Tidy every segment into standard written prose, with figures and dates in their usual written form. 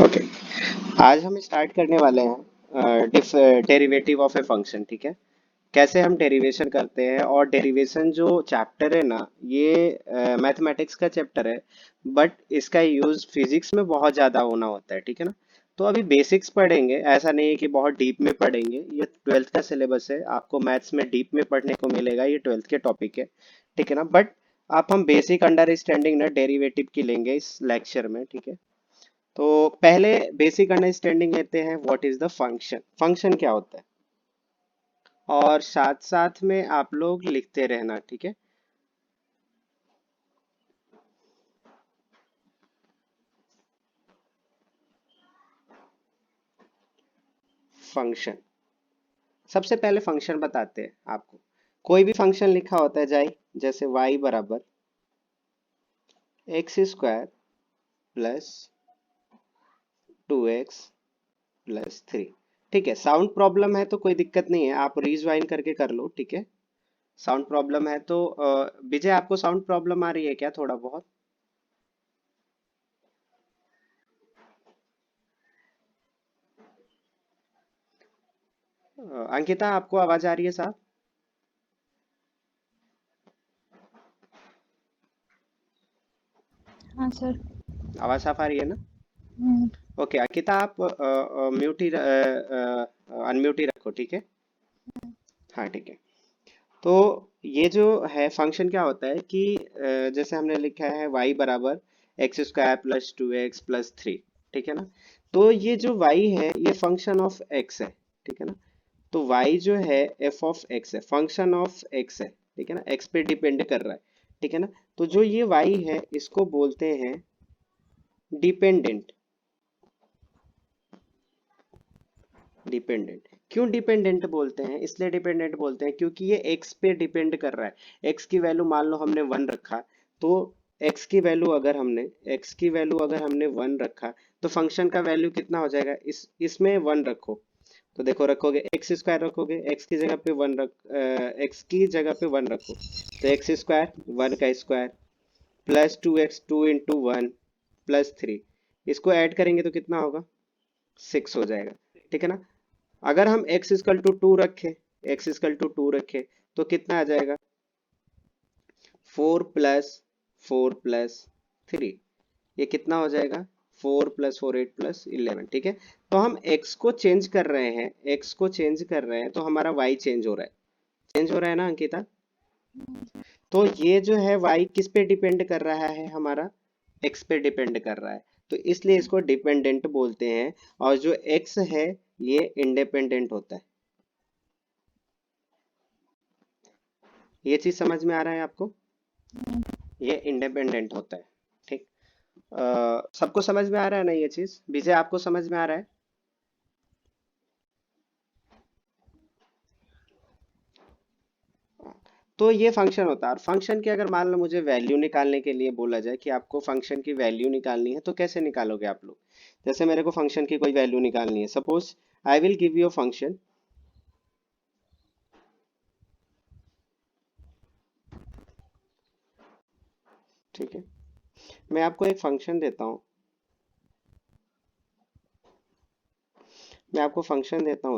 Okay, आज हम start करने वाले हैं डेरिवेटिव ऑफ ए फंक्शन। ठीक है, कैसे हम डेरिवेशन करते हैं। और डेरिवेशन जो चैप्टर है ना, ये मैथमेटिक्स का चैप्टर है, बट इसका यूज फिजिक्स में बहुत ज्यादा होना होता है। ठीक है ना, तो अभी बेसिक्स पढ़ेंगे, ऐसा नहीं है कि बहुत डीप में पढ़ेंगे। ये ट्वेल्थ का सिलेबस है, आपको मैथ्स में डीप में पढ़ने को मिलेगा, ये ट्वेल्थ के टॉपिक है। ठीक है ना, बट आप हम बेसिक अंडरस्टैंडिंग ना डेरिवेटिव की लेंगे इस लेक्चर में। ठीक है, तो पहले बेसिक अंडरस्टैंडिंग लेते हैं, what is the function. Function क्या होता है, और साथ साथ में आप लोग लिखते रहना। ठीक है, फंक्शन। सबसे पहले फंक्शन बताते हैं आपको। कोई भी फंक्शन लिखा होता है जाए, जैसे y बराबर x square plus 2x plus 3। ठीक है, साउंड प्रॉब्लम है तो कोई दिक्कत नहीं है, आप रीज्वाइन करके कर लो। ठीक है, साउंड प्रॉब्लम है तो विजय, आपको साउंड प्रॉब्लम आ रही है क्या थोड़ा बहुत? अंकिता, आपको आवाज आ रही है साहब? हाँ सर। आवाज साफ आ रही है ना? हम्म, ओके अंकिता, आप म्यूट ही अनम्यूट ही रखो। ठीक है, हाँ ठीक है। तो ये जो है फंक्शन क्या होता है कि जैसे हमने लिखा है y बराबर x square plus 2x plus 3। ठीक है ना, तो ये जो y है ये फंक्शन ऑफ x है। ठीक है ना, तो y जो है f ऑफ x है, फंक्शन ऑफ x है। ठीक है ना, x पे डिपेंड कर रहा है। ठीक है ना, तो जो ये y है इसको बोलते हैं डिपेंडेंट। डिपेंडेंट क्यों डिपेंडेंट बोलते हैं? इसलिए डिपेंडेंट बोलते हैं क्योंकि ये x पे डिपेंड कर रहा है। x की वैल्यू मान लो हमने 1 रखा, तो x की वैल्यू अगर हमने 1 रखा, तो फंक्शन का वैल्यू कितना हो जाएगा? इसमें 1 रखो, तो देखो रखोगे एक्स स्क्वायर, रखोगे x की जगह पे 1 x की जगह पे 1 रखो, तो एक्स स्क्वायर 1 का square plus 2x 2 into 1 plus 3, इसको ऐड करेंगे तो कितना होगा? 6 हो जाएगा। ठीक है ना, अगर हम x इजकल टू टू रखे, तो कितना आ जाएगा? 4 प्लस 4 प्लस 3, ये कितना हो जाएगा? 4 प्लस 4 8 प्लस 11। ठीक है, तो हम x को चेंज कर रहे हैं, तो हमारा y चेंज हो रहा है। चेंज हो रहा है ना अंकिता? तो ये जो है y किस पे डिपेंड कर रहा है? हमारा x पे डिपेंड कर रहा है, तो इसलिए इसको डिपेंडेंट बोलते हैं। और जो x है ये इंडिपेंडेंट होता है। ये चीज समझ में आ रहा है आपको? ये इंडिपेंडेंट होता है। ठीक, सबको समझ में आ रहा है ना ये चीज? विजय, आपको समझ में आ रहा है? तो ये फंक्शन होता है। और फंक्शन की अगर मान लो मुझे वैल्यू निकालने के लिए बोला जाए कि आपको फंक्शन की वैल्यू निकालनी है, तो कैसे निकालोगे आप लोग? जैसे मेरे को फंक्शन की कोई वैल्यू निकालनी है, suppose I will give you a function. ठीक है, मैं आपको एक फंक्शन देता हूँ,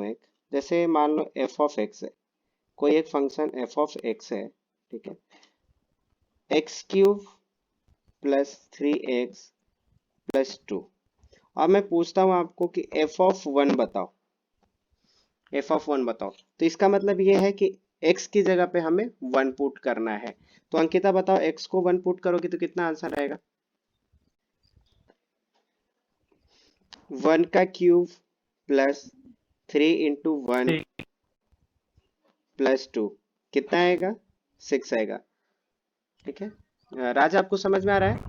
एक, जैसे मान लो एफ ऑफ एक्स है, कोई एक फंक्शन एफ ऑफ एक्स है। ठीक है, x cube plus 3x plus 2, अब मैं पूछता हूँ आपको कि एफ ऑफ वन बताओ, तो इसका मतलब ये है कि x की जगह पे हमें 1 पुट करना है। तो अंकिता बताओ, x को 1 पुट करोगे तो कितना आंसर आएगा? 1 का क्यूब प्लस 3 इंटू 1 प्लस 2, कितना आएगा? 6 आएगा। ठीक है, राजा आपको समझ में आ रहा है?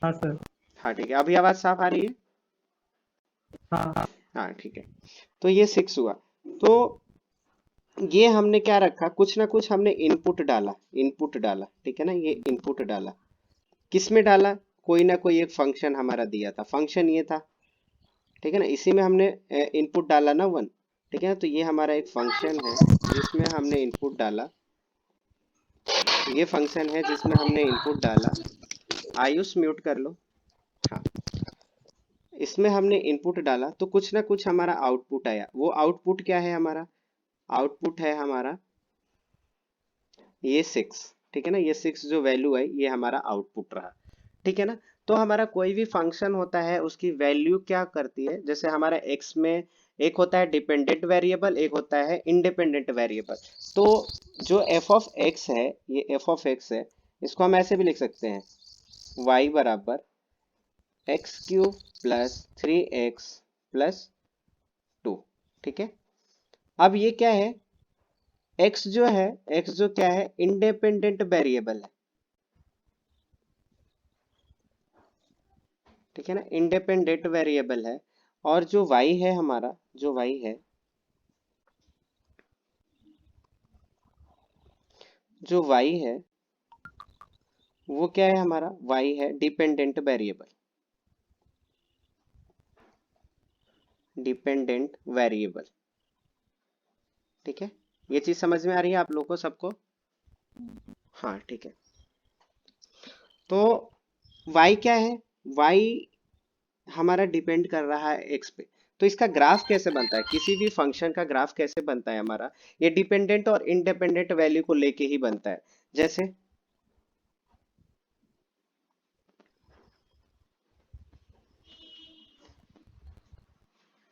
हाँ सर। हाँ ठीक है, अभी आवाज साफ आ रही है? हाँ। हाँ ठीक है, तो ये 6 हुआ। तो ये हमने क्या रखा, कुछ ना कुछ हमने इनपुट डाला। ठीक है ना, ये इनपुट डाला, किस में डाला? कोई ना कोई एक फंक्शन हमारा दिया था, फंक्शन ये था। ठीक है ना, इसी में हमने इनपुट डाला ना 1। ठीक है ना, तो ये हमारा एक फंक्शन है जिसमें हमने इनपुट डाला, ये फंक्शन है जिसमें हमने इनपुट डाला। आयुष म्यूट कर लो। हाँ, इसमें हमने इनपुट डाला तो कुछ ना कुछ हमारा आउटपुट आया। वो आउटपुट क्या है हमारा? आउटपुट है हमारा ये 6। ठीक है ना, ये 6 जो वैल्यू है ये हमारा आउटपुट रहा। ठीक है ना। तो हमारा कोई भी फंक्शन होता है उसकी वैल्यू क्या करती है, जैसे हमारा एक्स में एक होता है डिपेंडेंट वेरिएबल, एक होता है इंडिपेंडेंट वेरिएबल। तो जो एफ ऑफ एक्स है, ये एफ ऑफ एक्स है, इसको हम ऐसे भी लिख सकते हैं y बराबर x cube plus 3x plus 2। ठीक है। अब ये क्या है? x जो है, x जो क्या है, इंडिपेंडेंट वेरिएबल है। ठीक है ना, इंडिपेंडेंट वेरिएबल है। और जो y है हमारा, जो y है, जो y है वो क्या है हमारा? y है डिपेंडेंट वेरिएबल, डिपेंडेंट वेरिएबल। ठीक है, ये चीज समझ में आ रही है आप लोगों को सबको? हाँ ठीक है। तो y क्या है? y हमारा डिपेंड कर रहा है x पे। तो इसका ग्राफ कैसे बनता है, किसी भी फंक्शन का ग्राफ कैसे बनता है हमारा? ये डिपेंडेंट और इंडिपेंडेंट वैल्यू को लेके ही बनता है। जैसे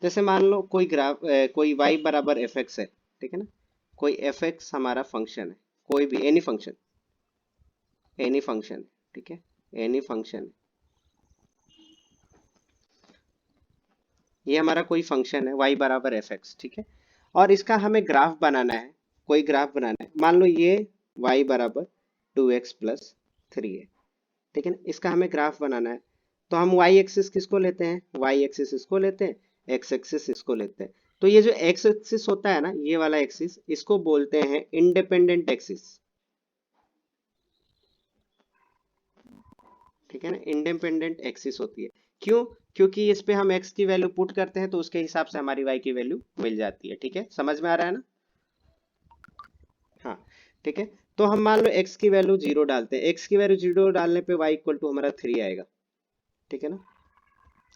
जैसे मान लो कोई ग्राफ कोई y बराबर एफ एक्स है। ठीक है ना, कोई एफ एक्स हमारा फंक्शन है, कोई भी एनी फंक्शन, एनी फंक्शन। ठीक है, एनी फंक्शन, ये हमारा कोई फंक्शन है y बराबर एफ एक्स। ठीक है, और इसका हमें ग्राफ बनाना है, कोई ग्राफ बनाना है। मान लो ये y बराबर 2x प्लस 3 है। ठीक है ना, इसका हमें ग्राफ बनाना है। तो हम y एक्सिस किसको लेते हैं? y एक्सिस इसको लेते हैं, x एक्सिस इसको लेते हैं। तो ये जो x एक्सिस होता है ना, ये वाला एक्सिस, इसको बोलते हैं इंडिपेंडेंट एक्सिस। ठीक है ना, इंडिपेंडेंट एक्सिस होती है। क्यों? क्योंकि इस पे हम x की वैल्यू पुट करते हैं तो उसके हिसाब से हमारी y की वैल्यू मिल जाती है। ठीक है, समझ में आ रहा है ना? हाँ ठीक है। तो हम मान लो x की वैल्यू 0 डालते हैं, x की वैल्यू 0 डालने पे y इक्वल टू हमारा 3 आएगा। ठीक है ना,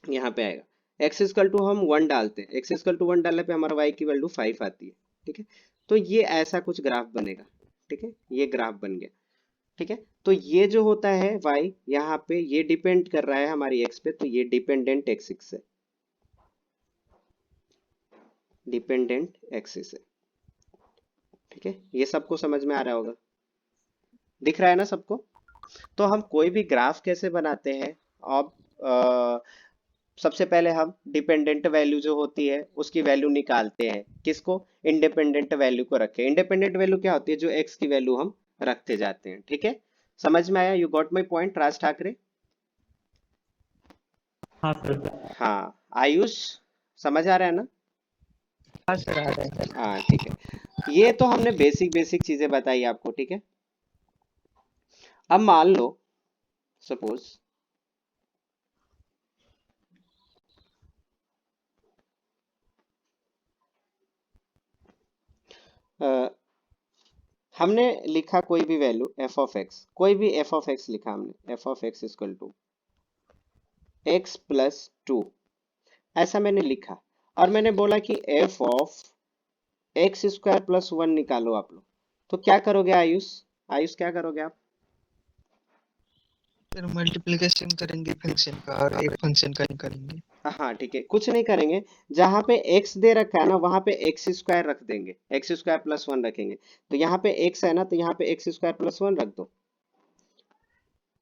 यहाँ पे आएगा। x इक्वल टू हम 1 डालते हैं, x इक्वल टू 1 डालने पे हमारा y की वैल्यू 5 आती है। ठीक है, तो ये ऐसा कुछ ग्राफ बनेगा। ठीक है, ये ग्राफ बन गया। ठीक है, तो ये जो होता है y, यहाँ पे ये डिपेंड कर रहा है हमारी x पे, तो ये डिपेंडेंट एक्सिस है, डिपेंडेंट एक्सिस है। ठीक है, ये सबको समझ में आ रहा होगा, दिख रहा है ना सबको? तो हम कोई भी ग्राफ कैसे बनाते हैं? अब सबसे पहले हम डिपेंडेंट वैल्यू जो होती है उसकी वैल्यू निकालते हैं। किसको? इंडिपेंडेंट वैल्यू को रखे। इंडिपेंडेंट वैल्यू क्या होती है? जो एक्स की वैल्यू हम रखते जाते हैं। ठीक है, समझ में आया? You got my point Raj Thackeray? हाँ सर। हाँ आयुष, समझ आ रहा है ना? हाँ सर, आ रहा है सर। हाँ ठीक है, ये तो हमने बेसिक बेसिक चीजें बताई आपको। ठीक है, अब मान लो सपोज हमने लिखा कोई भी वैल्यू एफ ऑफ एक्स, कोई भी एफ ऑफ एक्स लिखा हमने, f of x equal to x plus 2, ऐसा मैंने लिखा। और मैंने बोला कि f of x square plus 1 निकालो आप लोग। तो क्या करोगे आयुष? आयुष क्या करोगे आप? फिर मल्टीप्लिकेशन करेंगे फंक्शन का और एक फंक्शन का निकालेंगे। हाँ ठीक है, कुछ नहीं करेंगे। जहां पे x दे रखा है ना, वहां पे एक्स स्क्वायर रख देंगे, एक्स स्क्वायर प्लस 1 रखेंगे। तो यहाँ पे x है ना, तो यहाँ पे एक्स स्क्वायर प्लस 1 रख दो,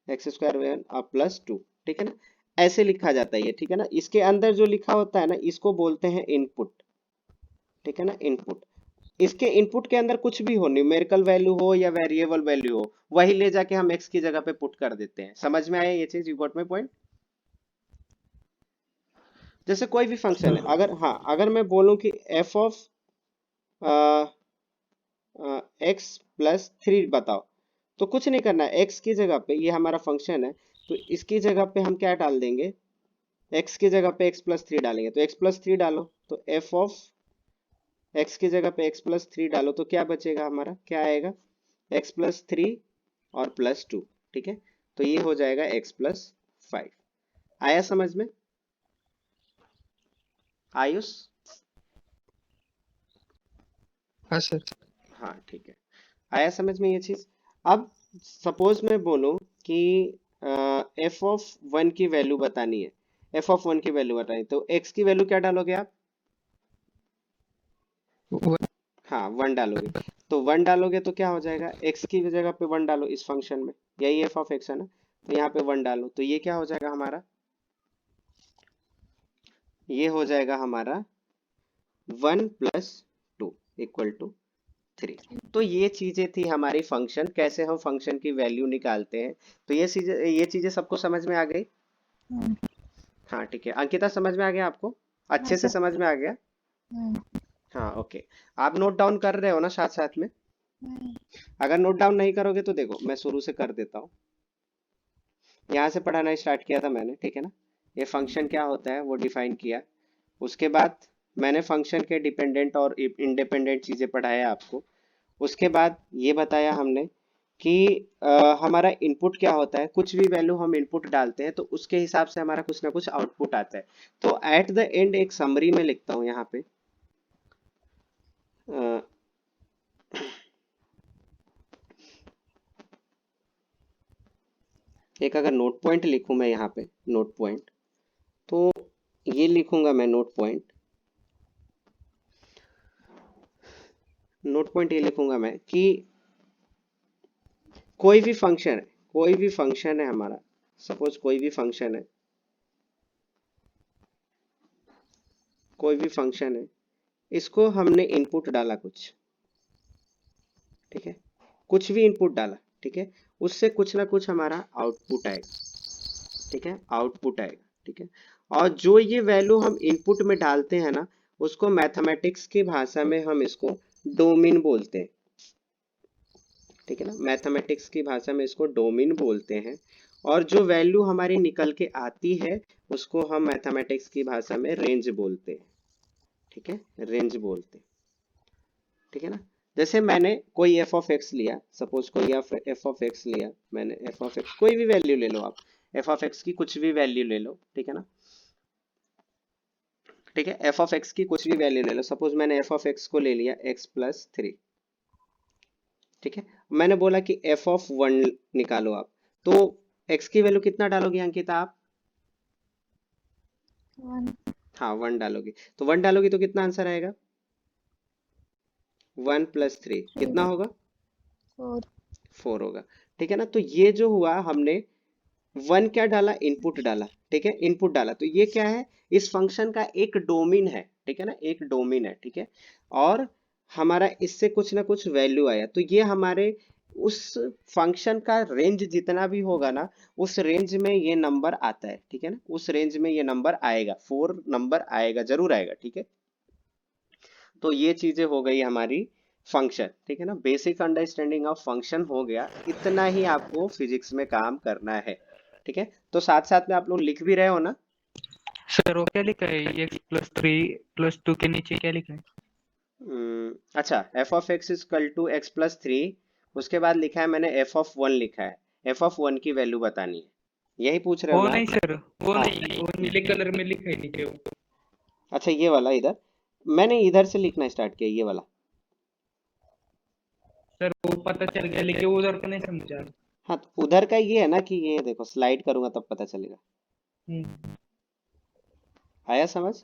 एक्स स्क्वायर और प्लस 2। ठीक है ना, ऐसे लिखा जाता है ये। ठीक है ना, इसके अंदर जो लिखा होता है ना, इसको बोलते हैं इनपुट। ठीक है ना, इनपुट। इसके इनपुट के अंदर कुछ भी हो, न्यूमेरिकल वैल्यू हो या वेरिएबल वैल्यू हो, वही ले जाके हम x की जगह पे पुट कर देते हैं। समझ में आया ये चीज? You got my point? जैसे कोई भी फंक्शन है, अगर हाँ, अगर मैं बोलूं कि f ऑफ x प्लस 3 बताओ, तो कुछ नहीं करना है। x की जगह पे, ये हमारा फंक्शन है, तो इसकी जगह पे हम क्या डाल देंगे? x की जगह पे x प्लस 3 डालेंगे। तो x प्लस 3 डालो, तो f ऑफ x की जगह पे x प्लस 3 डालो, तो क्या बचेगा हमारा? क्या आएगा? x प्लस 3 और प्लस 2। ठीक है, तो ये हो जाएगा x प्लस 5। आया समझ में? आयुष? हाँ सर। हाँ ठीक है, आया समझ में ये चीज। अब सपोज मैं बोलूं कि एफ ऑफ वन की वैल्यू बतानी है, एफ ऑफ वन की वैल्यू बतानी, तो एक्स की वैल्यू क्या डालोगे आप? वन। हाँ वन डालोगे। तो वन डालोगे तो क्या हो जाएगा, एक्स की जगह पे वन डालो इस फंक्शन में, यही एफ ऑफ एक्स है ना, तो यहाँ पे वन डालो, तो ये क्या हो जाएगा हमारा, ये हो जाएगा हमारा 1+2 इक्वल टू 3। तो ये चीजें थी हमारी फंक्शन, कैसे हम फंक्शन की वैल्यू निकालते हैं। तो ये चीजें सबको समझ में आ गई? हाँ ठीक है, अंकिता समझ में आ गया आपको, हाँ अच्छे से सर। समझ में आ गया? हम्म, हाँ ओके। आप नोट डाउन कर रहे हो ना साथ साथ में? हम्म, अगर नोट डाउन नहीं करोगे तो देखो मैं शुरू से कर देता हूँ, यहाँ से पढ़ाना स्टार्ट किया था मैंने, ठीक है ना। ये फंक्शन क्या होता है वो डिफाइन किया, उसके बाद मैंने फंक्शन के डिपेंडेंट और इंडिपेंडेंट चीजें पढ़ाया आपको। उसके बाद ये बताया हमने कि हमारा इनपुट क्या होता है, कुछ भी वैल्यू हम इनपुट डालते हैं तो उसके हिसाब से हमारा कुछ ना कुछ आउटपुट आता है। तो एट द एंड एक समरी में लिखता हूँ यहाँ पे, अ, एक अगर नोट पॉइंट लिखूं मैं यहाँ पे, नोट पॉइंट, तो ये लिखूंगा मैं नोट पॉइंट, नोट पॉइंट ये लिखूंगा मैं कि कोई भी फंक्शन है, कोई भी फंक्शन है हमारा, सपोज कोई भी फंक्शन है, कोई भी फंक्शन है, इसको हमने इनपुट डाला कुछ, ठीक है, कुछ भी इनपुट डाला, ठीक है, उससे कुछ ना कुछ हमारा आउटपुट आएगा, ठीक है, आउटपुट आएगा, ठीक है। और जो ये वैल्यू हम इनपुट में डालते हैं ना, उसको मैथमेटिक्स की भाषा में हम इसको डोमेन बोलते हैं, ठीक है ना, मैथमेटिक्स की भाषा में इसको डोमेन बोलते हैं। और जो वैल्यू हमारी निकल के आती है उसको हम मैथमेटिक्स की भाषा में रेंज बोलते हैं, ठीक है, रेंज बोलते हैं, ठीक है ना। जैसे मैंने कोई एफ ऑफ एक्स लिया, सपोज कोई एफ ऑफ एक्स लिया मैंने, एफ ऑफ एक्स कोई भी वैल्यू ले लो आप, एफ ऑफ एक्स की कुछ भी वैल्यू ले लो, ठीक है ना, ठीक है, एफ ऑफ एक्स की कुछ भी वैल्यू ले लो, सपोज मैंने एफ ऑफ एक्स को ले लिया x+3, ठीक है, मैंने बोला कि एफ ऑफ वन निकालो आप, तो x की वैल्यू कितना डालोगे अंकिता आप? वन, हाँ वन डालोगे, तो वन डालोगे तो कितना आंसर आएगा? 1+3 कितना थ्री, होगा? फोर। 4 होगा, ठीक है ना। तो ये जो हुआ हमने वन क्या डाला, इनपुट डाला, ठीक है, इनपुट डाला, तो ये क्या है, इस फंक्शन का एक डोमेन है, ठीक है ना, एक डोमेन है, ठीक है। और हमारा इससे कुछ ना कुछ वैल्यू आया, तो ये हमारे उस फंक्शन का रेंज जितना भी होगा ना, उस रेंज में ये नंबर आता है, ठीक है ना, उस रेंज में ये नंबर आएगा, 4 नंबर आएगा, जरूर आएगा, ठीक है। तो ये चीजें हो गई हमारी फंक्शन, ठीक है ना, बेसिक अंडरस्टैंडिंग ऑफ फंक्शन हो गया, इतना ही आपको फिजिक्स में काम करना है, ठीक है। तो साथ साथ में आप लोग लिख भी रहे हो ना? सर वो क्या लिखा है, x+3+2 के नीचे क्या लिखा है? अच्छा, f of x equal to x+3, उसके बाद लिखा है मैंने एफ ऑफ वन लिखा है, एफ ऑफ वन की वैल्यू बतानी है, यही पूछ रहे हो वो ना नहीं आप? सर, वो हाँ नहीं, वो नीले कलर में लिखा है नीचे वो। अच्छा, ये वाला इधर, मैंने इधर से लिखना स्टार्ट किया, ये वाला। सर वो पता चल गया, लेकिन वो उधर का नहीं समझा। हाँ तो उधर का ये है ना कि ये देखो स्लाइड करूंगा तब पता चलेगा, आया समझ?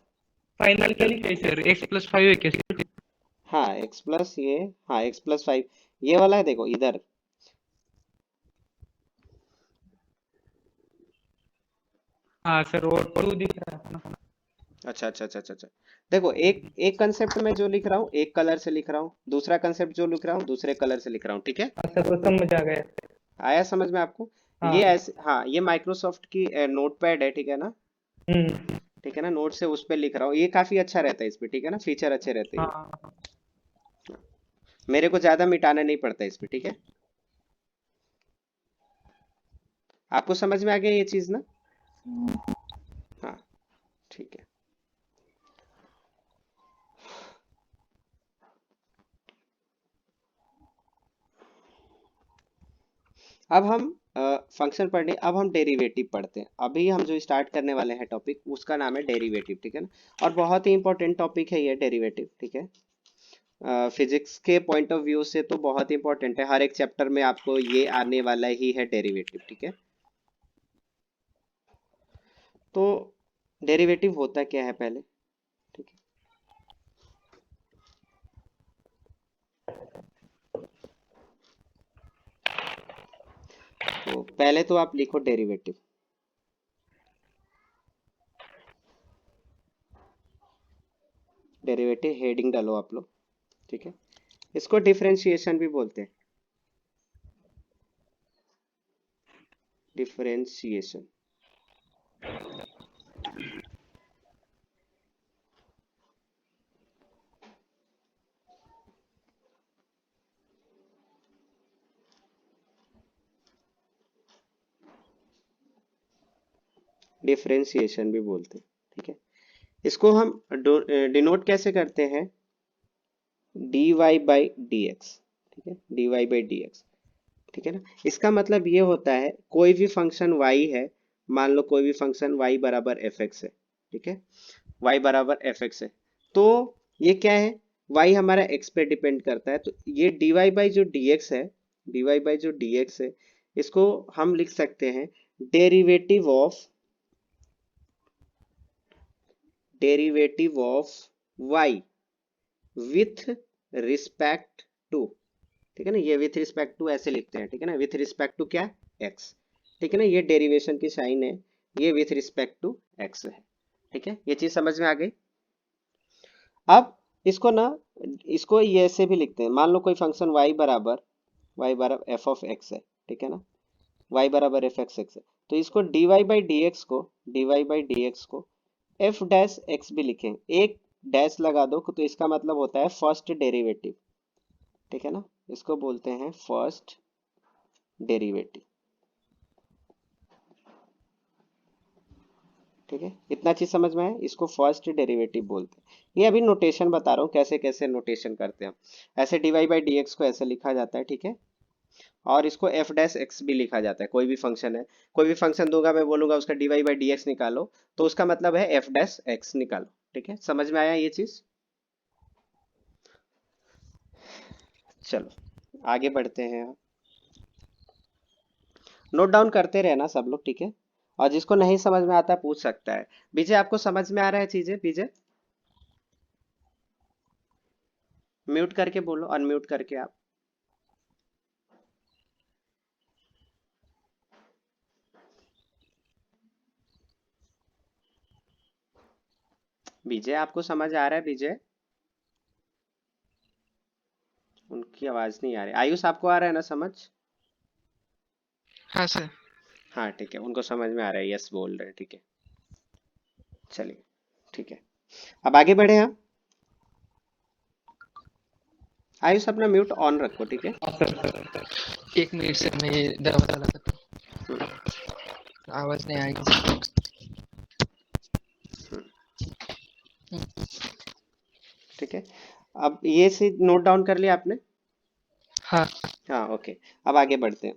फाइनल क्या लिखा है सर, x+5 है क्या सर? हाँ एक्स प्लस ये, हाँ x+5, ये वाला है, देखो इधर। हाँ सर, वो 2 दिख रहा है ना। अच्छा अच्छा अच्छा अच्छा अच्छा, देखो एक एक कंसेप्ट में जो लिख रहा हूँ एक कलर से लिख रहा हूँ, दूसरा कंसेप्ट जो लिख रहा हूँ दूसरे कलर से लिख रहा हूँ, ठीक है। अच्छा तो समझ आ गया। आया समझ में आपको? ये हाँ। ऐसे, हाँ ये माइक्रोसॉफ्ट की नोट पैड है, ठीक है ना, हम्म। ठीक है ना, नोट से उस पे लिख रहा हूँ, ये काफी अच्छा रहता है इस पे, ठीक है ना, फीचर अच्छे रहते हैं ये। हाँ। मेरे को ज्यादा मिटाना नहीं पड़ता इस पे, ठीक है। आपको समझ में आ गया ये चीज ना? हाँ ठीक है। अब हम फंक्शन पढ़ने, अब हम डेरिवेटिव पढ़ते हैं। अभी हम जो स्टार्ट करने वाले हैं टॉपिक, उसका नाम है डेरिवेटिव, ठीक है ना। और बहुत ही इंपॉर्टेंट टॉपिक है ये डेरिवेटिव, ठीक है। फिजिक्स के पॉइंट ऑफ व्यू से तो बहुत इंपॉर्टेंट है, हर एक चैप्टर में आपको ये आने वाला ही है डेरिवेटिव, ठीक है। तो डेरिवेटिव होता क्या है पहले, ठीक है। तो पहले तो आप लिखो डेरिवेटिव, डेरिवेटिव हेडिंग डालो आप लोग, ठीक है। इसको डिफरेंशिएशन भी बोलते हैं, डिफरेंशिएशन। डिफरेंशिएशन भी बोलते हैं, ठीक है। इसको हम डिनोट कैसे करते हैं, dy बाई डी एक्स, ठीक है, dy बाई डी एक्स, ठीक है ना। इसका मतलब ये होता है कोई भी फंक्शन y है, मान लो कोई भी फंक्शन y बराबर एफ एक्स है, ठीक है, y बराबर एफ एक्स है, तो ये क्या है, y हमारा x पे डिपेंड करता है, तो ये dy बाई जो dx है, dy बाई जो dx है, इसको हम लिख सकते हैं derivative of y with respect to, ठीक है ना। ये विथ रिस्पेक्ट टू ऐसे लिखते हैं, ठीक है ना, विथ रिस्पेक्ट टू क्या, x, ठीक है ना। ये डेरिवेशन की साइन है, ये विथ रिस्पेक्ट टू x है, ठीक है। ये चीज समझ में आ गई। अब इसको ना, इसको ये ऐसे भी लिखते हैं, मान लो कोई फंक्शन y बराबर एफ ऑफ एक्स है, ठीक है ना, y बराबर एफ एक्स एक्स है, तो इसको dy बाई डी एक्स को, dy बाई डी एक्स को एफ डैश एक्स भी लिखें, एक डैश लगा दो तो इसका मतलब होता है फर्स्ट डेरिवेटिव, ठीक है ना, इसको बोलते हैं फर्स्ट डेरिवेटिव, ठीक है। इतना चीज समझ में आया, इसको फर्स्ट डेरिवेटिव बोलते हैं। ये अभी नोटेशन बता रहा हूँ कैसे कैसे नोटेशन करते हैं हम। ऐसे d Y by D x को ऐसे लिखा जाता है, ठीक है। और इसको एफ डैश एक्स भी लिखा जाता है, कोई भी फंक्शन है, कोई भी फंक्शन दूंगा, मैं बोलूंगा उसका d Y by D x निकालो, तो उसका मतलब है एफ डैश एक्स निकालो, ठीक है। समझ में आया ये चीज। चलो आगे बढ़ते हैं, नोट डाउन करते रहना सब लोग, ठीक है। और जिसको नहीं समझ में आता पूछ सकता है। विजय आपको समझ में आ रहा है चीजें, विजय म्यूट करके बोलो, अनम्यूट करके आप। विजय आपको समझ आ रहा है, विजय, उनकी आवाज नहीं आ रही। आयुष आपको आ रहा है ना समझ, हाँ सर। हाँ ठीक है, उनको समझ में आ रहा है, यस बोल रहे हैं, ठीक है। चलिए ठीक है, अब आगे बढ़े हम। आयुष अपना म्यूट ऑन रखो, ठीक है। हाँ सर। 1 मिनट से मैं ये दरवाजा लगाता हम्म, हूँ, आवाज नहीं आएगी। हम्म, हम्म, ठीक है। अब ये चीज नोट डाउन कर लिया आपने, हाँ हाँ ओके। अब आगे बढ़ते हैं।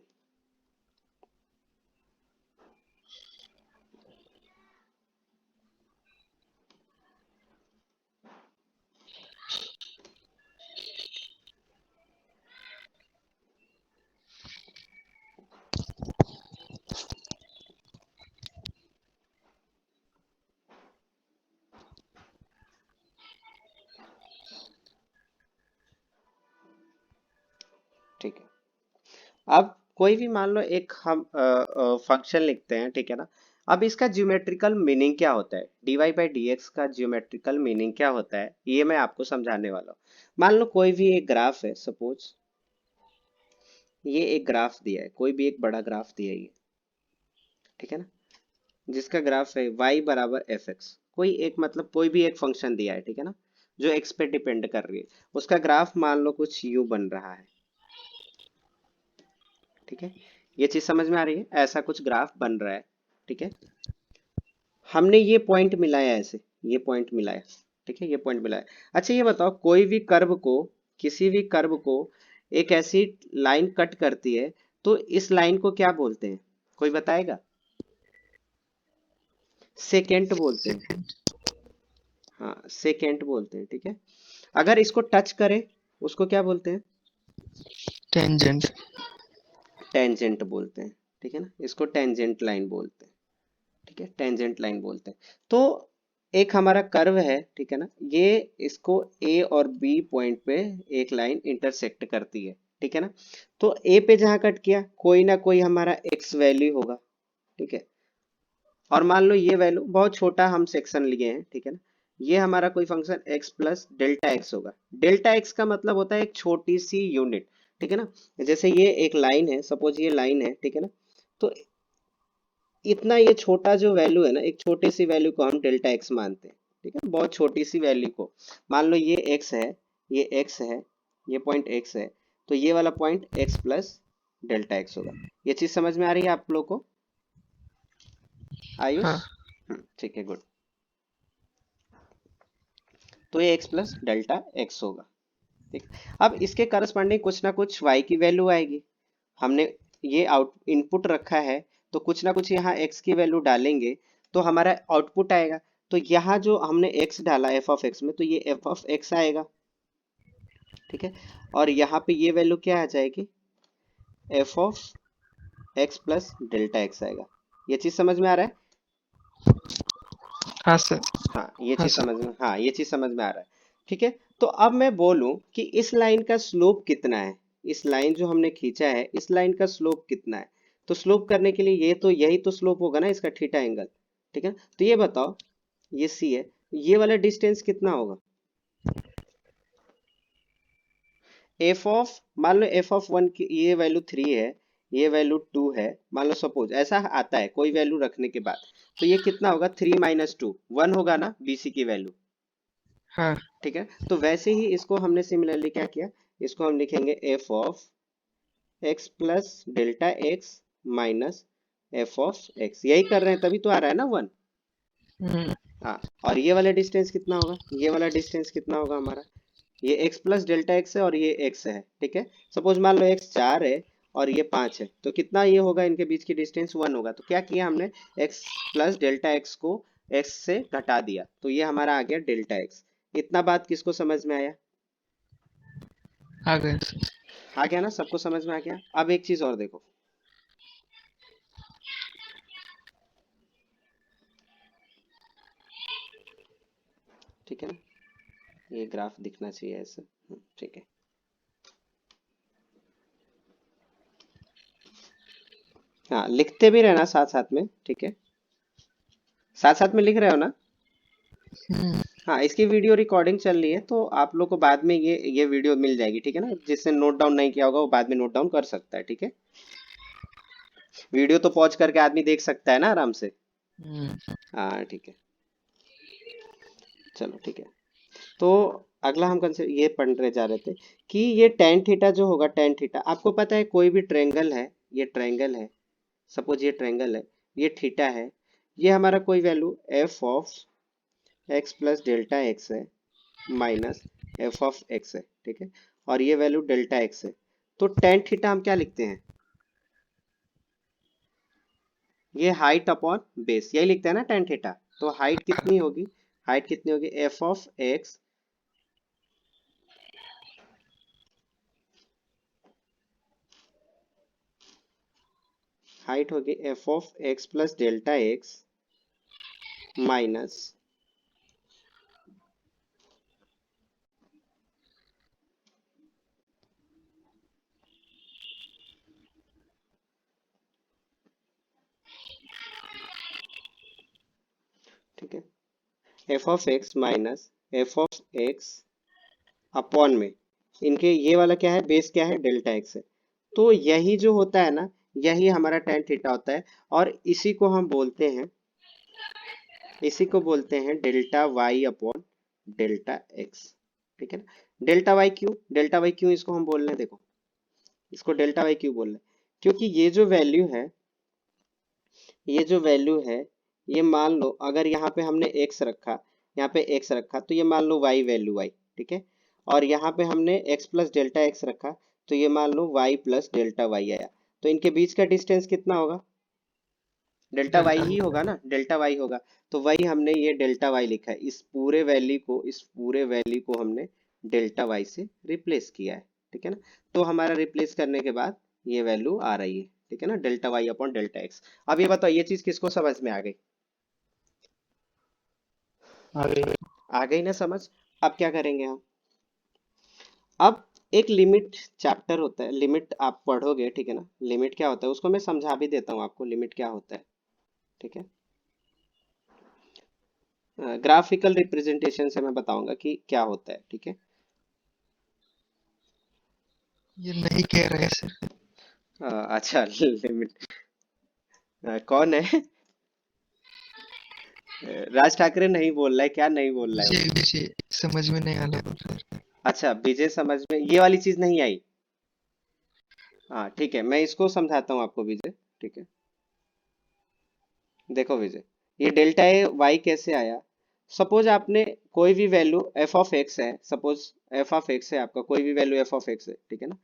ठीक है, अब कोई भी मान लो एक हम फंक्शन लिखते हैं, ठीक है ना। अब इसका ज्योमेट्रिकल मीनिंग क्या होता है, dy बाई डी एक्स का ज्योमेट्रिकल मीनिंग क्या होता है, ये मैं आपको समझाने वाला हूँ। मान लो कोई भी एक ग्राफ है, सपोज ये एक ग्राफ दिया है, कोई भी एक बड़ा ग्राफ दिया है ये, ठीक है ना, जिसका ग्राफ है y बराबर एफ एक्स, कोई एक मतलब कोई भी एक फंक्शन दिया है, ठीक है ना, जो x पे डिपेंड कर रही है, उसका ग्राफ मान लो कुछ u बन रहा है, ठीक है। ये चीज समझ में आ रही है, ऐसा कुछ ग्राफ बन रहा है, ठीक है। हमने ये पॉइंट मिलाया ऐसे, ये पॉइंट मिलाया, ठीक है, ये पॉइंट मिलाया। अच्छा ये बताओ, कोई भी कर्व को, किसी भी कर्व को एक ऐसी लाइन कट करती है, तो इस लाइन को क्या बोलते हैं, कोई बताएगा? सेकेंट बोलते हैं। सेकंड हाँ, सेकेंट बोलते हैं, ठीक है। अगर इसको टच करे उसको क्या बोलते हैं? टेंजेंट टेंजेंट बोलते हैं, ठीक है ना, इसको टेंजेंट लाइन बोलते हैं, ठीक है, टेंजेंट लाइन बोलते हैं। तो एक हमारा कर्व है, ठीक है ना, ये इसको ए और बी पॉइंट पे एक लाइन इंटरसेक्ट करती है, ठीक है ना। तो ए पे जहां कट किया कोई ना कोई हमारा एक्स वैल्यू होगा, ठीक है। और मान लो ये वैल्यू बहुत छोटा हम सेक्शन लिए हैं, ठीक है ना, ये हमारा कोई function x plus delta x होगा। डेल्टा एक्स का मतलब होता है एक छोटी सी यूनिट, ठीक है ना। जैसे ये एक लाइन है, सपोज ये लाइन है, ठीक है ना। तो इतना ये छोटा जो वैल्यू है ना, एक छोटी सी वैल्यू को हम डेल्टा एक्स मानते हैं, ठीक है, बहुत छोटी सी वैल्यू को। मान लो ये x है, ये x है, ये पॉइंट x है, तो ये वाला point x plus delta x होगा। ये चीज समझ में आ रही है आप लोग को, आयुष? हाँ ठीक है, गुड। तो ये x प्लस डेल्टा एक्स होगा, ठीक। अब इसके करस्पॉन्डिंग कुछ ना कुछ y की वैल्यू आएगी। हमने ये आउट इनपुट रखा है, तो कुछ ना कुछ यहाँ x की वैल्यू डालेंगे तो हमारा आउटपुट आएगा। तो यहाँ जो हमने x डाला f ऑफ x में, तो ये f ऑफ x आएगा, ठीक है। और यहाँ पे ये वैल्यू क्या आ जाएगी? f of x plus delta x आएगा। ये चीज समझ में आ रहा है? हाँ सर हाँ, ये हाँ चीज सर समझ में, हाँ, ये चीज समझ में आ रहा है, ठीक है। तो अब मैं बोलूं कि इस लाइन का स्लोप कितना है, इस लाइन जो हमने खींचा है इस लाइन का स्लोप कितना है। तो स्लोप करने के लिए ये तो यही तो स्लोप होगा ना इसका, थीटा एंगल, ठीक है। तो ये बताओ, ये सी है, ये वाला डिस्टेंस कितना होगा? एफ ऑफ, मान लो एफ ऑफ वन की ये वैल्यू 3 है, ये वैल्यू 2 है, मान लो सपोज ऐसा आता है कोई वैल्यू रखने के बाद, तो ये कितना होगा? 3 माइनस 2 1 होगा ना, बीसी की वैल्यू, हाँ ठीक है। तो वैसे ही इसको हमने सिमिलरली क्या किया, इसको हम लिखेंगे F of x plus delta x minus F of x, यही कर रहे हैं तभी तो आ रहा है ना 1। हम्म, हाँ, और ये वाला डिस्टेंस कितना होगा, ये वाला डिस्टेंस कितना होगा हमारा? ये x प्लस डेल्टा एक्स है और ये x है, ठीक है। सपोज मान लो x 4 है और ये 5 है, तो कितना ये होगा, इनके बीच की डिस्टेंस 1 होगा। तो क्या किया हमने, x प्लस डेल्टा एक्स को x से घटा दिया, तो ये हमारा आ गया डेल्टा x। इतना बात किसको समझ में आया? आ गए सर। आ गया ना, सबको समझ में आ गया। अब एक चीज और देखो, ठीक है ना, ये ग्राफ दिखना चाहिए ऐसे, ठीक है। हाँ, लिखते भी रहना साथ साथ में, ठीक है, साथ साथ में लिख रहे हो ना? हम्म, हाँ, इसकी वीडियो रिकॉर्डिंग चल रही है, तो आप लोग को बाद में ये वीडियो मिल जाएगी, ठीक है ना। जिसने नोट डाउन नहीं किया होगा वो बाद में नोट डाउन कर सकता है, ठीक है। वीडियो तो पॉज करके आदमी देख सकता है ना आराम से। हम्म, हाँ, ठीक है, चलो ठीक है। तो अगला हम कंसेप्ट ये पढ़ रहे जा रहे थे कि ये टेन थीटा जो होगा, टेन थीटा आपको पता है कोई भी ट्रायंगल है, ये ट्रायंगल है, सपोज ये ट्रायंगल है, ये थीटा है, ये हमारा कोई value F of x plus delta x है माइनस एफ ऑफ एक्स है, ठीक है। और ये वैल्यू डेल्टा एक्स है। तो टेन थीटा हम क्या लिखते हैं, ये हाइट अपॉन बेस, यही लिखते हैं ना टेन थीटा। तो हाइट कितनी होगी, हाइट कितनी होगी, एफ ऑफ एक्स हाइट होगी F of x plus delta x minus, ठीक है, F of x minus F of x upon में इनके ये वाला क्या है, बेस क्या है, डेल्टा एक्स है। तो यही जो होता है ना, यही हमारा टेन थीटा होता है। और इसी को हम बोलते हैं, इसी को बोलते हैं delta y upon delta x, ठीक है ना। डेल्टा वाई क्यों, डेल्टा वाई क्यों इसको हम बोल रहे हैं, देखो इसको डेल्टा वाई क्यों बोल रहे हैं, क्योंकि ये जो वैल्यू है, ये जो वैल्यू है, ये मान लो अगर यहाँ पे हमने x रखा, यहाँ पे x रखा, तो ये मान लो y वैल्यू y, ठीक है। और यहाँ पे हमने x प्लस डेल्टा एक्स रखा, तो ये मान लो y प्लस डेल्टा y आया। तो इनके बीच का डिस्टेंस कितना होगा? डेल्टा वाई डेल्टा ही होगा ना, डेल्टा वाई होगा। तो वही हमने ये डेल्टा वाई लिखा है, इस पूरे वैल्यू को हमने डेल्टा वाई से रिप्लेस किया है, ठीक है ना। तो हमारा रिप्लेस करने के बाद ये वैल्यू आ रही है, ठीक है ना, delta y upon delta x. अब ये बताओ, ये चीज किसको समझ में आ गई? आ गई। आ गई ना समझ? अब क्या करेंगे हम? अब एक लिमिट चैप्टर होता है, लिमिट आप पढ़ोगे, ठीक है ना। लिमिट क्या होता है उसको मैं समझा भी देता हूँ आपको, लिमिट क्या होता है, ठीक है। ग्राफिकल रिप्रेजेंटेशन से मैं बताऊंगा कि क्या होता है, ठीक है। ये नहीं कह रहे सर। अच्छा लिमिट कौन है? राज ठाकरे नहीं बोल रहा है क्या? नहीं बोल रहा है वो? विजय विजय समझ में नहीं आना बोल रहे। अच्छा विजय समझ में ये वाली चीज नहीं आई। हाँ ठीक है, मैं इसको समझाता हूँ आपको विजय, ठीक है। देखो विजय, ये डेल्टा ए वाई कैसे आया? सपोज आपने कोई भी वैल्यू एफ ऑफ एक्स है, सपोज एफ ऑफ एक्स है आपका, कोई भी वैल्यू एफ ऑफ एक्स है, ठीक है ना।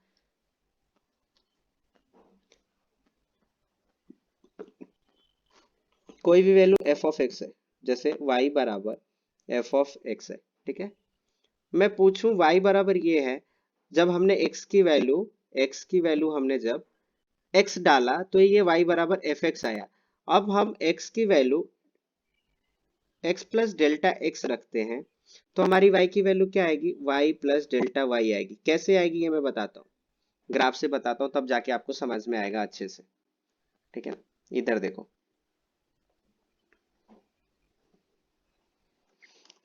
कोई भी वैल्यू एफ ऑफ एक्स है, जैसे y बराबर एफ ऑफ एक्स है, ठीक है। मैं पूछूं y बराबर ये है, जब हमने x की वैल्यू हमने जब x डाला तो ये y बराबर एफ एक्स आया। अब हम x की value x plus delta x रखते हैं, तो हमारी y की वैल्यू क्या आएगी? y प्लस डेल्टा y आएगी। कैसे आएगी ये मैं बताता हूँ, ग्राफ से बताता हूँ, तब जाके आपको समझ में आएगा अच्छे से, ठीक है ना। इधर देखो,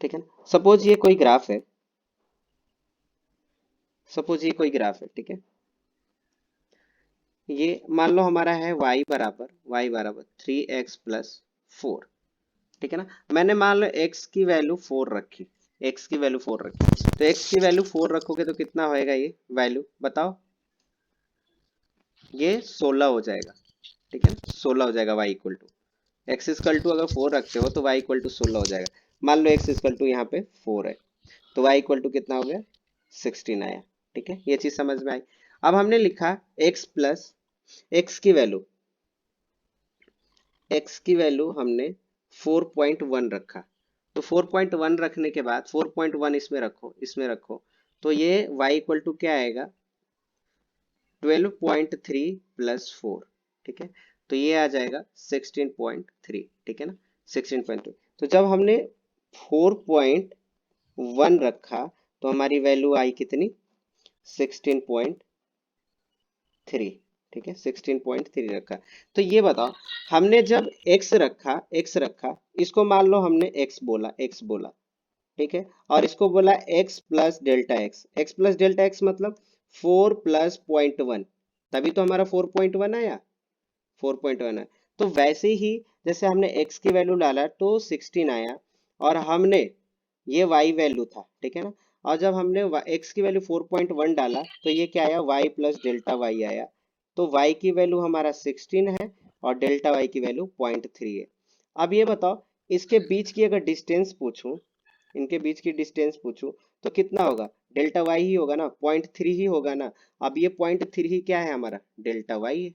ठीक है ना। सपोज ये कोई ग्राफ है, ठीक है। ये मान लो हमारा है y बराबर 3x प्लस 4, ठीक है ना। मैंने मान लो x की वैल्यू 4 रखी, तो x की वैल्यू 4 रखोगे तो कितना होएगा? ये वैल्यू बताओ, ये 16 हो जाएगा, ठीक है ना। 16 हो जाएगा y equal to x equal to, अगर 4 रखते हो तो y इक्वल टू 16 हो जाएगा। मान लो x इक्वल टू यहाँ पे 4 है, तो y इक्वल टू कितना हो गया? 16 आया, ठीक है। ये चीज समझ में आई। अब हमने लिखा x प्लस x की वैल्यू, हमने 4.1 रखा, तो 4.1 रखने के बाद 4.1 इसमें रखो, तो ये y इक्वल टू क्या आएगा? 12.3 प्लस 4, ठीक है। तो ये आ जाएगा 16.3, ठीक है ना, 16.3। तो जब हमने 4.1 रखा तो हमारी वैल्यू आई कितनी? 16.3, ठीक है, 16.3 रखा। तो ये बताओ, हमने जब x रखा, इसको मान लो हमने x बोला, ठीक है। और इसको बोला x प्लस डेल्टा एक्स मतलब 4 प्लस 0.1, तभी तो हमारा 4.1 आया, 4.1 है। तो वैसे ही जैसे हमने x की वैल्यू डाला तो 16 आया, और हमने ये y वैल्यू था, ठीक है ना। और जब हमने x की वैल्यू 4.1 डाला तो ये क्या आया? y प्लस डेल्टा y आया। तो y की वैल्यू हमारा 16 है और डेल्टा y की वैल्यू 0.3 है। अब ये बताओ, इसके बीच की अगर डिस्टेंस पूछूं, इनके बीच की डिस्टेंस पूछूं तो कितना होगा? डेल्टा y ही होगा ना, 0.3 ही होगा ना। अब ये 0.3 ही क्या है? हमारा डेल्टा y है,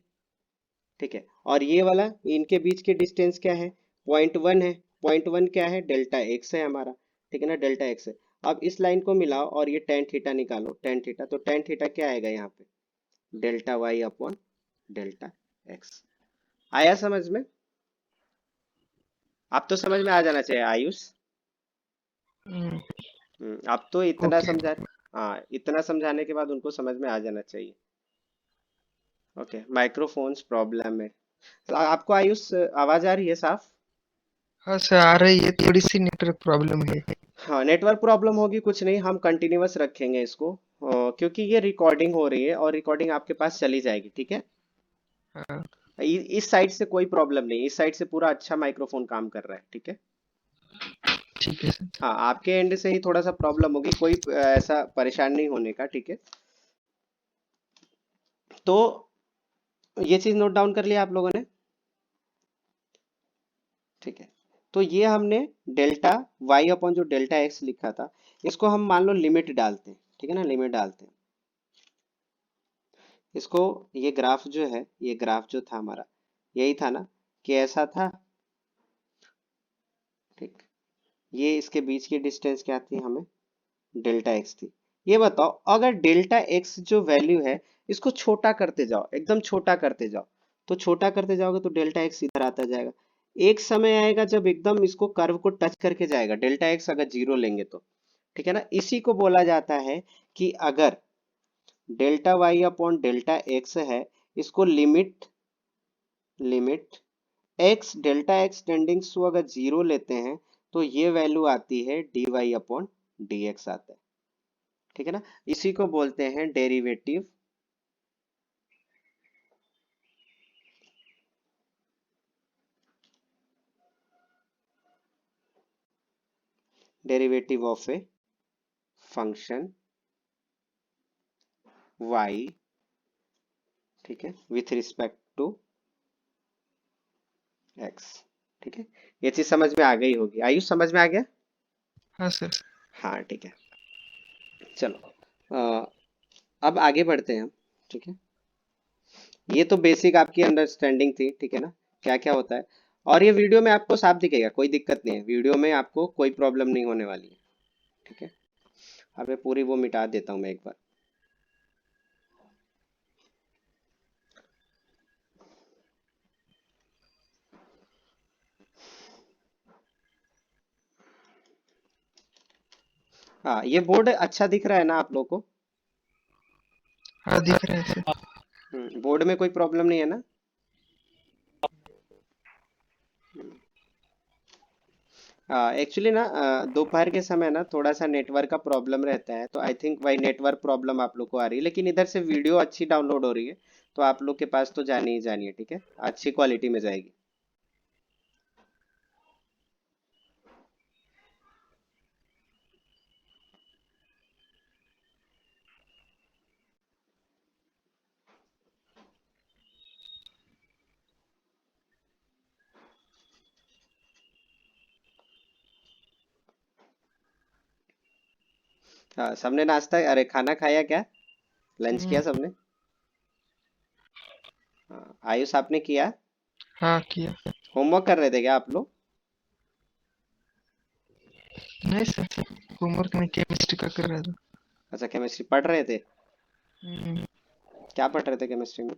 ठीक है। और ये वाला इनके बीच की डिस्टेंस क्या है? 0.1 है, 0.1 क्या है? डेल्टा एक्स है हमारा, ठीक है ना, डेल्टा एक्स है। अब इस लाइन को मिलाओ और ये टेन थीटा निकालो, टेन थीटा, तो टेन थीटा क्या आएगा यहाँ पे? Delta y upon delta x. आया समझ में? अब तो समझ में आ जाना चाहिए आयुष। अब तो इतना ओके। समझा, हाँ इतना समझाने के बाद उनको समझ में आ जाना चाहिए। ओके, माइक्रोफोन्स प्रॉब्लम है। तो आपको आयुष आवाज आ रही है साफ? हाँ सर आ रही है, थोड़ी सी नेटवर्क प्रॉब्लम है। हाँ नेटवर्क प्रॉब्लम होगी, कुछ नहीं, हम कंटिन्यूअस रखेंगे इसको, क्योंकि ये रिकॉर्डिंग हो रही है और रिकॉर्डिंग आपके पास चली जाएगी, ठीक है। हाँ इस साइड से कोई प्रॉब्लम नहीं, इस साइड से पूरा अच्छा माइक्रोफोन काम कर रहा है, ठीक है। ठीक है सर। हाँ आपके एंड से ही थोड़ा सा प्रॉब्लम होगी, कोई ऐसा परेशान नहीं होने का, ठीक है। तो ये चीज नोट डाउन कर लिया आप लोगों ने? ठीक है। तो ये हमने डेल्टा वाई अपॉन जो डेल्टा एक्स लिखा था, इसको हम मान लो लिमिट डालते हैं, ठीक है ना, लिमिट डालते हैं। इसको, ये ग्राफ जो है, ये ग्राफ जो था हमारा, यही था ना कि ऐसा था, ठीक। ये इसके बीच की डिस्टेंस क्या थी, हमें डेल्टा एक्स थी। ये बताओ, अगर डेल्टा एक्स जो वैल्यू है, इसको छोटा करते जाओ, एकदम छोटा करते जाओ, तो छोटा करते जाओगे तो डेल्टा एक्स इधर आता जाएगा। एक समय आएगा जब एकदम इसको कर्व को टच करके जाएगा, डेल्टा एक्स अगर जीरो लेंगे तो, ठीक है ना। इसी को बोला जाता है कि अगर delta y upon delta x है, इसको limit limit x, delta x tending to अगर जीरो लेते हैं, तो ये वैल्यू आती है D y upon d x आता है, ठीक है ना। इसी को बोलते हैं derivative, derivative of a function y, ठीक है, विथ रिस्पेक्ट टू x, ठीक है। ये चीज समझ में आ गई होगी, आयुष समझ में आ गया? हाँ सर। हाँ ठीक है, चलो अब आगे बढ़ते हैं हम, ठीक है। ये तो बेसिक आपकी अंडरस्टैंडिंग थी, ठीक है ना, क्या क्या होता है। और ये वीडियो में आपको साफ दिखेगा, कोई दिक्कत नहीं है, वीडियो में आपको कोई प्रॉब्लम नहीं होने वाली है, ठीक है। अब मैं पूरी वो मिटा देता हूँ मैं एक बार। हाँ, ये बोर्ड अच्छा दिख रहा है ना आप लोग को? हाँ दिख रहा है सर। बोर्ड में कोई प्रॉब्लम नहीं है ना? एक्चुअली ना दोपहर के समय ना थोड़ा सा नेटवर्क का प्रॉब्लम रहता है, तो आई थिंक वही नेटवर्क प्रॉब्लम आप लोग को आ रही है, लेकिन इधर से वीडियो अच्छी डाउनलोड हो रही है, तो आप लोग के पास तो जानी ही जानी है, ठीक है, अच्छी क्वालिटी में जाएगी। हाँ, सबने नाश्ता, अरे खाना खाया क्या? लंच किया सबने? हाँ, आयुष आपने किया? हाँ किया। होमवर्क कर रहे थे क्या आप लोग? नहीं सर, होमवर्क में केमिस्ट्री का कर रहा था। अच्छा, केमिस्ट्री पढ़ रहे थे? हम्म, क्या पढ़ रहे थे केमिस्ट्री में?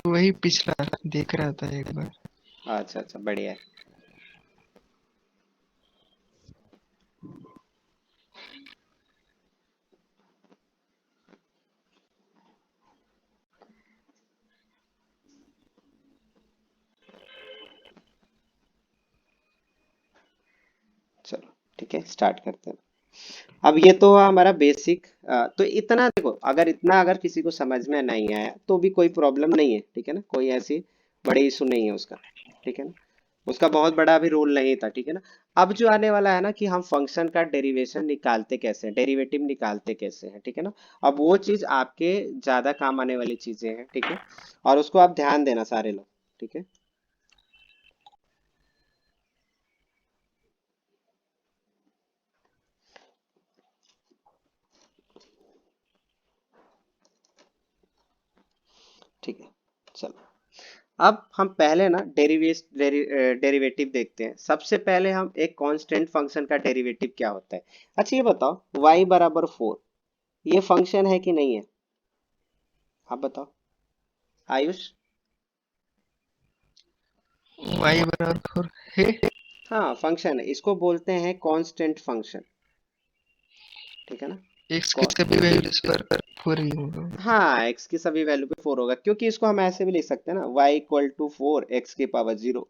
वही पिछला देख रहा था एक बार। अच्छा अच्छा, बढ़िया है। चलो ठीक है, स्टार्ट करते हैं। अब ये तो हुआ हमारा बेसिक। तो इतना देखो, अगर इतना अगर किसी को समझ में नहीं आया तो भी कोई प्रॉब्लम नहीं है, ठीक है ना, कोई ऐसी बड़ी इशू नहीं है उसका, ठीक है ना। उसका बहुत बड़ा अभी रोल नहीं था, ठीक है ना। अब जो आने वाला है ना कि हम फंक्शन का डेरिवेशन निकालते कैसे हैं, डेरिवेटिव निकालते कैसे हैं, ठीक है ना। अब वो चीज आपके ज्यादा काम आने वाली चीजें हैं, ठीक है, और उसको आप ध्यान देना सारे लोग, ठीक है। ठीक है, चलो अब हम पहले ना डेरिवेटिव देखते हैं। सबसे पहले हम एक कांस्टेंट फंक्शन का डेरिवेटिव क्या होता है। अच्छा ये बताओ, y बराबर 4, ये फंक्शन है कि नहीं है? आप बताओ आयुष। वाई बराबर 4 है। हाँ फंक्शन है, इसको बोलते हैं कांस्टेंट फंक्शन, ठीक है ना। एक्स की कौ- सभी वैल्यूज पर 4 ही होगा। हाँ, x की सभी वैल्यू पे 4 होगा, क्योंकि इसको हम ऐसे भी लिख सकते हैं ना, y इक्वल टू 4 एक्स की पावर 0,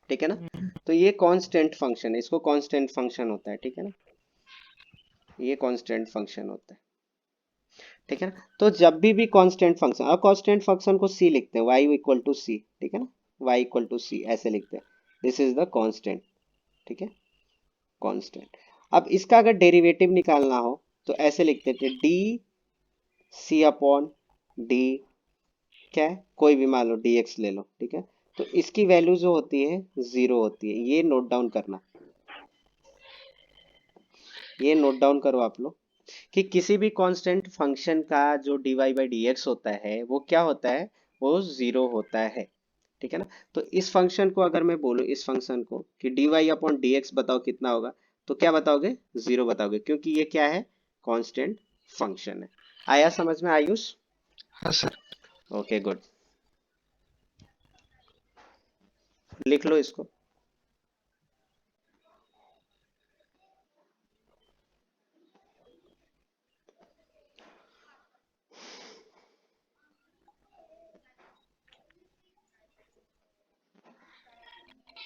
ठीक है ना। तो ये कांस्टेंट फंक्शन है, इसको कांस्टेंट फंक्शन होता है, ठीक है ना, ये कांस्टेंट फंक्शन होता है, ठीक है ना। तो जब भी कांस्टेंट फंक्शन, और कांस्टेंट फंक्शन को c लिखते हैं, y इक्वल टू सी, ठीक है ना, y इक्वल टू सी ऐसे लिखते हैं, दिस इज द कांस्टेंट, ठीक है, कांस्टेंट। अब इसका अगर डेरिवेटिव निकालना हो तो ऐसे लिखते थे डी सी अपॉन डी, क्या है, कोई भी मान लो dx ले लो, ठीक है। तो इसकी वैल्यू जो होती है 0 होती है, ये नोट डाउन करना, ये नोट डाउन करो आप लोग, कि किसी भी कांस्टेंट फंक्शन का जो dy बाई डी एक्स होता है वो क्या होता है, वो जीरो होता है। ठीक है ना। तो इस फंक्शन को अगर मैं बोलूँ, इस फंक्शन को कि dy अपॉन डी एक्स बताओ कितना होगा, तो क्या बताओगे, जीरो बताओगे, क्योंकि ये क्या है, कांस्टेंट फंक्शन है। आया समझ में आयुष? हाँ सर। ओके गुड, लिख लो इसको।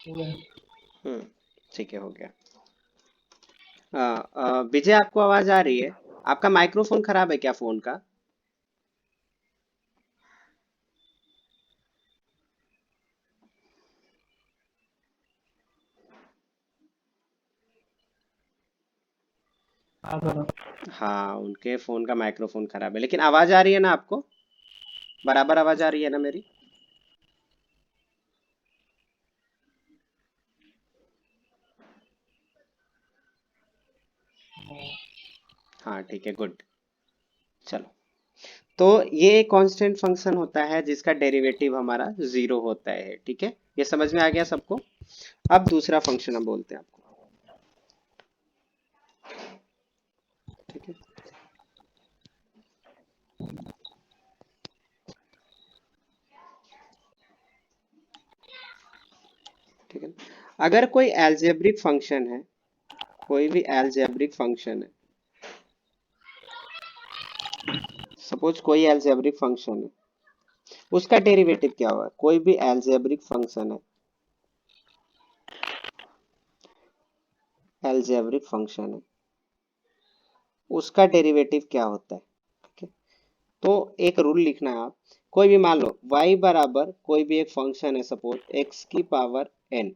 हम्म, ठीक है, हो गया। विजय आपको आवाज आ रही है? आपका माइक्रोफोन खराब है क्या फोन का? हाँ सर। हाँ, उनके फोन का माइक्रोफोन खराब है, लेकिन आवाज आ रही है ना आपको? बराबर आवाज आ रही है ना मेरी? हाँ ठीक है, गुड। चलो, तो ये कांस्टेंट फंक्शन होता है जिसका डेरिवेटिव हमारा जीरो होता है। ठीक है, ये समझ में आ गया सबको? अब दूसरा फंक्शन हम बोलते हैं आपको। ठीक है, ठीक है। अगर कोई एल्जेब्रिक फंक्शन है, कोई भी एल्जेब्रिक फंक्शन है, सपोज कोई एल्जेब्रिक फंक्शन है, उसका डेरिवेटिव क्या होगा, कोई भी एल्जेब्रिक फंक्शन है, एल्जेब्रिक फंक्शन है, उसका डेरिवेटिव क्या होता है। ठीक है, तो एक रूल लिखना है आप। कोई भी मान लो y बराबर कोई भी एक फंक्शन है, सपोज x की पावर n,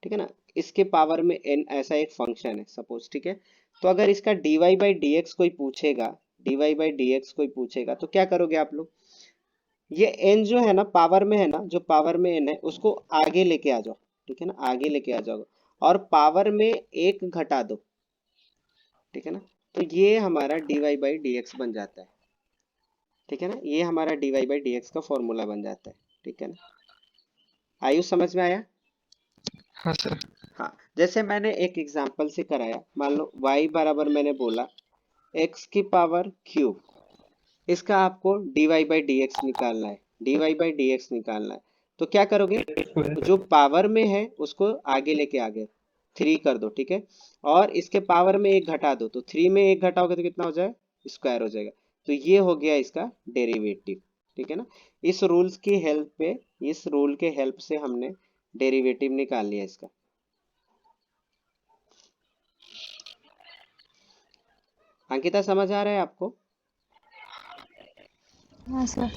ठीक है ना, इसके पावर में n ऐसा एक फंक्शन है सपोज। ठीक है, तो अगर इसका dy बाई डी एक्स कोई पूछेगा, dy बाई डी एक्स कोई पूछेगा, तो क्या करोगे आप लोग, ये n जो है ना पावर में है ना, जो पावर में n है उसको आगे लेके आ जाओ। ठीक है ना, आगे लेके आ जाओ और पावर में एक घटा दो। ठीक है ना, तो ये हमारा dy बाई डी एक्स बन जाता है। ठीक है ना, ये हमारा dy बाई डी एक्स का फॉर्मूला बन जाता है। ठीक है ना, आयुष समझ में आया? हाँ सर। हाँ, जैसे मैंने एक एग्जांपल से कराया, मान लो y बराबर मैंने बोला x की पावर क्यूब, इसका आपको dy बाई डी एक्स निकालना है, dy बाई डी एक्स निकालना है। तो क्या करोगे, जो पावर में है उसको आगे लेके आ गए, थ्री कर दो। ठीक है, और इसके पावर में एक घटा दो, तो थ्री में एक घटाओगे तो कितना हो जाए, स्क्वायर हो जाएगा। तो ये हो गया इसका डेरिवेटिव। ठीक है ना, इस रूल्स की हेल्प पे, इस रूल के हेल्प से हमने डेरिवेटिव निकाल लिया इसका। अंकिता समझ आ रहा है आपको? हाँ सर।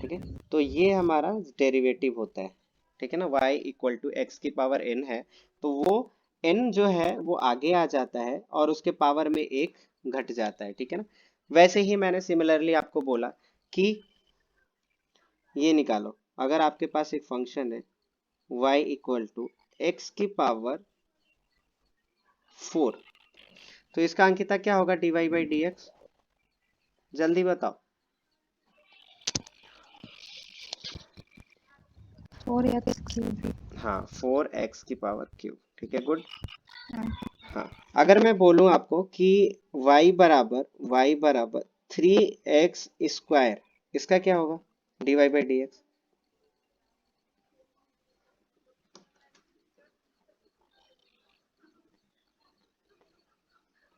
ठीक है, तो ये हमारा डेरिवेटिव होता है। ठीक है ना, y इक्वल टू एक्स की पावर n है, तो वो n जो है वो आगे आ जाता है और उसके पावर में एक घट जाता है। ठीक है ना, वैसे ही मैंने सिमिलरली आपको बोला कि ये निकालो, अगर आपके पास एक फंक्शन है y इक्वल टू एक्स की पावर 4, तो इसका अंकिता क्या होगा, dy बाई डी एक्स, जल्दी बताओ। 4x3। हाँ, 4x की पावर क्यूब। ठीक है, गुड। हाँ। हाँ, अगर मैं बोलूं आपको कि y बराबर 3x स्क्वायर, इसका क्या होगा, dy by D x.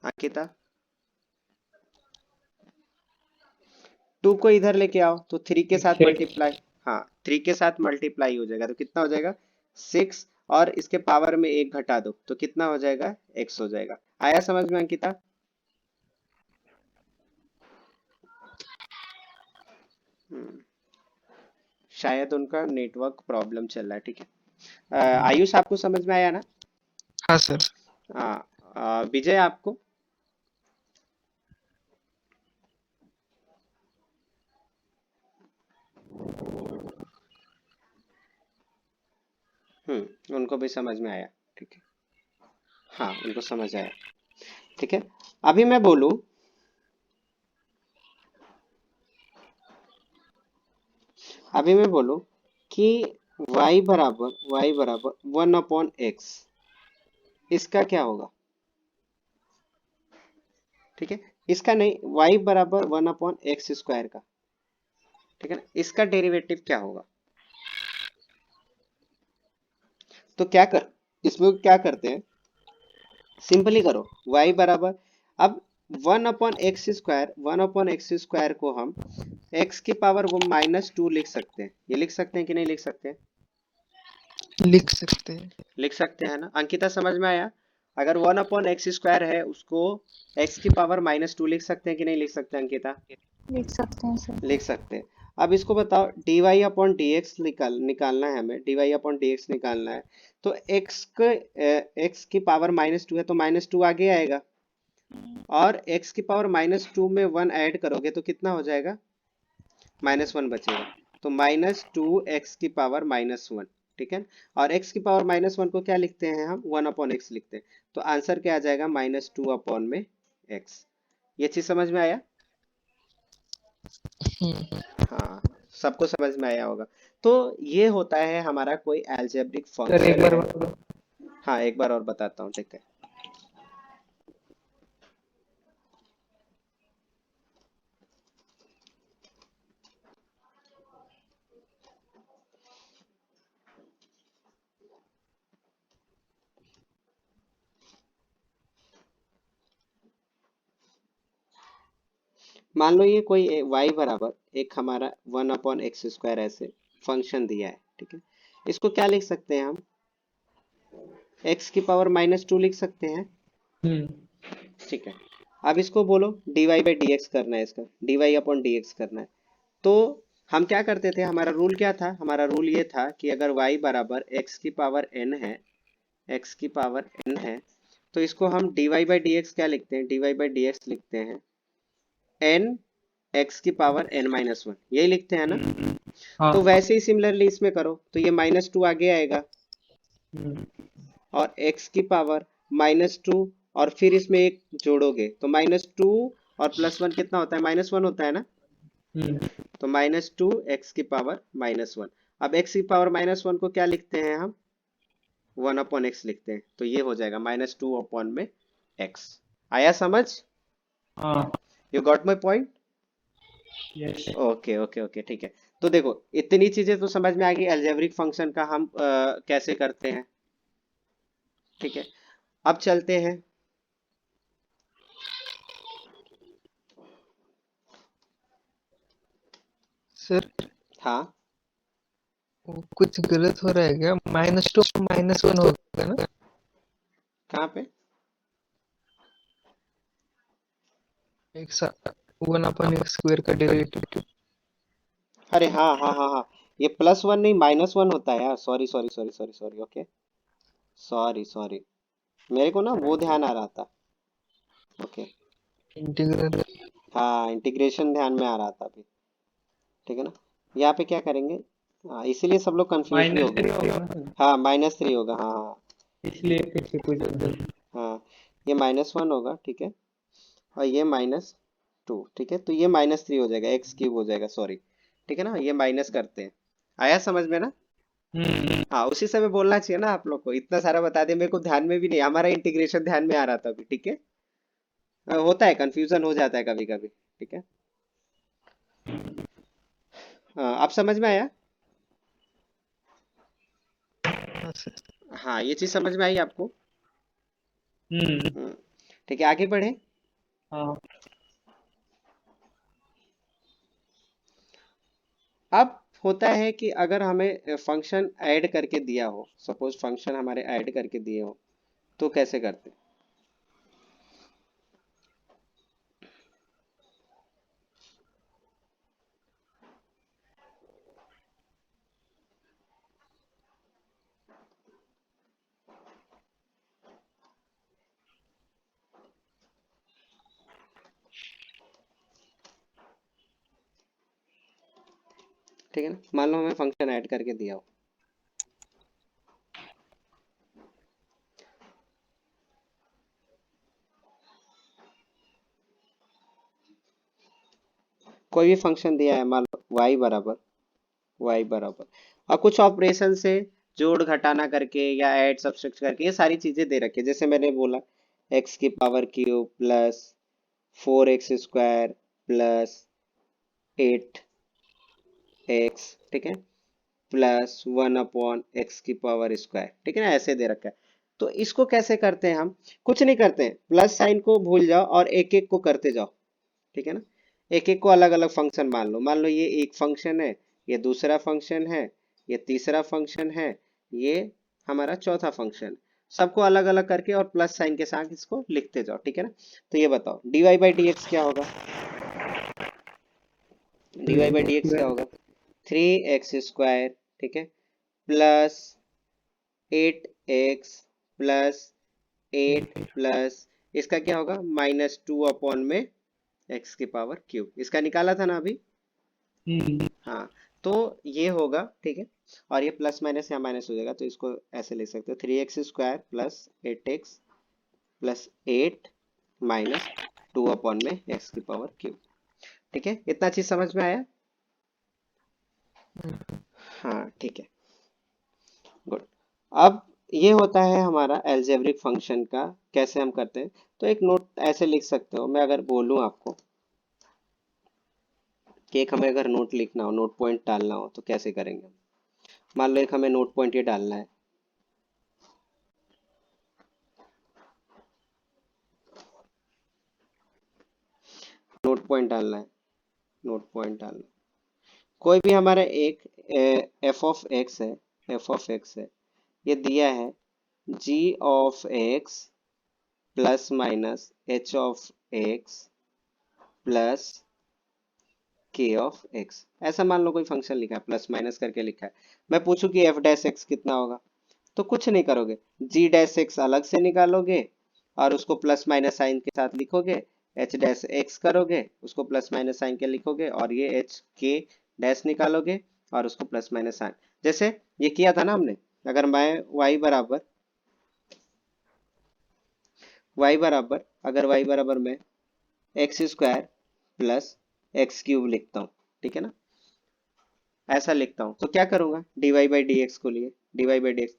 Ankita, 2 को इधर लेके आओ तो 3 के साथ सिक्स। मल्टीप्लाई, हाँ 3 के साथ मल्टीप्लाई हो जाएगा तो कितना हो जाएगा, 6, और इसके पावर में एक घटा दो तो कितना हो जाएगा, x हो जाएगा। आया समझ में अंकिता? हम्म, शायद उनका नेटवर्क प्रॉब्लम चल रहा है। ठीक है, आयुष आपको समझ में आया ना? हाँ सर। हाँ, विजय आपको? उनको भी समझ में आया। ठीक है, हाँ उनको समझ आया। ठीक है। अभी मैं बोलूं अभी मैं बोलूं कि y बराबर 1/x, इसका क्या होगा? ठीक है, इसका नहीं, y बराबर 1/x² का, ठीक है ना, इसका डेरिवेटिव क्या होगा? तो इसमें क्या करते हैं, सिंपली करो, y बराबर, अब 1/x² को हम x की पावर वो -2 लिख सकते हैं, ये लिख सकते हैं कि नहीं लिख सकते हैं? लिख सकते हैं। लिख सकते हैं ना अंकिता, समझ में आया? अगर 1/x² है उसको x की पावर -2 लिख सकते हैं कि नहीं लिख सकते अंकिता? लिख सकते हैं सर। लिख सकते हैं। अब इसको बताओ, dy/dx निकालना है हमें, dy/dx निकालना है, तो x की पावर -2 है तो -2 आगे आएगा, और x की पावर -2 में 1 ऐड करोगे तो कितना हो जाएगा? -1 बचेगा, तो -2x की पावर -1, ठीक है। और x की पावर -1 को क्या लिखते हैं हम? 1/x लिखते हैं, तो आंसर क्या आ जाएगा? -2/x। ये चीज समझ में आया? हाँ, सबको समझ में आया होगा। तो ये होता है हमारा कोई एल्जेब्रिक सर एक फंक्शन बार है। बताओ। हाँ, एक बार और बताता हूँ, ठीक है। मान लो ये कोई y बराबर एक हमारा 1/x² ऐसे फंक्शन दिया है, ठीक है। इसको क्या लिख सकते हैं हम? x की पावर -2 लिख सकते हैं, ठीक है। अब इसको बोलो dy/dx करना है, इसका dy/dx करना है, तो हम क्या करते थे, हमारा रूल क्या था? हमारा रूल ये था कि अगर y बराबर x की पावर n है, x की पावर n है, तो इसको हम dy/dx क्या लिखते हैं? dy/dx लिखते हैं n x की पावर n-1, यही लिखते हैं ना। हाँ। तो वैसे ही सिमिलरली इसमें करो, तो ये -2 आगे आएगा, और x की पावर -2, और फिर इसमें एक जोड़ोगे तो -2 और +1 कितना होता है? -1 होता है ना। तो -2 x की पावर -1। अब x की पावर -1 को क्या लिखते हैं हम? 1/x लिखते हैं, तो ये हो जाएगा -2/x। आया समझ? हाँ। You got my point? Yes. Okay okay okay, ठीक है। तो देखो, इतनी चीजें तो समझ में आ गई अलजेब्रिक फंक्शन का हम कैसे करते हैं, ठीक है। अब चलते हैं, सर हाँ, वो कुछ गलत हो रहा है क्या? -2 -1 होगा ना? कहाँ पे? x 1/x² का डेरिवेटिव। अरे हाँ हाँ हाँ हाँ, ये +1 नहीं -1 होता है यार, sorry sorry sorry sorry sorry, okay, sorry sorry, मेरे को ना वो ध्यान आ रहा था, ओके। इंटीग्रल। हाँ, इंटीग्रेशन ध्यान में आ रहा था अभी, ठीक है ना। यहाँ पे क्या करेंगे? हाँ, इसीलिए सब लोग कंफ्यूज भी हो -3 गए। होगा ना सर? हाँ, -3 होगा, हाँ हाँ इसलिए फिर से कुछ उधर। हाँ, ये -1 होगा, ठीक है, और ये -2, ठीक है, तो ये -3 हो जाएगा, x³ हो जाएगा, सॉरी, ठीक है ना, ये माइनस करते हैं। आया समझ में ना? हाँ, उसी समय बोलना चाहिए ना आप लोग को, इतना सारा बता दिया, मेरे को ध्यान में भी नहीं, हमारा इंटीग्रेशन ध्यान में आ रहा था अभी, ठीक है। होता है, कंफ्यूजन हो जाता है कभी कभी, ठीक है। हाँ, आप समझ में आया? हाँ सर। हाँ, ये चीज समझ में आई आपको? हम्म। हम्म, ठीक है, आगे बढ़े। हाँ। अब होता है कि अगर हमें फंक्शन ऐड करके दिया हो, सपोज फंक्शन हमारे ऐड करके दिए हो, तो कैसे करते? ठीक है ना, मान लो हमें फंक्शन ऐड करके दिया हो, कोई भी फंक्शन दिया है, मान लो y बराबर और कुछ ऑपरेशन से जोड़ घटाना करके या ऐड सब्सट्रैक्ट करके ये सारी चीजें दे रखी है, जैसे मैंने बोला x की power cube plus 4x² plus 8x, ठीक है, प्लस 1/x², ठीक है ना, ऐसे दे रखा है। तो इसको कैसे करते हैं हम? कुछ नहीं करते हैं, प्लस साइन को भूल जाओ और एक एक को करते जाओ, ठीक है ना। एक एक को अलग अलग फंक्शन मान लो ये एक फंक्शन है, ये दूसरा फंक्शन है, ये तीसरा फंक्शन है, ये हमारा चौथा फंक्शन। सबको अलग अलग करके और प्लस साइन के साथ इसको लिखते जाओ, ठीक है ना। तो ये बताओ dy/dx क्या होगा? dy/dx क्या होगा? 3x², ठीक है, प्लस 8x प्लस 8 प्लस इसका क्या होगा? -2 x की पावर क्यूब। इसका निकाला था ना अभी? हाँ, तो ये होगा, ठीक है, और ये प्लस माइनस यहाँ माइनस हो जाएगा, तो इसको ऐसे लिख सकते हो 3x² plus 8x plus 8 minus 2 x की पावर क्यूब, ठीक है। इतना चीज समझ में आया? हाँ, ठीक है, गुड। अब ये होता है हमारा एल्जेब्रिक फंक्शन का, कैसे हम करते हैं। तो एक नोट ऐसे लिख सकते हो, मैं अगर बोलूं आपको कि एक हमें अगर नोट लिखना हो, नोट पॉइंट डालना हो, तो कैसे करेंगे? मान लो एक हमें नोट पॉइंट ये डालना है, नोट पॉइंट डालना है, नोट पॉइंट डालना है। कोई भी हमारा एक f(x) है, ये दिया है g(x) plus minus h(x) plus k(x), ऐसा मान लो कोई फंक्शन लिखा है, प्लस माइनस करके लिखा है। मैं पूछूं कि f'(x) कितना होगा? तो कुछ नहीं करोगे, g'(x) अलग से निकालोगे और उसको प्लस माइनस साइन के साथ लिखोगे, h'(x) करोगे, उसको प्लस माइनस साइन के लिखोगे, और ये h k डैश निकालोगे और उसको प्लस माइनस साइन, जैसे ये किया था ना हमने। अगर मैं y बराबर मैं x² प्लस x³ लिखता हूँ, ठीक है ना, ऐसा लिखता हूँ, तो क्या करूंगा? dy/dx को लिए, dy/dx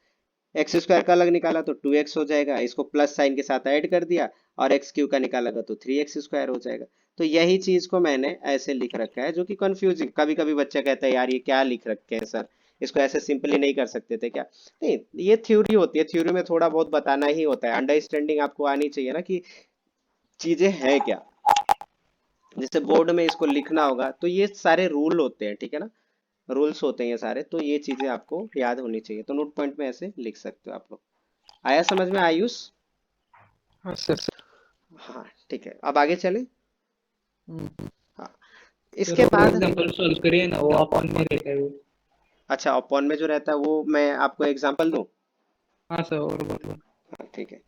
x² का अलग निकाला तो 2x हो जाएगा, इसको प्लस साइन के साथ ऐड कर दिया और x³ का निकाला तो 3x² हो जाएगा। तो यही चीज को मैंने ऐसे लिख रखा है, जो कि कंफ्यूजिंग, कभी कभी बच्चा कहता है यार ये क्या लिख रखे हैं सर, इसको ऐसे सिंपली नहीं कर सकते थे क्या? नहीं, ये थ्योरी होती है, थ्योरी में थोड़ा बहुत बताना ही होता है, अंडरस्टैंडिंग आपको आनी चाहिए ना कि चीजें हैं क्या। जैसे बोर्ड में इसको लिखना होगा तो ये सारे रूल होते हैं, ठीक है ना, रूल्स होते हैं ये सारे, तो ये चीजें आपको याद होनी चाहिए। तो नोट पॉइंट में ऐसे लिख सकते हो आप लोग। आया समझ में आयुष? हाँ सर। हाँ, ठीक है, अब आगे चले। हम्म, हाँ, सर इसके और बाद एग्जांपल सॉल्व करिए ना, वो अपन में रहता है वो। अच्छा, अपॉन में जो रहता है वो मैं आपको एग्जांपल दूं? हाँ सर, और बताओ। हाँ, ठीक है,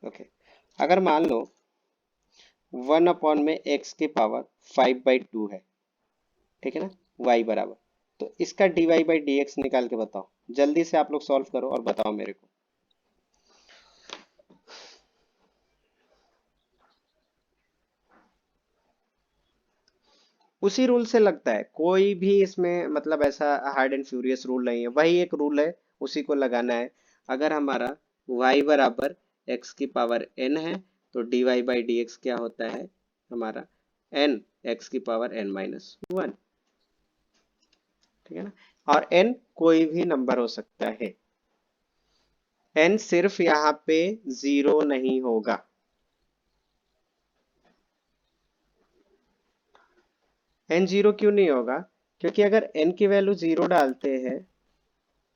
ओके। अगर मान लो 1/x की पावर 5/2 है, ठीक है ना, y बराबर, तो इसका dy/dx निकाल के बताओ। जल्दी से आप लोग सॉल्व करो और बताओ मेरे को। उसी रूल से लगता है, कोई भी इसमें मतलब ऐसा हार्ड एंड फ्यूरियस रूल नहीं है, वही एक रूल है, उसी को लगाना है। अगर हमारा y बराबर x की पावर n है, तो dy/dx क्या होता है हमारा n x की पावर n-1, ठीक है ना। और n कोई भी नंबर हो सकता है, n सिर्फ यहाँ पे 0 नहीं होगा। n 0 क्यों नहीं होगा? क्योंकि अगर n की वैल्यू 0 डालते हैं,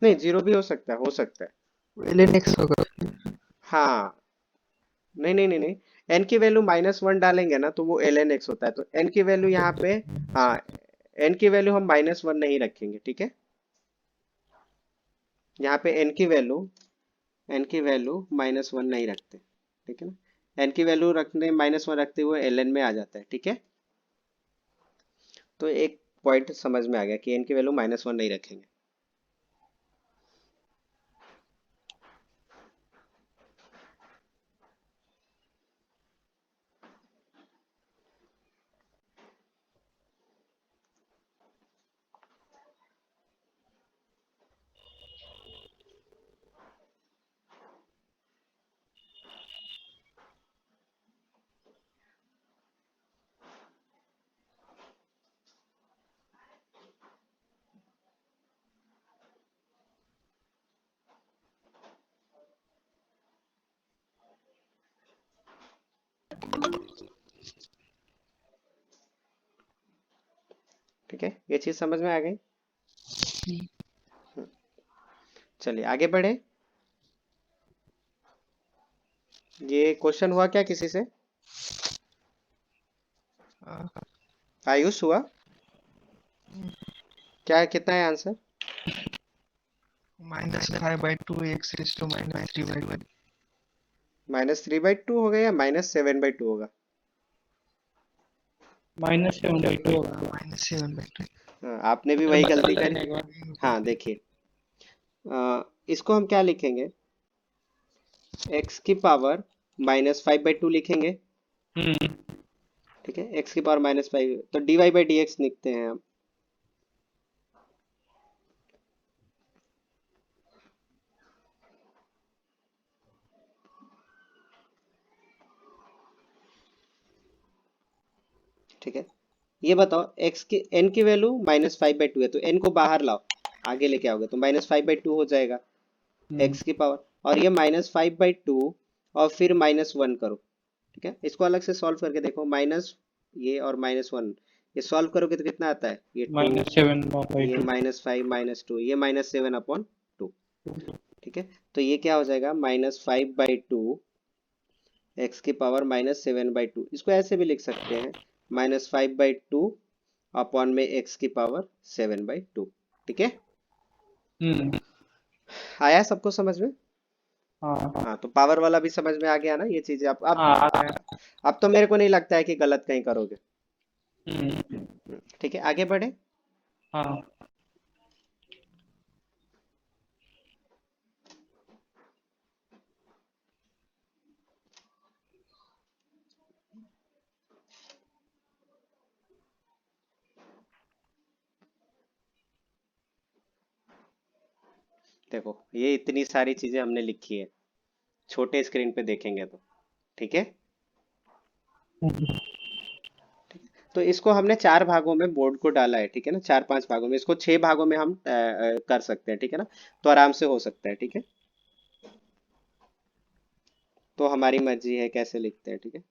नहीं 0 भी हो सकता है, हो सकता है। ln x होगा। हाँ, नहीं नहीं नहीं नहीं, n की वैल्यू -1 डालेंगे ना तो वो ln x होता है, तो n की वैल्यू यहाँ पे, हाँ, n की वैल्यू हम -1 नहीं रखेंगे, ठीक है। यहाँ पे n की वैल्यू -1 नहीं रखते, ठीक है ना। n की वैल्यू रखने -1 रखते हुए ln में आ जाता है, ठीक है। तो एक पॉइंट समझ में आ गया कि n की वैल्यू -1 नहीं रखेंगे। ठीक है, ये चीज समझ में आ गई। हम्म, चलिए आगे बढ़े। ये क्वेश्चन हुआ क्या किसी से? आयुष हुआ क्या? कितना है आंसर? -5/2 x -3/2 -3/2 होगा या -7/2 होगा? -7/2 होगा। -7/2। हाँ, आपने भी सर वही बता गलती लेना करी। एक बार। हाँ देखिए, इसको हम क्या लिखेंगे? x की पावर -5/2 लिखेंगे। हम्म। ठीक है, x की पावर -5, तो dy/dx लिखते हैं हम। ठीक है, ये बताओ x की n की वैल्यू -5/2 है, तो n को बाहर लाओ, आगे लेके आओगे तो -5/2 हो जाएगा x की पावर। और ये -5/2 और फिर -1 करो। ठीक है, इसको अलग से सॉल्व करके देखो, माइनस ये और -1, ये सॉल्व करोगे तो कितना आता है? ये 2, ये -7/2। -5 -2, ये -7/2। ठीक है, तो ये क्या हो जाएगा? -5/2 x की पावर -7/2। इसको ऐसे भी लिख सकते हैं, -5/2 अपॉन में x की पावर 7/2। ठीक है, हम्म। आया सबको समझ में? हाँ हाँ, तो पावर वाला भी समझ में आ गया ना ये चीजें? हाँ आ गया। अब तो मेरे को नहीं लगता है कि गलत कहीं करोगे। हम्म। ठीक है, आगे बढ़े। हाँ देखो, ये इतनी सारी चीजें हमने लिखी है, छोटे स्क्रीन पे देखेंगे तो। ठीक है, तो इसको हमने 4 भागों में बोर्ड को डाला है। ठीक है ना, 4-5 भागों में, इसको 6 भागों में हम कर सकते हैं। ठीक है ना, तो आराम से हो सकता है। ठीक है, तो हमारी मर्जी है कैसे लिखते हैं। ठीक है,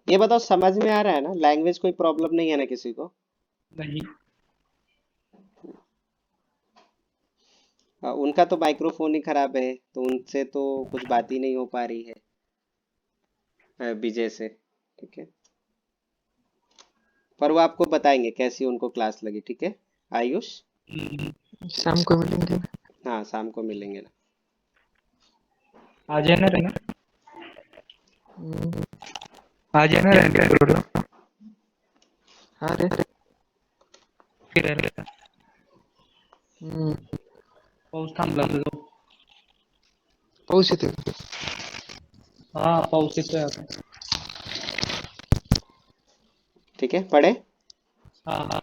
ये बताओ समझ में आ रहा है ना? लैंग्वेज कोई प्रॉब्लम नहीं है ना किसी को? नहीं। उनका तो माइक्रोफोन ही खराब है, तो उनसे तो कुछ बात ही नहीं हो पा रही है विजय से। ठीक है, पर वो आपको बताएंगे कैसी उनको क्लास लगी। ठीक है आयुष? शाम को मिलेंगे। हाँ, शाम को मिलेंगे ना। आ जाना रहना। हम्म, आ जाना रहना। अरे फिर रहना। हम्म, पाऊस थांबला तुझं. पाऊस येतोय. हा पाऊस येतोय आता. ठीक है, पढ़े। हा हा.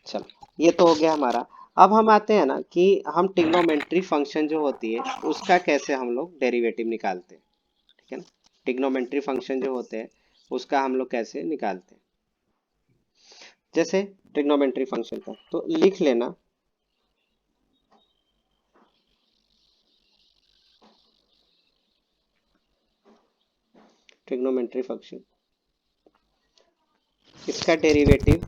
चलो, ये तो हो गया हमारा। अब हम आते हैं ना कि हम ट्रिग्नोमेट्री फंक्शन जो होती है उसका कैसे हम लोग डेरिवेटिव निकालते हैं। ठीक है ना, ट्रिग्नोमेट्री फंक्शन जो होते हैं उसका हम लोग कैसे निकालते हैं। जैसे ट्रिग्नोमेट्री फंक्शन का तो लिख लेना, ट्रिग्नोमेट्री फंक्शन, इसका डेरिवेटिव,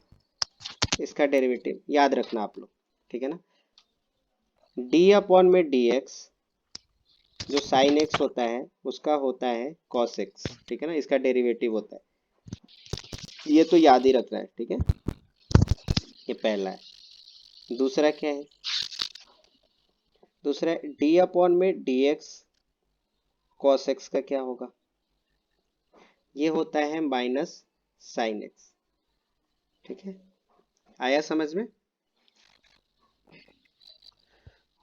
इसका डेरिवेटिव याद रखना आप लोग। ठीक है ना, डी अपॉन में डी एक्स, जो साइन एक्स होता है उसका होता है कॉस एक्स। ठीक है ना, इसका डेरिवेटिव होता है, ये तो याद ही रखना है। ठीक है, ये पहला है। दूसरा क्या है? दूसरा डी अपॉन में डी एक्स कॉस एक्स का क्या होगा? ये होता है माइनस साइन एक्स। ठीक है, आया समझ में?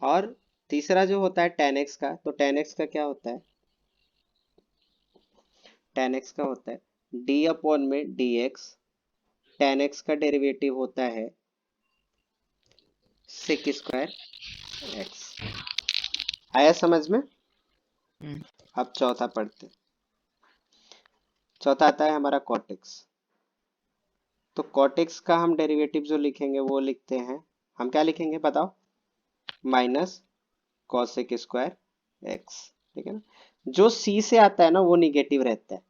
और तीसरा जो होता है टेन एक्स का, तो टेन एक्स का क्या होता है? टेन एक्स का होता है डी अपॉन में डी एक्स, टेन एक्स का डेरिवेटिव होता है सिक स्क्वायर एक्स। आया समझ में? हम्म, अब चौथा पढ़ते हैं। चौथा आता है हमारा कॉट एक्स। तो कॉट एक्स का हम डेरिवेटिव जो लिखेंगे वो लिखते हैं, हम क्या लिखेंगे बताओ, माइनस कॉसेक स्क्वायर एक्स, ठीक है ना। जो सी से आता है ना वो निगेटिव रहता है,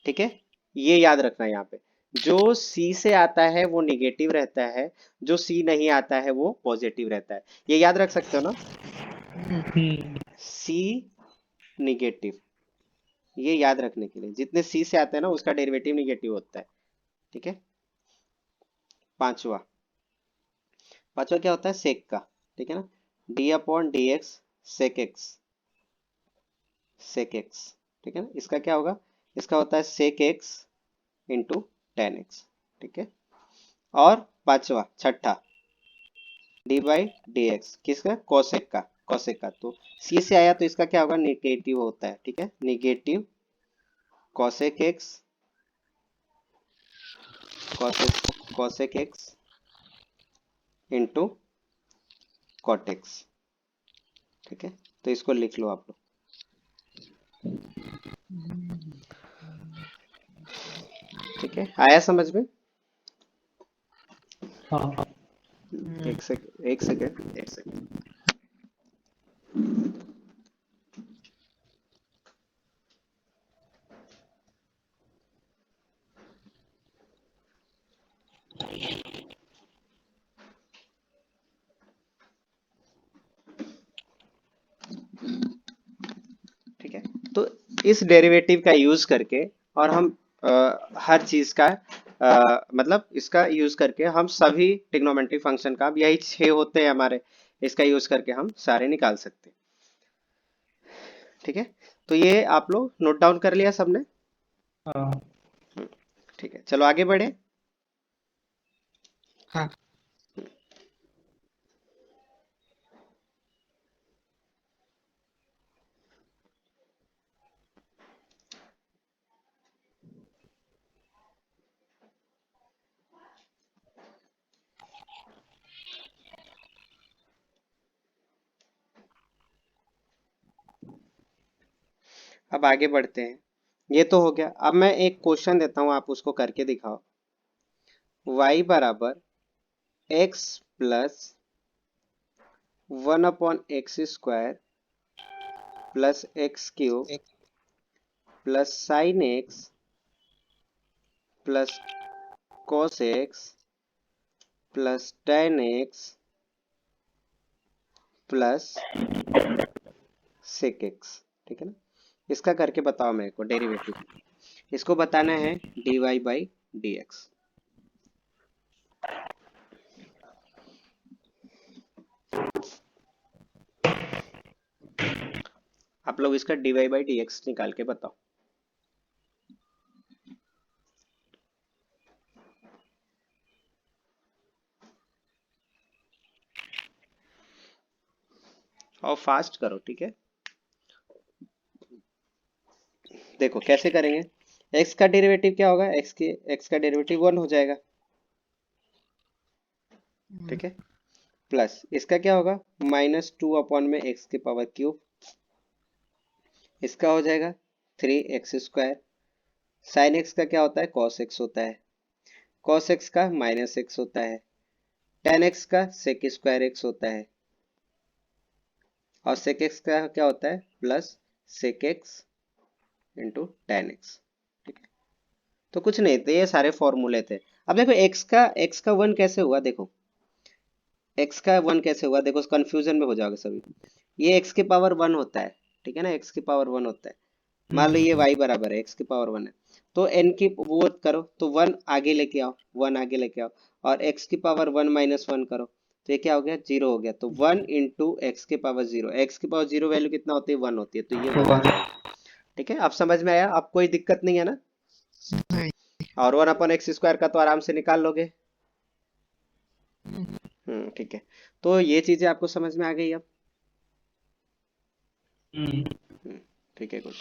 ठीक है, ये याद रखना यहाँ पे, जो सी से आता है वो निगेटिव रहता है, जो सी नहीं आता है वो पॉजिटिव रहता है, ये याद रख सकते हो ना, सी निगेटिव, ये याद रखने के लिए, जितने सी से आते हैं ना उसका डेरिवेटिव निगेटिव होता है, ठीक है। पांचवा, पांचवा क्या होता है, सेक का, ठीक है ना, d upon d x sec x, sec x, ठीक है ना, इसका क्या होगा, इसका होता है sec x into tan x, ठीक है। और पांचवा छठा, डी बाई डी एक्स किसका, कोसेक का, कोसेक का, तो सी से आया तो इसका क्या होगा, निगेटिव होता है, ठीक है, negative cosec x, cosec x into cot x, ठीक है। तो इसको लिख लो आप लोग, ठीक है, आया समझ में। हाँ। एक सेकंड एक सेकंड एक सेकंड, ठीक है। तो इस डेरिवेटिव का यूज करके और हम हर चीज का मतलब इसका यूज करके हम सभी ट्रिग्नोमेट्रिक फंक्शन का, अब यही 6 होते हैं हमारे, इसका यूज करके हम सारे निकाल सकते हैं, ठीक है। तो ये आप लोग नोट डाउन कर लिया सबने, हाँ। ठीक है, चलो आगे बढ़े। हाँ। अब आगे बढ़ते हैं, ये तो हो गया। अब मैं एक क्वेश्चन देता हूँ, आप उसको करके दिखाओ। y बराबर x plus 1/x² plus x³ एक plus sine x plus cos x plus tan x plus sec x, ठीक है ना। इसका करके बताओ मेरे को डेरिवेटिव, इसको बताना है dy बाई डी एक्स। आप लोग इसका dy बाई डी एक्स निकाल के बताओ। और फास्ट करो, ठीक है। देखो कैसे करेंगे, x का डेरिवेटिव क्या होगा, x का डेरिवेटिव 1 हो जाएगा, ठीक है, प्लस इसका क्या होगा, -2 में x⁻³ इसका हो जाएगा 3x², साइन x का क्या होता है, cos x होता है, cos x का -x होता है, tan x का sec² x होता है, और sec x का क्या होता है, plus sec x into tan x, ठीक है। तो कुछ नहीं थे, ये सारे फॉर्मूले थे। अब देखो x का 1 कैसे हुआ, देखो x का 1 कैसे हुआ, देखो कंफ्यूजन में हो जाओगे सभी। ये x के पावर 1 होता है, ठीक है ना, x के पावर 1 होता है। मान लो ये y बराबर है x की पावर 1 है, तो n की वो करो तो 1 आगे लेके आओ, 1 आगे लेके आओ, और x की पावर 1 माइनस 1 करो, तो ये क्या हो गया, 0 हो गया। तो 1 इंटू एक्स की पावर 0, एक्स की पावर 0 वैल्यू कितना होती है, 1 होती है, तो ये 1 आ जाएगा, ठीक है। अब समझ में आया, अब कोई दिक्कत नहीं है ना, नहीं। और 1/x² का तो आराम से निकाल लोगे, ठीक है। तो ये चीजें आपको समझ में आ गई अब, ठीक है, गुड।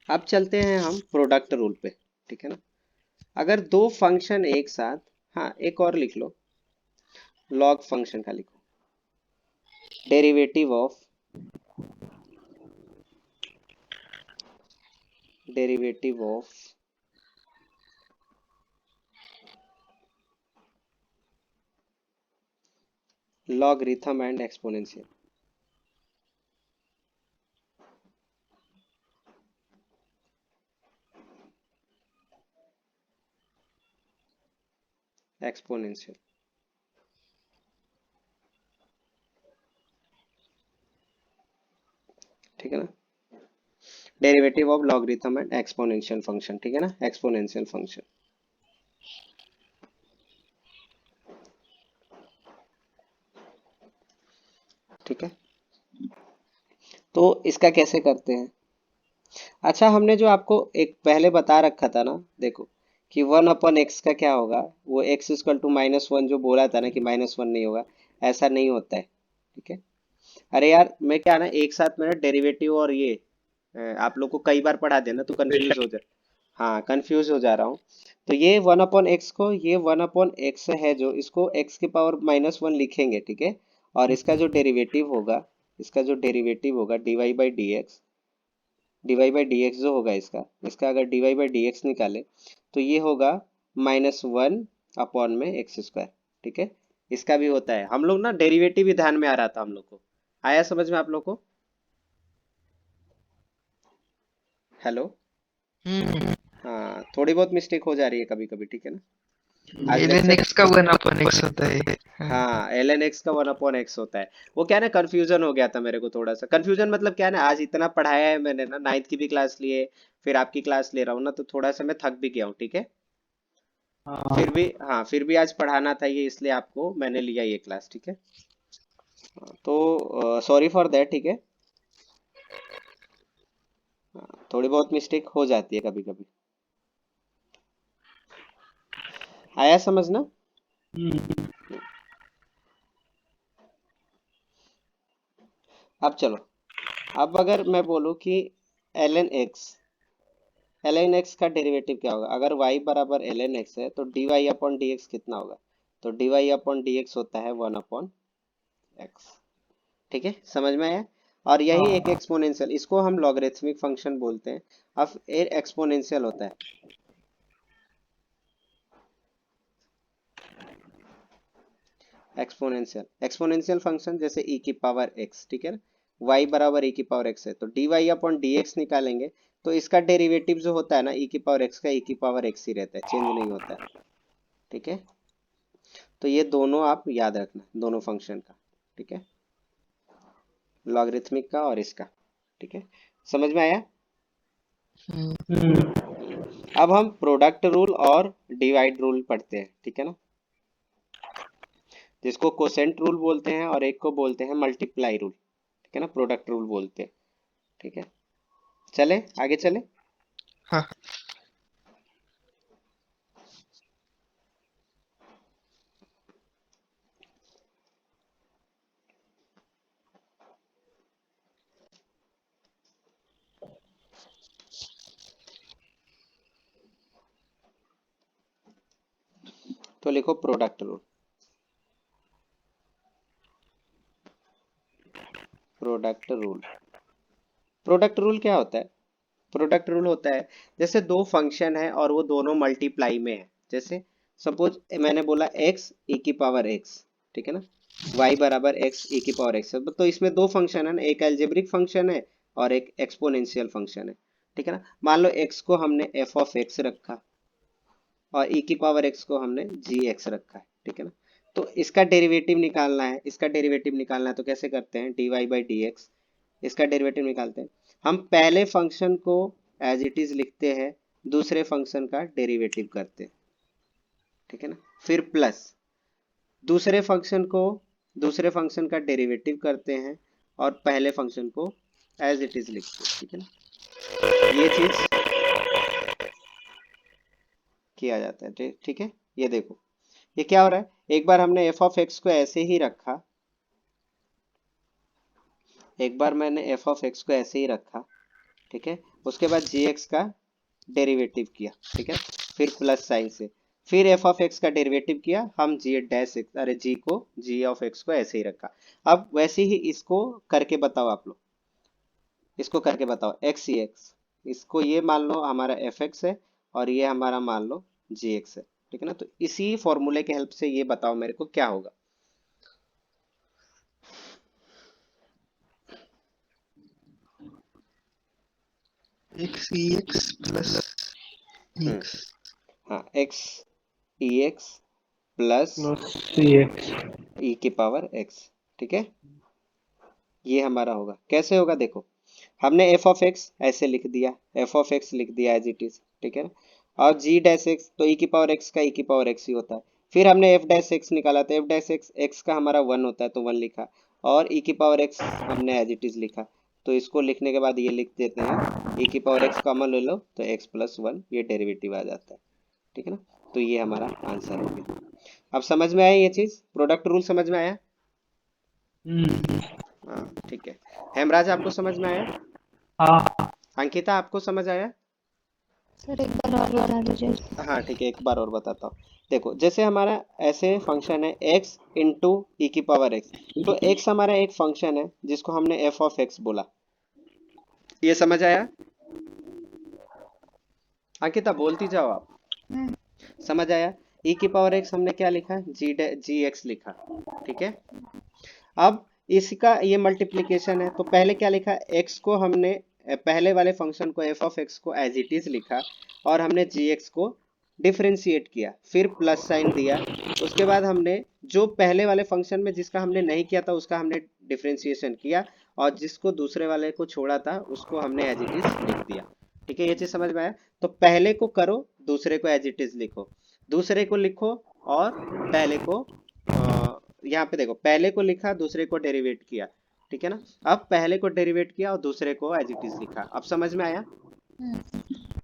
अब चलते हैं हम प्रोडक्ट रूल पे, ठीक है ना। अगर दो फंक्शन एक साथ, हाँ एक और लिख लो, लॉग फंक्शन का लिखो, derivative of derivative of logarithm and exponential. Exponential, ठीक है ना, derivative of logarithm and exponential function, ठीक है ना, एक्सपोनेंशियल फंक्शन। ठीक है, तो इसका कैसे करते हैं? अच्छा, हमने जो आपको एक पहले बता रखा था ना, देखो कि 1/x का क्या होगा, वो x इक्वल टू -1 जो बोला था ना कि -1 नहीं होगा, ऐसा नहीं होता है। ठीक है, अरे यार मैं क्या ना एक साथ में डेरिवेटिव और ये आप लोग को कई बार पढ़ा दिया ना तो कंफ्यूज हो जा, हाँ कंफ्यूज हो जा रहा हूँ। तो ये 1/x को, ये 1/x है जो, इसको x की पावर -1 लिखेंगे, ठीक है, और इसका जो डेरिवेटिव होगा, इसका जो डेरिवेटिव होगा dy/dx जो होगा इसका इसका अगर dy/dx निकाले तो ये होगा -1/x²। ठीक है, इसका भी होता है, हम लोग ना डेरिवेटिव भी ध्यान में आ रहा था हम लोग को, आया समझ में आप लोग को? हेलो, हम्म। हाँ थोड़ी बहुत मिस्टेक हो जा रही है कभी कभी, ठीक है ना, आज ln लेक्चर, x का 1/x होता है। हाँ। हाँ ln x का 1/x होता है। वो क्या है ना, कंफ्यूजन हो गया था मेरे को थोड़ा सा, कंफ्यूजन मतलब क्या है ना, आज इतना पढ़ाया है मैंने ना, 9th की भी क्लास लिए, फिर आपकी क्लास ले रहा हूँ ना, तो थोड़ा सा मैं थक भी गया हूँ, ठीक है, फिर भी हाँ फिर भी आज पढ़ाना था ये, इसलिए आपको मैंने लिया ये क्लास, ठीक है। हाँ, तो सॉरी फॉर दैट, ठीक है, थोड़ी बहुत मिस्टेक हो जाती है कभी कभी, आया समझ ना? अब चलो, अब अगर मैं बोलूँ कि ln x का डेरिवेटिव क्या होगा, अगर y बराबर ln x है तो dy/dx कितना होगा, तो dy/dx होता है 1/x। ठीक है, समझ में आया? और यही एक एक्सपोनेंशियल, इसको हम लॉगरिथमिक फंक्शन बोलते हैं। अब एक एक्सपोनेंशियल होता है, एक्सपोनेंशियल फंक्शन जैसे e की पावर x, ठीक है ना, y बराबर e की पावर x है तो dy/dx निकालेंगे, तो इसका डेरिवेटिव जो होता है ना e की पावर x का e की पावर x ही रहता है, चेंज नहीं होता है। ठीक है, तो ये दोनों आप याद रखना, दोनों फंक्शन का, ठीक है, लॉगरिथमिक का और इसका, ठीक है, समझ में आया? अब हम प्रोडक्ट रूल और डिवाइड रूल पढ़ते हैं, ठीक है ना, जिसको कोसेंट रूल बोलते हैं और एक को बोलते हैं मल्टीप्लाई रूल, ठीक है ना, प्रोडक्ट रूल बोलते हैं। ठीक है, चले आगे चले। हाँ। तो लिखो product rule, product rule, product rule क्या होता है? प्रोडक्ट रूल होता है जैसे दो फंक्शन है और वो दोनों मल्टीप्लाई में है, जैसे सपोज मैंने बोला x e की पावर x, ठीक है ना, y बराबर x e की पावर x है, तो इसमें दो फंक्शन है ना, एक एल्जेब्रिक फंक्शन है और एक एक्सपोनेंशियल फंक्शन है, ठीक है ना। मान लो x को हमने f ऑफ x रखा और e की पावर x को हमने gx रखा है, ठीक है ना, तो इसका डेरिवेटिव निकालना है, इसका डेरिवेटिव निकालना है तो कैसे करते हैं, dy/dx, इसका डेरिवेटिव निकालते हैं। हम पहले फंक्शन को एज इट इज लिखते हैं, दूसरे फंक्शन का डेरिवेटिव करते हैं, ठीक है ना, फिर प्लस दूसरे फंक्शन को, दूसरे फंक्शन का डेरिवेटिव करते हैं और पहले फंक्शन को एज इट इज लिखते हैं, ठीक है ना, ये चीज किया जाता है, ठीक है। ये देखो ये क्या हो रहा है, एक बार हमने एफ ऑफ एक्स को ऐसे ही रखा, एक बार मैंने एफ ऑफ एक्स को ऐसे ही रखा, ठीक है, उसके बाद जी एक्स का डेरिवेटिव किया, ठीक है, फिर प्लस साइन से, फिर एफ ऑफ एक्स का डेरिवेटिव किया, हम जी डैश एक्स, अरे जी को, जी ऑफ एक्स को ऐसे ही रखा। अब वैसे ही इसको करके बताओ आप लोग, इसको करके बताओ, एक्स सी एक्स, इसको ये मान लो हमारा एफ एक्स है और ये हमारा मान लो जी एक्स है, ठीक है ना। तो इसी फॉर्मूले के हेल्प से ये बताओ मेरे को क्या होगा। एक्स ई एक्स प्लस एक्स। हाँ, एक्स ई एक्स प्लस प्लस सी एक्स। ई की पावर एक्स, ठीक है। ये हमारा होगा, कैसे होगा देखो, हमने एफ ऑफ एक्स ऐसे लिख दिया, एफ ऑफ एक्स लिख दिया एज इट इज, ठीक है ना। और जी डैश एक्स तो ई की पावर एक्स का ई की पावर एक्स ही होता है। फिर हमने एफ डैश एक्स निकाला, तो एफ डैश एक्स एक्स का हमारा वन होता है तो वन लिखा, और ई की पावर एक्स हमने एज इट इज लिखा। तो इसको लिखने के बाद ये लिख देते हैं, ई की पावर एक्स कॉमन ले लो तो एक्स प्लस वन, ये डेरिवेटिव आ जाता है, ठीक है ना। तो ये हमारा आंसर हो गया। अब समझ में आया ये चीज, प्रोडक्ट रूल समझ में आया। हाँ ठीक है। हेमराज आपको समझ में आया। हाँ। अंकिता आपको समझ आया। सर एक बार और बता दीजिए। हाँ ठीक है, एक बार और बताता हूँ। देखो जैसे हमारा ऐसे फंक्शन है x इंटू ई की पावर x, तो x हमारा एक फंक्शन है जिसको हमने f ऑफ x बोला। ये समझ आया। अंकिता बोलती जाओ आप। हम्म, समझ आया। ई की पावर x हमने क्या लिखा, जी एक्स लिखा, ठीक है। अब इसका ये मल्टीप्लिकेशन है, तो पहले क्या लिखा, x को हमने पहले वाले फंक्शन को f ऑफ x को एज इट इज लिखा, और हमने gx को डिफरेंशिएट किया, फिर प्लस साइन दिया। उसके बाद हमने जो पहले वाले फंक्शन में जिसका हमने नहीं किया था उसका हमने डिफरेंशिएशन किया, और जिसको दूसरे वाले को छोड़ा था उसको हमने एज इट इज लिख दिया, ठीक है। ये चीज समझ में आया। तो पहले को करो, दूसरे को एज इट इज लिखो, दूसरे को लिखो और पहले को यहाँ पे देखो, पहले को लिखा दूसरे को डेरिवेट किया, ठीक है ना। अब पहले को डेरिवेट किया और दूसरे को एज इट इज लिखा। अब समझ में आया। हम्म,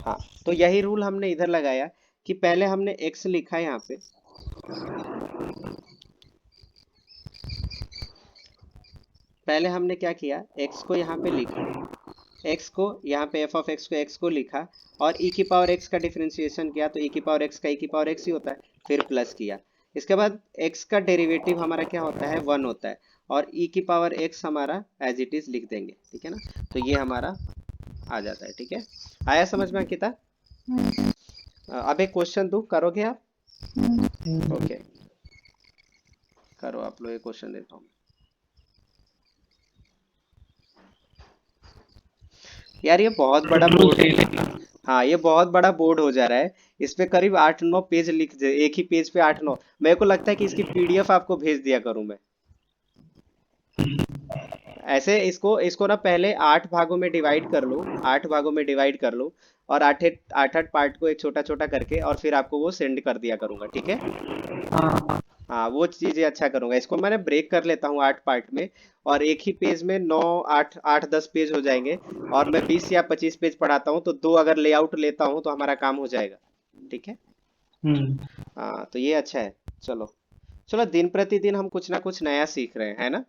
हाँ, तो यही रूल हमने इधर लगाया कि पहले हमने x लिखा यहाँ पे, पहले हमने क्या किया, x को यहाँ पे लिखा, x को यहाँ पे f ऑफ x को x को लिखा, और e की पावर x का डिफरेंशिएशन किया, तो e की पावर x का e की पावर x ही होता है, फिर प्लस किया। इसके बाद x का डेरिवेटिव हमारा क्या होता है, वन होता है, और e की पावर x हमारा एज इट इज लिख देंगे, ठीक है ना। तो ये हमारा आ जाता है, ठीक है। आया समझ में अंकिता। हम्म, अब एक क्वेश्चन दूं, करोगे आप। हम्म, ओके करो आप लोग, एक क्वेश्चन देता हूँ। यार ये बहुत बड़ा रूल बोर्ड, सही लिखना। हाँ ये बहुत बड़ा बोर्ड हो जा रहा है। इस पे करीब 8-9 पेज लिख दे, एक ही पेज पे 8-9। मेरे को लगता है कि इसकी पीडीएफ आपको भेज दिया करूं मैं। ऐसे इसको इसको ना पहले 8 भागों में डिवाइड कर लो, 8 भागों में डिवाइड कर लो, और 8-8 पार्ट को एक छोटा छोटा करके, और फिर आपको वो सेंड कर दिया करूंगा, ठीक है। हाँ। हाँ वो चीजें अच्छा करूंगा। इसको मैंने ब्रेक कर लेता हूँ 8 पार्ट में, और एक ही पेज में 9 8 8 10 पेज हो जाएंगे, और मैं 20 या 25 पेज पढ़ाता हूँ, तो 2 अगर लेआउट लेता हूँ तो हमारा काम हो जाएगा, ठीक है। हाँ तो ये अच्छा है। चलो चलो, दिन प्रतिदिन हम कुछ ना कुछ नया सीख रहे हैं, है ना।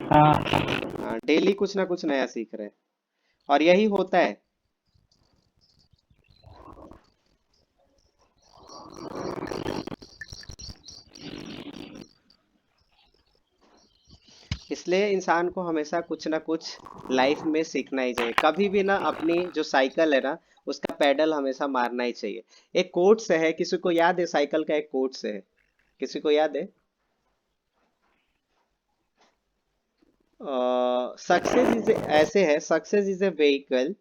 हाँ। हाँ डेली कुछ ना कुछ नया सीख रहे हैं, और यही होता है। इसलिए इंसान को हमेशा कुछ ना कुछ लाइफ में सीखना ही चाहिए, कभी भी ना अपनी जो साइकिल है ना उसका पेडल हमेशा मारना ही चाहिए। एक कोट से है, किसी को याद है, साइकिल का एक कोट से है, किसी को याद है। सक्सेस इज ऐसे है, success is a vehicle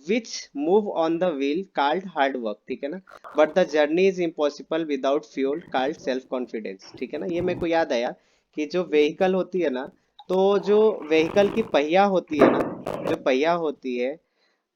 which move on the wheel called hard work, ठीक है ना। But the journey is impossible without fuel called self confidence, ठीक है ना। ये मेरे को याद आया कि जो व्हीकल होती है ना, तो जो व्हीकल की पहिया होती है ना, जो पहिया होती है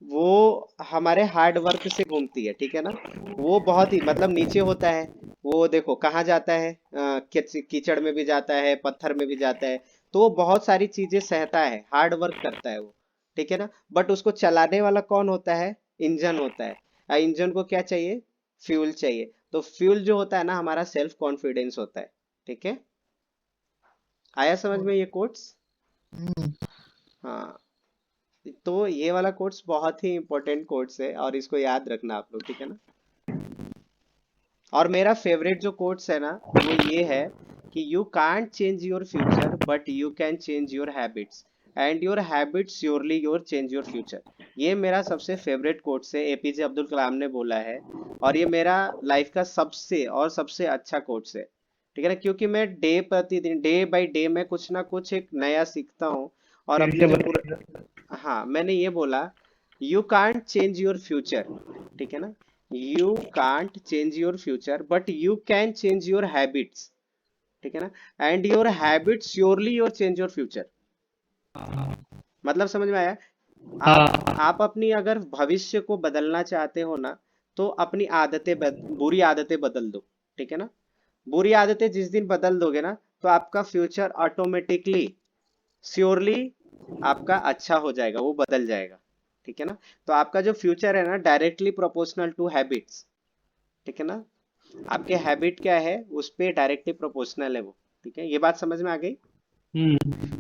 वो हमारे हार्ड वर्क से घूमती है, ठीक है ना। वो बहुत ही मतलब नीचे होता है, वो देखो कहाँ जाता है, कीचड़ में भी जाता है, पत्थर में भी जाता है, तो वो बहुत सारी चीजें सहता है, हार्ड वर्क करता है वो, ठीक है ना। बट उसको चलाने वाला कौन होता है, इंजन होता है। इंजन को क्या चाहिए, फ्यूल चाहिए। तो फ्यूल जो होता है ना हमारा सेल्फ कॉन्फिडेंस होता है, ठीक है। आया समझ में ये कोट्स। हाँ, तो ये वाला कोट्स बहुत ही इंपॉर्टेंट कोट्स है, और इसको याद रखना आप लोग, ठीक है ना। और मेरा फेवरेट जो कोट्स है ना वो ये है कि you can't change your future but you can change your habits, and your habits surely your change your future. ये मेरा सबसे फेवरेट कोट से एपीजे अब्दुल कलाम ने बोला है, और ये मेरा लाइफ का सबसे अच्छा कोट से, ठीक है ना, क्योंकि मैं डे प्रतिदिन डे बाय डे में कुछ ना कुछ एक नया सीखता हूँ। और फिर अपने से जो बताइएगा। हाँ, मैंने ये बोला, you can't change your future, ठीक है ना, you can't change your future but you can change your habits, ठीक है ना, and your habit surely your change your future. हाँ मतलब समझ में आया? हाँ आप अपनी अगर भविष्य को बदलना चाहते हो ना, तो अपनी बुरी आदतें बदल दो, ठीक है ना। बुरी आदतें जिस दिन बदल दोगे ना, तो आपका फ्यूचर ऑटोमेटिकली श्योरली आपका अच्छा हो जाएगा, वो बदल जाएगा, ठीक है ना। तो आपका जो फ्यूचर है ना, डायरेक्टली प्रोपोर्शनल टू हैबिट्स, ठीक है ना। आपके हैबिट क्या है, उस पे डायरेक्टली प्रोपोर्शनल है वो, ठीक है। ये बात समझ में आ गई?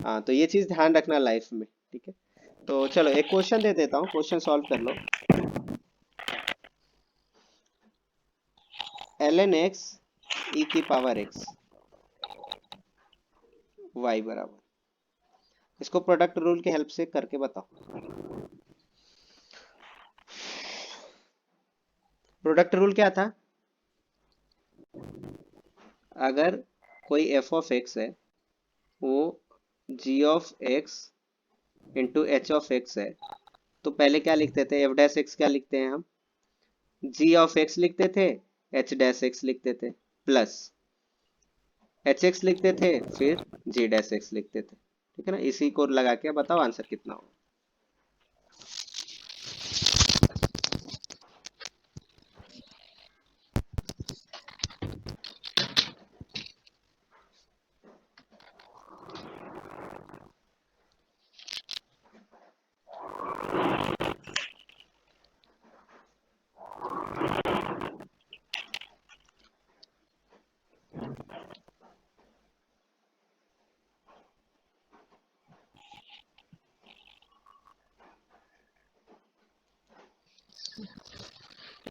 हाँ, तो ये चीज ध्यान रखना लाइफ में, ठीक है। तो चलो एक क्वेश्चन दे देता हूँ, क्वेश्चन सॉल्व कर लो। ln x e की पावर x y बराबर, इसको प्रोडक्ट रूल के हेल्प से करके बताओ। प्रोडक्ट रूल क्या था? अगर कोई f ऑफ x है, वो g of x into h of x है, तो पहले क्या लिखते थे, f डैश x क्या लिखते हैं हम, g ऑफ x लिखते थे, h डैश x लिखते थे, प्लस एच एक्स लिखते थे, फिर जी डैश एक्स लिखते थे, ठीक है ना। इसी को लगा के बताओ आंसर कितना होगा।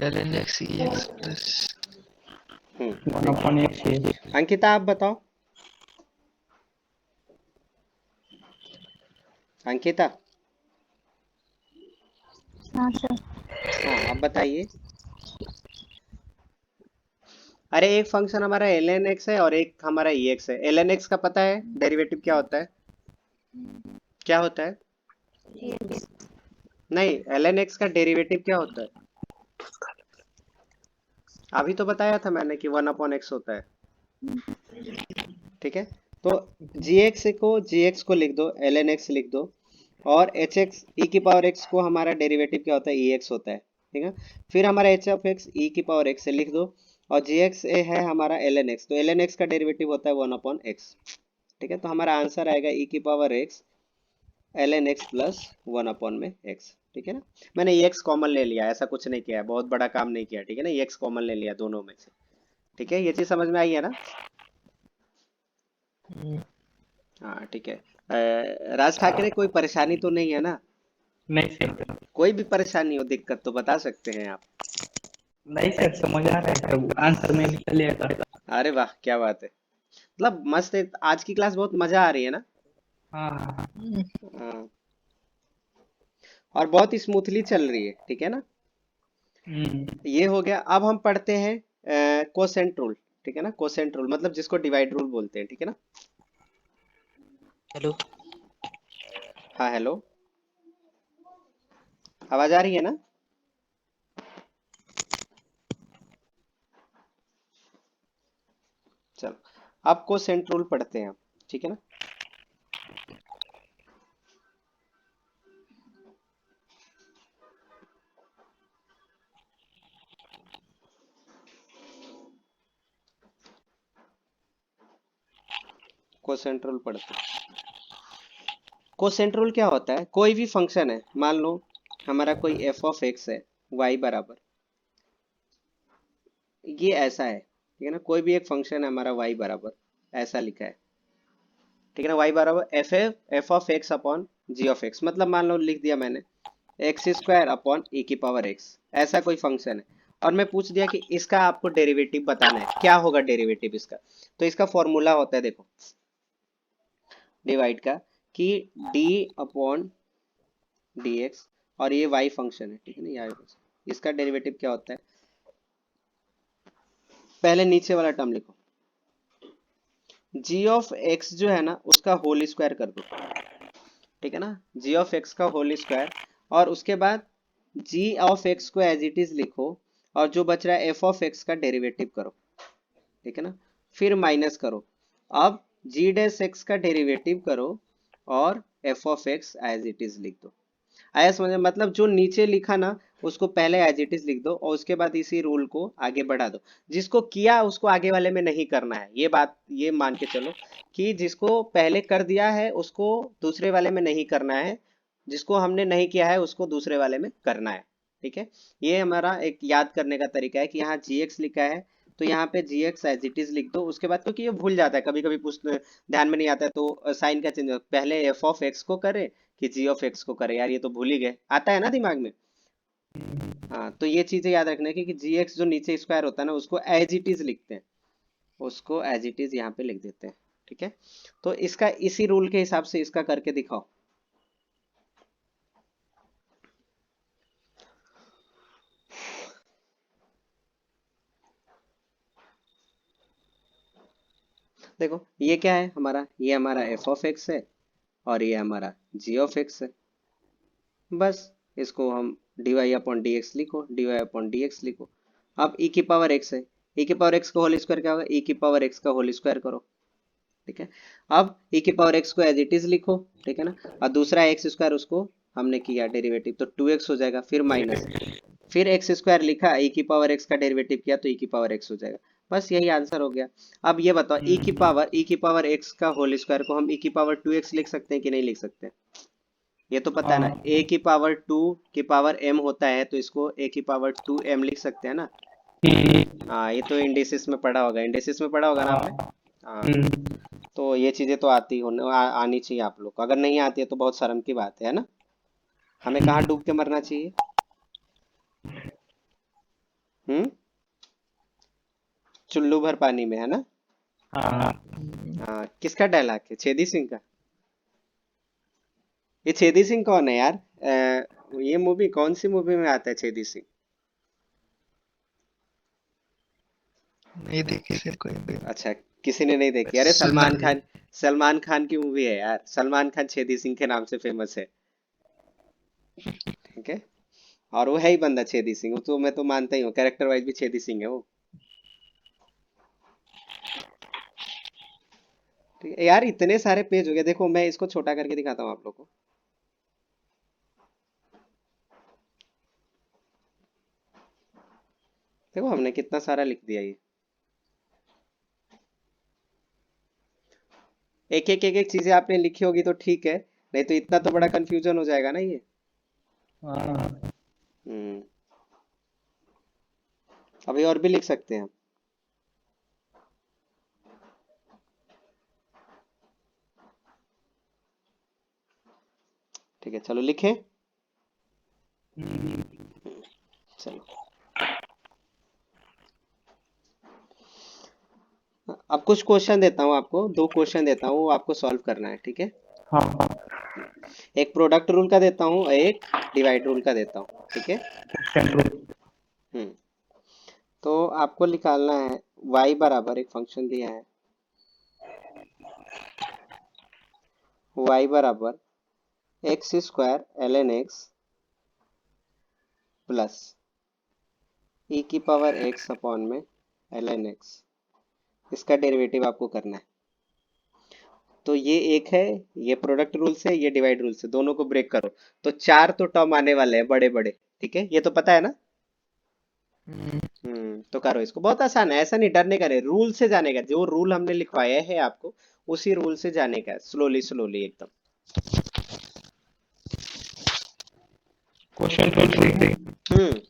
ln x e x plus one upon x है। अंकिता आप बताओ। अंकिता, हाँ सर। हाँ आप बताइए। अरे एक फंक्शन हमारा ln x है और एक हमारा ex है। ln x का पता है डेरिवेटिव क्या होता है? क्या होता है? नहीं, ln x का डेरिवेटिव क्या होता है? अभी तो बताया था मैंने कि 1/x होता है, ठीक है। तो gx को लिख दो, ln x लिख दो, और hx e की पावर x को हमारा डेरिवेटिव क्या होता है, ex होता है, ठीक है। फिर हमारा h ऑफ x e की पावर x से लिख दो, और gx है हमारा ln x, तो ln x का डेरिवेटिव होता है 1/x, ठीक है। तो हमारा आंसर आएगा e की power x ln x plus 1/x, ठीक है ना। मैंने ex कॉमन ले लिया, ऐसा कुछ नहीं किया है, बहुत बड़ा काम नहीं किया, ठीक है ना। ex कॉमन ले लिया दोनों में से, ठीक है। ये चीज समझ में आई है ना? हाँ ठीक है। राज ठाकरे, कोई परेशानी तो नहीं है ना? नहीं सर, कोई भी परेशानी हो, दिक्कत तो बता सकते हैं आप। नहीं सर, समझ आ रहा है, सब आंसर में निकल लिया था। अरे वाह, क्या बात है, मतलब मस्त है। आज की क्लास बहुत मजा आ रही है ना? हाँ हाँ, और बहुत स्मूथली चल रही है, ठीक है ना। हम्म, ये हो गया। अब हम पढ़ते हैं कोसेंट रूल, ठीक है ना। कोसेंट रूल मतलब जिसको डिवाइड रूल बोलते हैं, ठीक है ना। हेलो। हाँ हेलो, आवाज आ रही है ना? चलो, अब कोसेंट रूल पढ़ते हैं हम, ठीक है ना। कोसेंट रूल पढ़ते हैं। कोसेंट रूल क्या होता है, कोई भी फंक्शन है, मान लो हमारा कोई एफ ऑफ एक्स है, वाई बराबर, ये ऐसा है, ठीक है ना। कोई भी एक फंक्शन है हमारा वाई बराबर, ऐसा लिखा है, ठीक है ना। वाई बराबर f of x upon g of x, मतलब मान लो लिख दिया मैंने एक्स स्क्वायर अपॉन ई की पावर एक्स, ऐसा कोई फंक्शन है। और मैं पूछ दिया कि इसका आपको डेरिवेटिव बताना है, क्या होगा डेरिवेटिव इसका। तो इसका फॉर्मूला होता है, देखो, डिवाइड का, कि डी अपॉन डी एक्स और ये y फंक्शन है, ठीक है ना, ये y फंक्शन, इसका डेरिवेटिव क्या होता है? पहले नीचे वाला टर्म लिखो, g ऑफ x जो है ना उसका होल स्क्वायर कर दो, ठीक है ना, g ऑफ x का होल स्क्वायर, और उसके बाद g ऑफ x को एज इट इज लिखो, और जो बच रहा है f ऑफ x का डेरिवेटिव करो, ठीक है ना, फिर माइनस करो, अब g डैश x का डेरिवेटिव करो और f of x as it is लिख दो। आया समझ में? मतलब जो नीचे लिखा ना उसको पहले एज इट इज लिख दो और उसके बाद इसी रूल को आगे बढ़ा दो। जिसको किया उसको आगे वाले में नहीं करना है, ये बात ये मान के चलो कि जिसको पहले कर दिया है उसको दूसरे वाले में नहीं करना है, जिसको हमने नहीं किया है उसको दूसरे वाले में करना है, ठीक है। ये हमारा एक याद करने का तरीका है कि यहाँ gx लिखा है तो यहाँ पे gx एज इट इज लिख दो, उसके बाद क्योंकि ये भूल जाता है कभी कभी, पूछ ध्यान में नहीं आता है तो साइन का चेंज, पहले f ऑफ x को करे कि g ऑफ x को करे, यार ये तो भूल ही गए, आता है ना दिमाग में। हाँ तो ये चीजें याद रखना है कि gx जो नीचे स्क्वायर होता है ना उसको एज इट इज लिखते हैं, उसको एज इट इज यहाँ पे लिख देते हैं, ठीक है। तो इसका इसी रूल के हिसाब से इसका करके दिखाओ। देखो ये क्या है हमारा, ये हमारा f ऑफ x है और ये हमारा g ऑफ x है, बस इसको हम dy अपॉन dx लिखो, dy अपॉन dx लिखो। अब e की पावर x है, e की पावर x का होल स्क्वायर क्या होगा, e की पावर x का होल स्क्वायर करो, ठीक है। अब e की पावर x को एज इट इज लिखो, ठीक है ना, और दूसरा एक्स स्क्वायर उसको हमने किया डेरिवेटिव तो 2x हो जाएगा, फिर माइनस, फिर एक्स स्क्वायर लिखा, e की पावर x का डेरिवेटिव किया तो e की पावर x हो जाएगा, बस यही आंसर हो गया। अब ये बताओ e की पावर x का होल स्क्वायर को हम e की पावर 2x लिख सकते हैं कि नहीं लिख सकते? ये तो पता है ना, a की पावर 2 की पावर m होता है तो इसको a की पावर 2m लिख सकते हैं ना। हाँ ये तो इंडिसिस में पढ़ा होगा, इंडिसिस में पढ़ा होगा ना आपने। हाँ तो ये चीजें तो आती होने आनी चाहिए आप लोग को, अगर नहीं आती है तो बहुत शर्म की बात है ना। हमें कहाँ डूब के मरना चाहिए? चुल्लू भर पानी में, है ना। हाँ किसका डायलॉग है, छेदी सिंह का? ये छेदी सिंह कौन है यार? ये मूवी कौन सी मूवी में आता है छेदी सिंह? नहीं देखी सर कोई भी। अच्छा किसी ने नहीं देखी? अरे सुना सलमान है। खान, सलमान खान की मूवी है यार, सलमान खान छेदी सिंह के नाम से फेमस है, ठीक है। और वो है ही बंदा छेदी सिंह, वो तो मैं तो मानता ही हूँ, कैरेक्टर वाइज भी छेदी सिंह है वो, ठीक है। यार इतने सारे पेज हो गए, देखो मैं इसको छोटा करके दिखाता हूँ आप लोग को। देखो हमने कितना सारा लिख दिया, ये एक एक चीजें आपने लिखी होगी तो ठीक है, नहीं तो इतना तो बड़ा कंफ्यूजन हो जाएगा ना ये। हम्म अभी और भी लिख सकते हैं हम। ठीक है चलो लिखें। चलो अब कुछ क्वेश्चन देता हूँ आपको, दो क्वेश्चन देता हूँ, वो आपको सॉल्व करना है, ठीक है। एक प्रोडक्ट रूल का देता हूँ, एक डिवाइड रूल का देता हूँ, ठीक है। हम्म तो आपको निकालना है y बराबर, एक फंक्शन दिया है y बराबर x square ln x plus e की पावर x अपॉन में ln x, इसका डेरिवेटिव आपको करना है। तो ये एक है, ये प्रोडक्ट रूल से, ये डिवाइड रूल से, दोनों को ब्रेक करो तो चार तो टर्म आने वाले हैं बड़े बड़े, ठीक है, ये तो पता है ना। तो करो इसको, बहुत आसान है, ऐसा नहीं डरने का, नहीं रूल से जाने का, जो रूल हमने लिखवाया है आपको उसी रूल से जाने का, स्लोली स्लोली एकदम। हम्म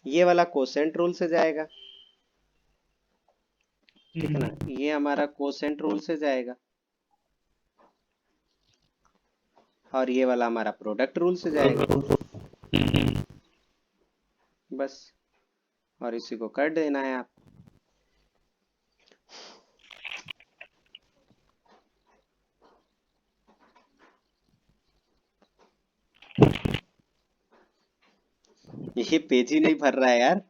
ये वाला कोसेंट रूल से जाएगा, ठीक है ना, ये हमारा कोसेंट रूल से जाएगा, और ये वाला हमारा प्रोडक्ट रूल से जाएगा, बस, और इसी को कर देना है आप। ये पेज ही नहीं भर रहा है यार।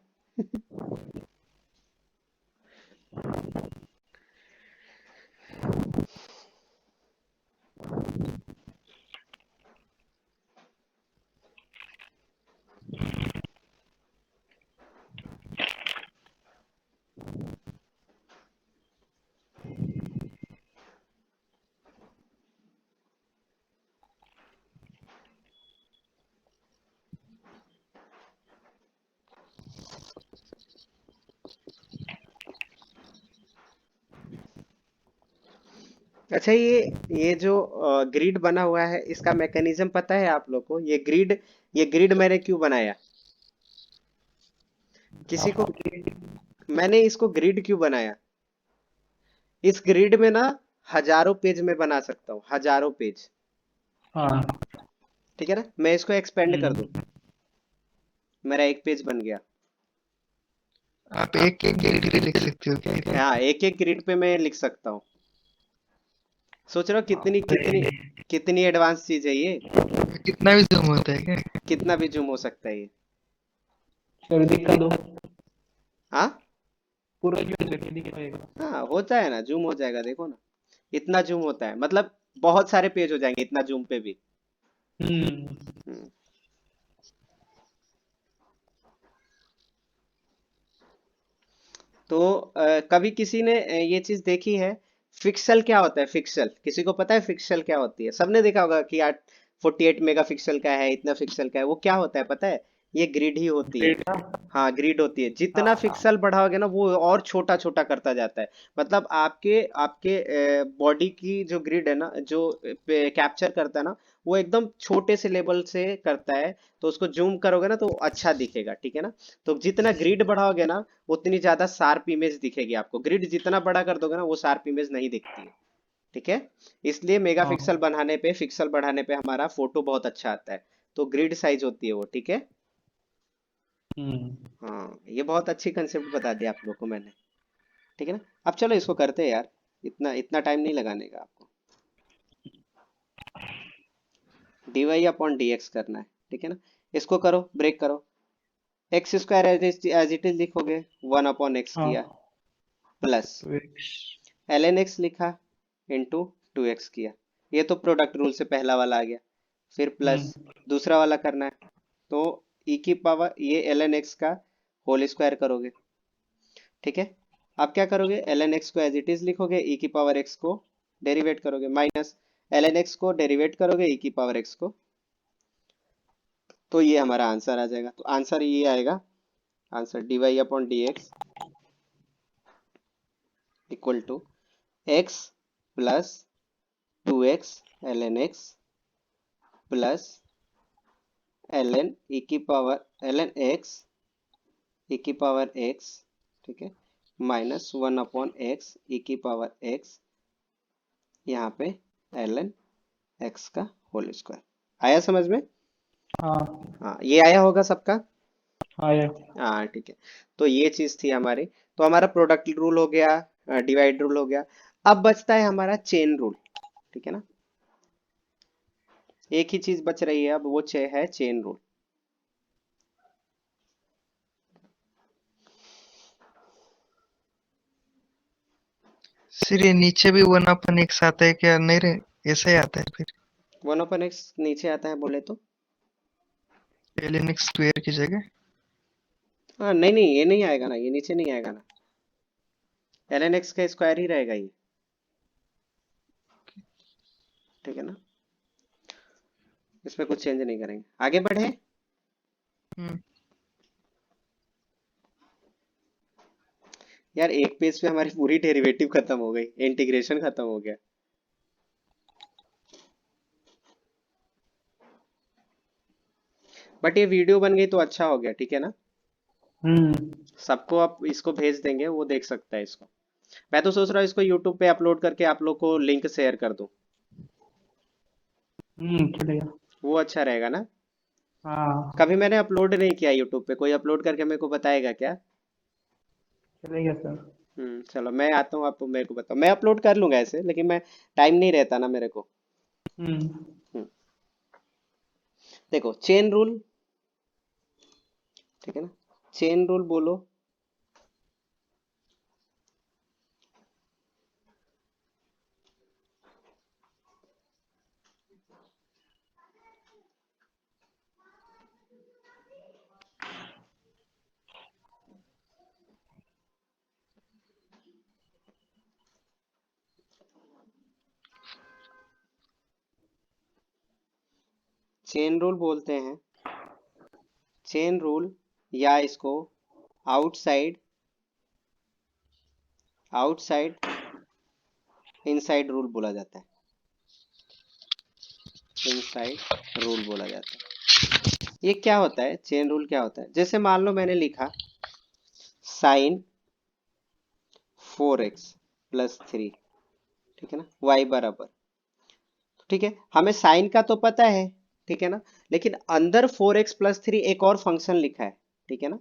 अच्छा, ये जो ग्रिड बना हुआ है, इसका मैकेनिज्म पता है आप लोग को? ये ग्रिड मैंने क्यों बनाया? किसी को? मैंने इसको ग्रिड क्यों बनाया? इस ग्रिड में ना हजारों पेज में बना सकता हूँ, हजारों पेज। हाँ। ठीक है ना? मैं इसको एक्सपेंड कर दूं, हम्म। मेरा एक पेज बन गया। आप एक एक ग्रिड पे लिख सकते हो क्या इधर? हाँ, एक एक ग्रिड पे मैं लिख सकता हूँ। सोच रहा हूँ कितनी कितनी सही। कितनी एडवांस चीज है ये। कितना भी जूम होता है क्या? कितना भी जूम हो सकता है ये। फिर दिखा दो, हाँ पूरा जो करके दिखाएगा। हाँ, होता है ना, जूम हो जाएगा, देखो ना। इतना जूम होता है, मतलब बहुत सारे पेज हो जाएंगे इतना जूम पे भी। हम्म। हम्म, तो कभी किसी ने ये चीज देखी है? फिक्सल क्या होता है? फिक्सल किसी को पता है? फिक्सल क्या होती है? सबने देखा होगा कि 48 मेगापिक्सल का है, इतना पिक्सल का है। वो क्या होता है पता है? ये ग्रिड ही होती है। ग्रेड ना। हाँ, ग्रिड होती है। जितना हाँ। पिक्सल बढ़ाओगे ना, वो और छोटा छोटा करता जाता है। मतलब आपके आपके बॉडी की जो ग्रिड है ना, जो कैप्चर करता है ना, वो एकदम छोटे से लेवल से करता है। तो उसको जूम करोगे ना तो अच्छा दिखेगा, ठीक है ना? तो जितना ग्रिड बढ़ाओगे ना, उतनी ज्यादा शार्प इमेज दिखेगी आपको। ग्रिड जितना बड़ा कर दोगे ना, वो शार्प इमेज नहीं दिखती है। ठीक है? इसलिए मेगापिक्सल हाँ। बनाने पे, पिक्सल बढ़ाने पे हमारा फोटो बहुत अच्छा आता है। तो ग्रिड साइज होती है वो, ठीक है? हम्म। हाँ, ये बहुत अच्छी कंसेप्ट बता दिया आप लोग को मैंने। ठीक है ना? अब चलो इसको करते हैं यार। इतना इतना टाइम नहीं लगाने का आपको। dy/dx करना है, ठीक है ना? इसको करो, ब्रेक करो। X square as it is लिखोगे, 1/x हाँ। किया, प्लस तो एक्स। ln x लिखा, इंटू 2x किया। ये तो प्रोडक्ट रूल से पहला वाला आ गया। फिर प्लस हम्म। दूसरा वाला करना है। तो e की पावर ये ln x का होल स्क्वायर करोगे, ठीक है? आप क्या करोगे? ln x को एज इट इज लिखोगे, e की पावर x को डेरिवेट करोगे, माइनस ln x को डेरिवेट करोगे, e की पावर x को। तो ये हमारा आंसर आ जाएगा। तो आंसर ये आएगा। Answer dy/dx equal to x plus 2x ln x plus ln e की पावर ln x e की पावर x, ठीक है, माइनस 1/x e की पावर x, यहाँ पे ln x का होल स्क्वायर। आया समझ में? हाँ। हाँ, ये आया होगा सबका। आया। हाँ, ठीक है। तो ये चीज थी हमारी। तो हमारा प्रोडक्ट रूल हो गया, डिवाइड रूल हो गया। अब बचता है हमारा चेन रूल, ठीक है ना? एक ही चीज बच रही है अब, वो है चेन रूल। सिर ये नीचे भी 1/x आता है क्या? नहीं रे, ऐसा ही आता है फिर। 1/x नीचे आता है बोले तो? ln x स्क्वायर की जगह। हाँ, नहीं नहीं, ये नहीं आएगा ना, ये नीचे नहीं आएगा ना। ln x का स्क्वायर ही रहेगा ये, ठीक है ना? इसमें कुछ चेंज नहीं करेंगे। आगे बढ़े। हम्म। यार, एक पेज पे हमारी पूरी डेरिवेटिव खत्म हो गई, इंटीग्रेशन खत्म हो गया। बट ये वीडियो बन गई तो अच्छा हो गया, ठीक है ना? हम्म। सबको आप इसको भेज देंगे, वो देख सकता है इसको। मैं तो सोच रहा हूँ इसको यूट्यूब पे अपलोड करके आप लोग को लिंक शेयर कर दूं। चलेगा। वो अच्छा रहेगा ना? हाँ। कभी मैंने अपलोड नहीं किया यूट्यूब पे, कोई अपलोड करके मेरे को बताएगा क्या? चलेगा सर। चलो मैं आता हूँ, आप मेरे को बताओ। मैं अपलोड कर लूंगा ऐसे, लेकिन मैं टाइम नहीं रहता ना मेरे को। हम्म। हम्म, देखो चेन रूल। ठीक है ना। चेन रूल बोलो। चेन रूल बोलते हैं, चेन रूल, या इसको आउटसाइड आउटसाइड इनसाइड रूल बोला जाता है। इनसाइड रूल बोला जाता है। ये क्या होता है, चेन रूल क्या होता है? जैसे मान लो मैंने लिखा साइन 4x प्लस 3, ठीक है ना, y बराबर, ठीक है, हमें साइन का तो पता है, ठीक है ना, लेकिन अंदर 4x प्लस 3 एक और फंक्शन लिखा है, ठीक है ना,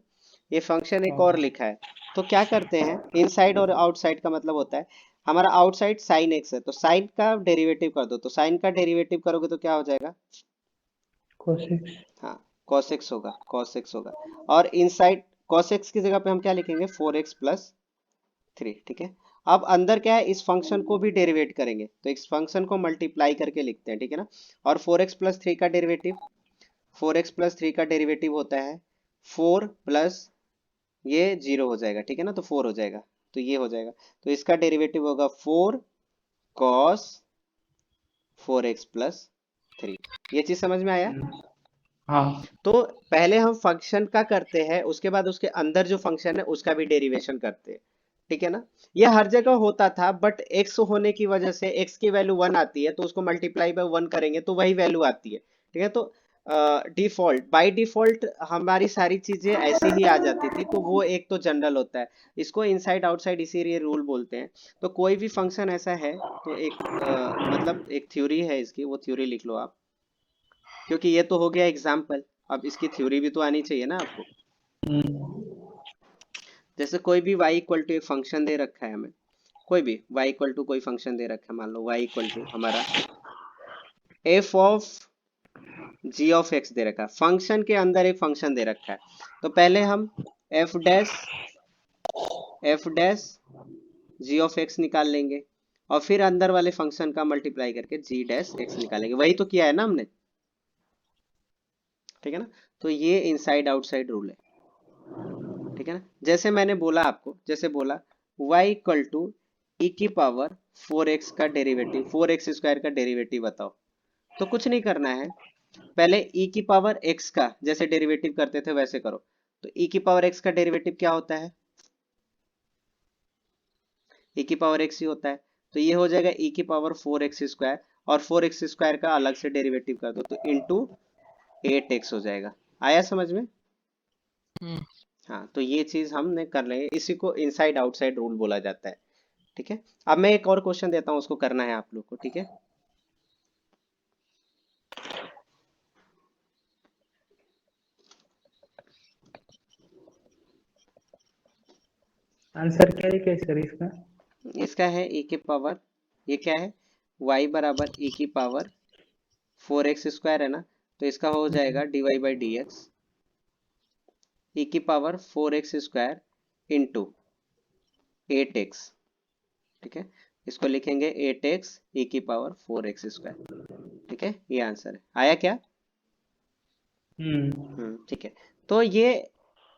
ये फंक्शन एक और लिखा है। तो क्या करते हैं, इनसाइड और आउटसाइड का मतलब होता है, हमारा आउटसाइड साइन x है तो साइन का डेरिवेटिव कर दो, तो साइन का डेरिवेटिव करोगे तो क्या हो जाएगा? कोसेक्स। हाँ, cos x होगा, cos x होगा। और इनसाइड cos x की जगह पे हम क्या लिखेंगे, 4x प्लस 3, ठीक है। अब अंदर क्या है, इस फंक्शन को भी डेरिवेट करेंगे तो इस फंक्शन को मल्टीप्लाई करके लिखते हैं, ठीक है ना। और 4x प्लस 3 का डेरिवेटिव, 4x प्लस 3 का डेरिवेटिव होता है 4 प्लस, ये 0 हो जाएगा, ठीक है ना, तो 4 हो जाएगा, तो ये हो जाएगा, तो इसका डेरिवेटिव होगा 4 cos 4x प्लस 3। ये चीज समझ में आया? हाँ। तो पहले हम फंक्शन का करते हैं, उसके बाद उसके अंदर जो फंक्शन है उसका भी डेरिवेशन करते हैं, ठीक है ना। ये हर जगह होता था, बट x होने की वजह से x की वैल्यू 1 आती है तो उसको मल्टीप्लाई बाय 1 करेंगे तो वही वैल्यू आती है, ठीक है। तो डिफॉल्ट, बाय डिफॉल्ट हमारी सारी चीजें ऐसे ही आ जाती थी, तो वो एक तो जनरल होता है, इसको इनसाइड आउटसाइड इसीलिए रूल बोलते हैं। तो कोई भी फंक्शन ऐसा है तो एक मतलब एक थ्योरी है इसकी, वो थ्योरी लिख लो आप, क्योंकि ये तो हो गया एग्जाम्पल, अब इसकी थ्योरी भी तो आनी चाहिए ना आपको। जैसे कोई भी y इक्वल टू एक फंक्शन दे रखा है हमें, कोई भी y इक्वल टू कोई फंक्शन दे रखा है, मान लो y इक्वल टू हमारा f of g of x दे रखा है, फंक्शन के अंदर एक फंक्शन दे रखा है, तो पहले हम f dash g of x निकाल लेंगे और फिर अंदर वाले फंक्शन का मल्टीप्लाई करके g डैश x निकालेंगे, वही तो किया है ना हमने, ठीक है ना। तो ये इनसाइड आउटसाइड रूल है, ठीक है ना। जैसे मैंने बोला आपको, जैसे बोला y इक्वल टू ई की पावर 4x का डेरिवेटिव, 4x स्क्वायर का डेरिवेटिव बताओ, तो कुछ नहीं करना है, पहले e की पावर x का जैसे डेरिवेटिव करते थे वैसे करो। तो e की पावर x का डेरिवेटिव क्या होता है, e की पावर x ही होता है, तो ये हो जाएगा e की पावर 4x स्क्वायर, और 4x स्क्वायर का अलग से डेरिवेटिव कर दो तो इंटू 8x हो जाएगा। आया समझ में? हाँ, तो ये चीज हमने कर रहे हैं, इसी को इनसाइड आउटसाइड रूल बोला जाता है, ठीक है। अब मैं एक और क्वेश्चन देता हूँ, उसको करना है आप लोग को, ठीक है। आंसर क्या है क्या सर इसका? इसका है e की पावर, ये क्या है, y बराबर e की पावर 4x स्क्वायर है ना, तो इसका हो जाएगा dy बाई डी एक्स, ई की power 4x square into 8x, ठीक है, इसको लिखेंगे 8x ई की पावर 4x स्क्वायर, ठीक है, ये आंसर है। आया क्या? ठीक है। तो ये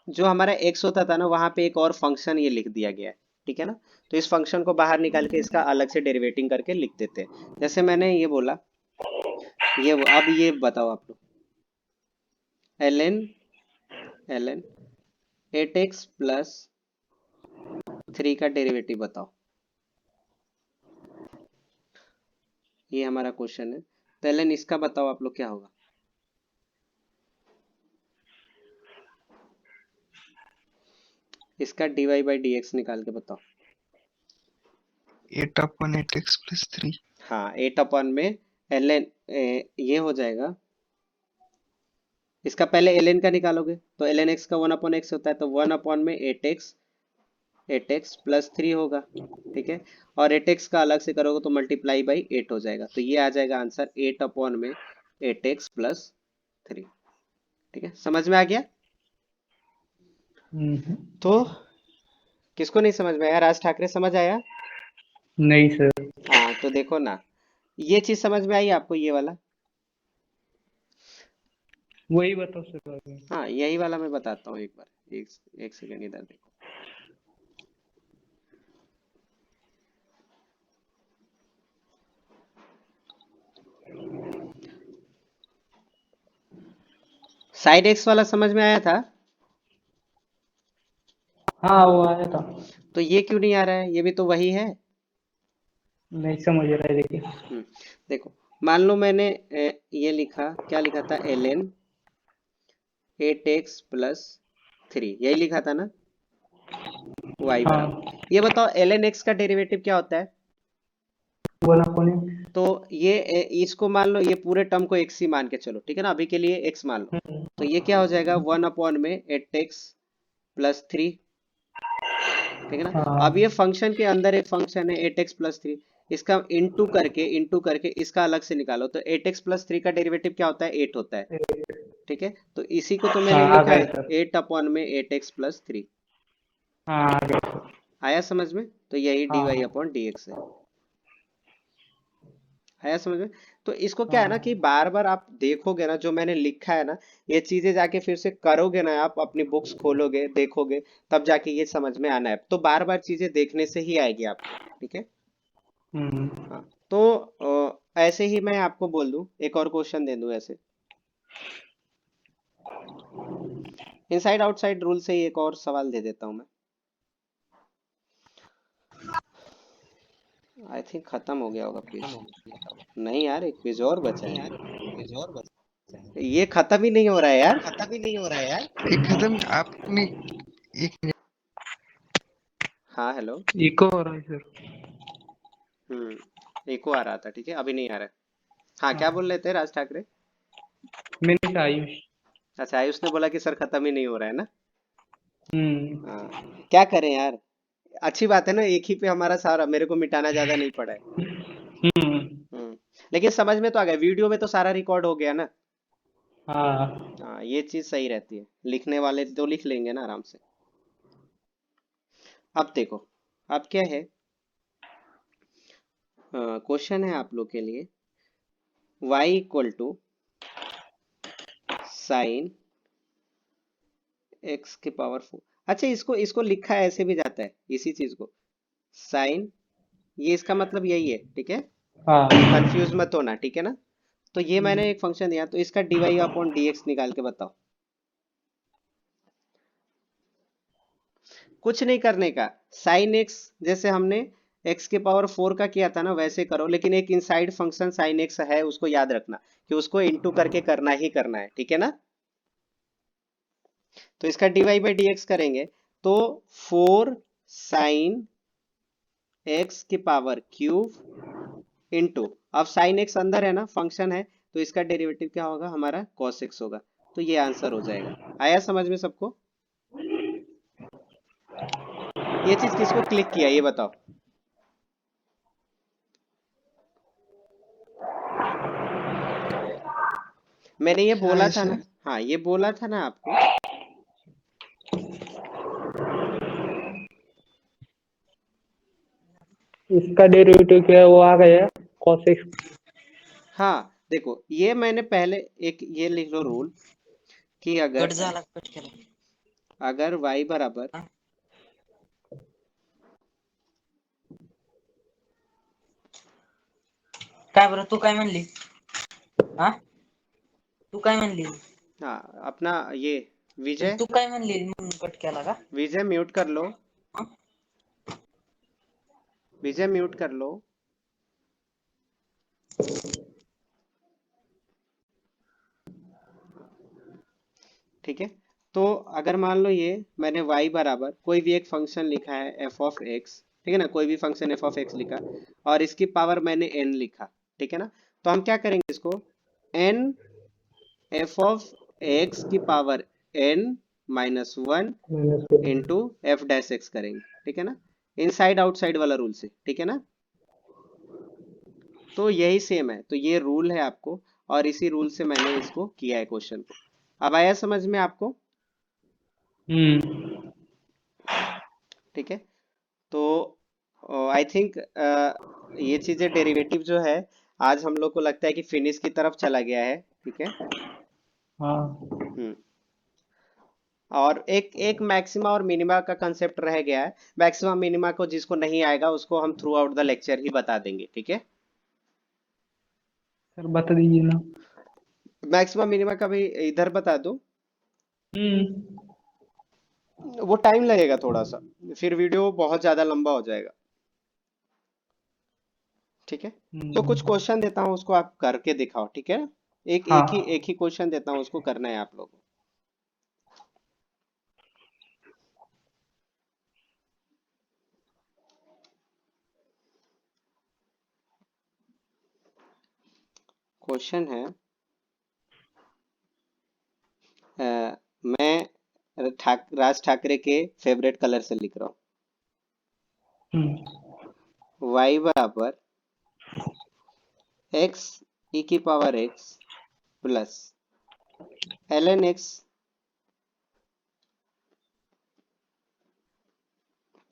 जो हमारा x होता था ना, वहां पे एक और फंक्शन ये लिख दिया गया है, ठीक है ना। तो इस फंक्शन को बाहर निकाल के इसका अलग से डेरिवेटिंग करके लिख देते हैं। जैसे मैंने ये बोला, अब ये बताओ आप लोग, ln 8x प्लस 3 का डेरिवेटिव बताओ, ये हमारा क्वेश्चन है। तो ln इसका बताओ आप लोग क्या होगा, इसका dy बाई डी एक्स निकाल के बताओ। 8/8x plus 3। हाँ, 8 अपॉन में ln, ये हो जाएगा, इसका पहले ln का निकालोगे तो ln x का 1 अपॉन एक्स होता है, तो 1 अपॉन में 8x प्लस 3 होगा, ठीक है। और 8x का अलग से करोगे तो मल्टीप्लाई बाई 8 हो जाएगा, तो ये आ जाएगा आंसर 8 अपॉन में 8x प्लस 3, ठीक है, समझ में आ गया? तो किसको नहीं समझ में आया? राज ठाकरे समझ आया? नहीं सर। हाँ तो देखो ना, ये चीज समझ में आई आपको, ये वाला? वही बताओ सर आगे। हाँ यही वाला मैं बताता हूँ एक बार, एक एक सेकेंड इधर देखो। साइड एक्स वाला समझ में आया था? हाँ वो आया था। तो ये क्यों नहीं आ रहा है? ये भी तो वही है। नहीं समझ रहा है देखिए। देखो, मान लो मैंने ये लिखा, क्या लिखा था? ln 8x प्लस 3, यही लिखा था ना? y हाँ बराबर, ये बताओ ln x का डेरिवेटिव क्या होता है? 1/8। तो ये इसको मान लो, ये पूरे टर्म को x ही मान के चलो, ठीक है ना? अभी के लिए x मान लो। तो ये क्या हो जाएगा? 1 में 8x प्लस 3, ठीक है ना? अब ये हाँ फंक्शन के अंदर एक फंक्शन है 8x प्लस 3, इसका इंटू करके इसका अलग से निकालो, तो 8x प्लस 3 का डेरिवेटिव क्या होता है? 8 होता है, ठीक है? तो इसी को तो मैंने हाँ आ लिखा गया है सर। 8/8x+3। हाँ आ गया सर। आया समझ में? तो यही dy हाँ अपॉन dx है। आया समझ में? तो इसको क्या है ना, कि हाँ बार बार आप देखोगे ना, जो मैंने लिखा है ना, ये चीजें जाके फिर से करोगे ना, आप अपनी बुक्स खोलोगे, देखोगे, तब जाके ये समझ में आना है। तो बार बार चीजें देखने से ही आएगी आपको, ठीक है? हम्म। हाँ तो ऐसे ही मैं आपको बोल दूं, एक और क्वेश्चन दे दूं ऐसे, इनसाइड आउटसाइड रूल से ही एक और सवाल दे देता हूं मैं। आई थिंक खत्म हो गया होगा क्विज। नहीं यार, एक क्विज और बचा है। ये खत्म ही नहीं हो रहा है यार। एक खत्म आपने एक हाँ हेलो। इको हो रहा है सर। इको आ रहा था, ठीक है, अभी नहीं आ रहा है। हाँ क्या बोल हाँ रहे थे राज ठाकरे? मैंने कहा आयुष। अच्छा, आयुष ने बोला कि सर खत्म ही नहीं हो रहा है ना? हम्म। हाँ, क्या करें यार, अच्छी बात है ना, एक ही पे हमारा सारा, मेरे को मिटाना ज्यादा नहीं पड़ा है। हम्म। हम्म लेकिन समझ में तो आ गया, वीडियो में तो सारा रिकॉर्ड हो गया ना? हाँ हाँ ये चीज सही रहती है, लिखने वाले तो लिख लेंगे ना आराम से। अब देखो, अब क्या है, क्वेश्चन है आप लोग के लिए, y equal to sine x के पावर 4। अच्छा, इसको इसको लिखा ऐसे भी जाता है, इसी चीज को साइन, ये इसका मतलब यही है, ठीक है? हाँ। कंफ्यूज मत होना, ठीक है ना? तो ये मैंने एक फंक्शन दिया, तो इसका dy अपॉन dx निकाल के बताओ। कुछ नहीं करने का, साइन एक्स जैसे हमने x के पावर 4 का किया था ना, वैसे करो, लेकिन एक इनसाइड फंक्शन साइन एक्स है, उसको याद रखना कि उसको इनटू करके करना ही करना है, ठीक है ना? तो इसका dy बाई dx करेंगे, तो 4 साइन एक्स की पावर क्यूब इंटू, अब साइन एक्स अंदर है ना, फंक्शन है, तो इसका डेरिवेटिव क्या होगा? हमारा cos एक्स होगा। तो ये आंसर हो जाएगा। आया समझ में सबको? ये चीज किसको क्लिक किया ये बताओ? मैंने ये बोला आयुष था है। ना, हाँ ये बोला था ना आपको। इसका डेरिवेटिव क्या है वो आ गया cos x। हाँ देखो, ये मैंने पहले एक ये लिख लो रूल, कि कट अगर झाला कट केला अगर y बराबर, हा? काय बरं तू काय म्हणली हा तू काय म्हणली हाँ अपना ये विजय, तू काय म्हणली म्हणून कट केला का विजय म्यूट कर लो, हा? विजय म्यूट कर लो। ठीक है? तो अगर मान लो ये मैंने y बराबर कोई भी एक फंक्शन लिखा है f ऑफ x, ठीक है ना, कोई भी फंक्शन f ऑफ x लिखा, और इसकी पावर मैंने n लिखा, ठीक है ना? तो हम क्या करेंगे इसको, n f ऑफ x की power n minus 1 into F dash x करेंगे, ठीक है ना? इनसाइड आउटसाइड वाला रूल से, ठीक है ना? तो यही सेम है, तो ये रूल है आपको, और इसी रूल से मैंने इसको किया है क्वेश्चन को। अब आया समझ में आपको? हम्म। ठीक है। तो आई थिंक ये चीजें डेरिवेटिव जो है आज हम लोग को लगता है कि फिनिश की तरफ चला गया है, ठीक है। हाँ हम्म। और एक एक मैक्सिमा और मिनिमा का कंसेप्ट रह गया है। मैक्सिमा मिनिमा को जिसको नहीं आएगा उसको हम थ्रू आउट द लेक्चर ही बता देंगे, ठीक है। सर बता दीजिए ना। मैक्सिमा मिनिमा का भी इधर बता दूं? हम्म। वो टाइम लगेगा थोड़ा सा, फिर वीडियो बहुत ज्यादा लंबा हो जाएगा, ठीक है। तो कुछ क्वेश्चन देता हूँ, उसको आप करके दिखाओ, ठीक है। एक हाँ एक ही क्वेश्चन देता हूँ, उसको करना है आप लोगों को। क्वेश्चन है मैं राज ठाकरे के फेवरेट कलर से लिख रहा हम्म हूँ। y बराबर x e की power x plus ln x,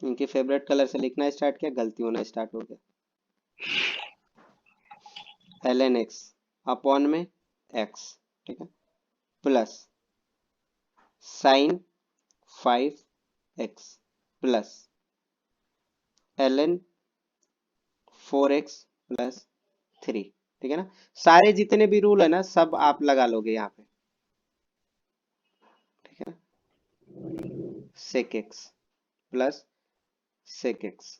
इनके फेवरेट कलर से लिखना स्टार्ट किया, गलती होना स्टार्ट हो गया। ln x अपॉन में x, ठीक है, plus sign 5x plus ln 4x plus 3, ठीक है ना। सारे जितने भी रूल है ना सब आप लगा लोगे यहाँ पे, ठीक है ना। sec x plus sec x,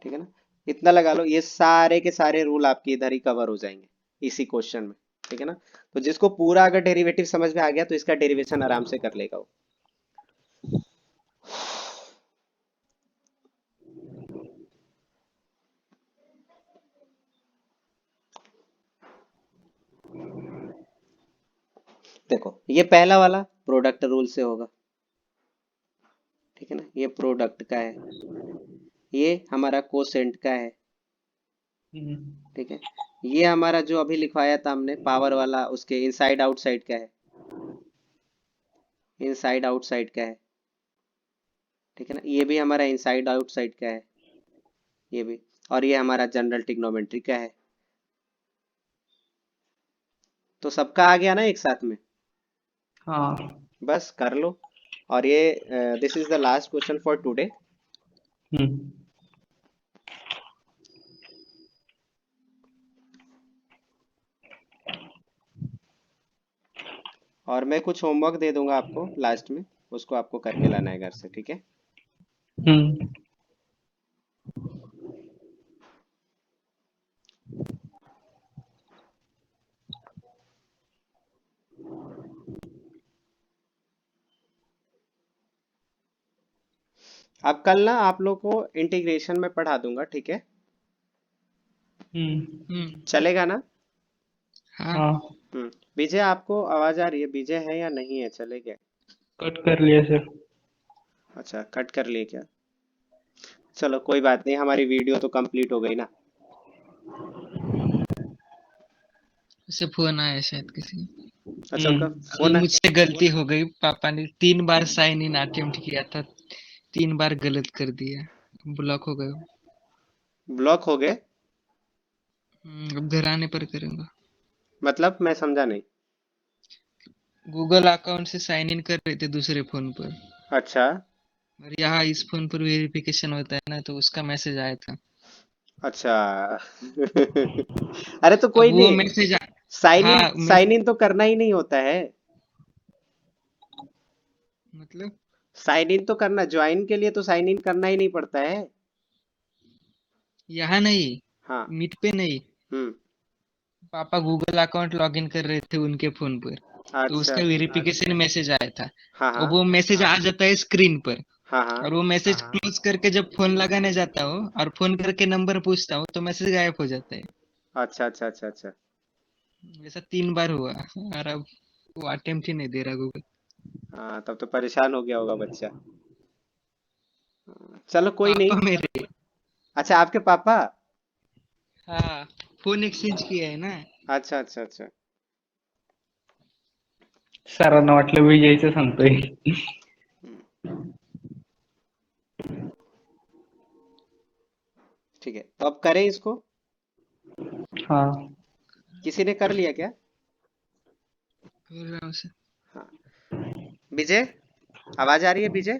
ठीक है ना। इतना लगा लो, ये सारे के सारे रूल आपके इधर ही कवर हो जाएंगे इसी क्वेश्चन में, ठीक है ना। तो जिसको पूरा अगर डेरिवेटिव समझ में आ गया तो इसका डेरिवेशन आराम से कर लेगा वो। देखो ये पहला वाला प्रोडक्ट रूल से होगा, ठीक है ना। ये प्रोडक्ट का है, ये हमारा कोसेंट का है, ठीक है। ये हमारा जो अभी लिखवाया था हमने पावर वाला, उसके इनसाइड आउटसाइड का है, इनसाइड आउटसाइड का है, ठीक है ना। ये भी हमारा इनसाइड आउटसाइड का है, ये भी। और ये हमारा जनरल ट्रिग्नोमेट्री का है। तो सबका आ गया ना एक साथ में, हाँ बस कर लो। और ये this is the last question for today. Hmm और मैं कुछ होमवर्क दे दूंगा आपको लास्ट में, उसको आपको करके लाना है घर से, ठीक है। हम्म अब कल ना आप लोग को इंटीग्रेशन में पढ़ा दूंगा, ठीक है। चलेगा ना? हाँ हाँ विजय आपको आवाज आ रही है? विजय है या नहीं है? चलेगा? कट कर लिया सर। अच्छा कट कर लिए क्या? चलो कोई बात नहीं, हमारी वीडियो तो कंप्लीट हो गई ना। उसे फोन आया शायद किसी का। अच्छा उनका ये फोन है? मुझसे गलती हो गई, पापा ने 3 बार साइन इन अटेम्प्ट किया था, 3 बार गलत कर दिया, ब्लॉक हो गए। ब्लॉक हो गए? अब घर आने पर करूंगा। मतलब मैं समझा नहीं। गूगल अकाउंट से साइन इन कर रहे थे दूसरे फोन पर, अच्छा और यहाँ इस फोन पर वेरिफिकेशन होता है ना, तो उसका मैसेज आया था। अच्छा। अरे तो अब कोई वो नहीं, मैसेज हाँ साइन इन तो करना ही नहीं होता है। मतलब साइन इन तो करना, ज्वाइन के लिए तो साइन इन करना ही नहीं पड़ता है। यहाँ नहीं, हाँ। मीट पे नहीं, हम्म। पापा गूगल अकाउंट लॉगिन कर रहे थे उनके फोन पर, तो अच्छा। उसका वेरिफिकेशन मैसेज आया था। हाँ और हाँ वो मैसेज आ जाता है स्क्रीन पर, हाँ हाँ। और वो मैसेज क्लोज करके जब फोन लगाने जाता हूँ और फोन करके नंबर पूछता हूँ तो मैसेज गायब हो जाता है। अच्छा अच्छा अच्छा अच्छा। ऐसा 3 बार हुआ, और अब वो अटेम्प्ट ही नहीं दे रहा गूगल। हाँ तब तो परेशान हो गया होगा बच्चा। चलो कोई पापा नहीं। मेरे, अच्छा आपके पापा? हाँ, फोन एक्सचेंज किया है ना। अच्छा अच्छा अच्छा। सरांना वाटलं विजयचं सांगतोय. ठीक है, तो अब करें इसको। हाँ किसी ने कर लिया क्या? आराम से। हाँ, विजय, आवाज आ रही है विजय?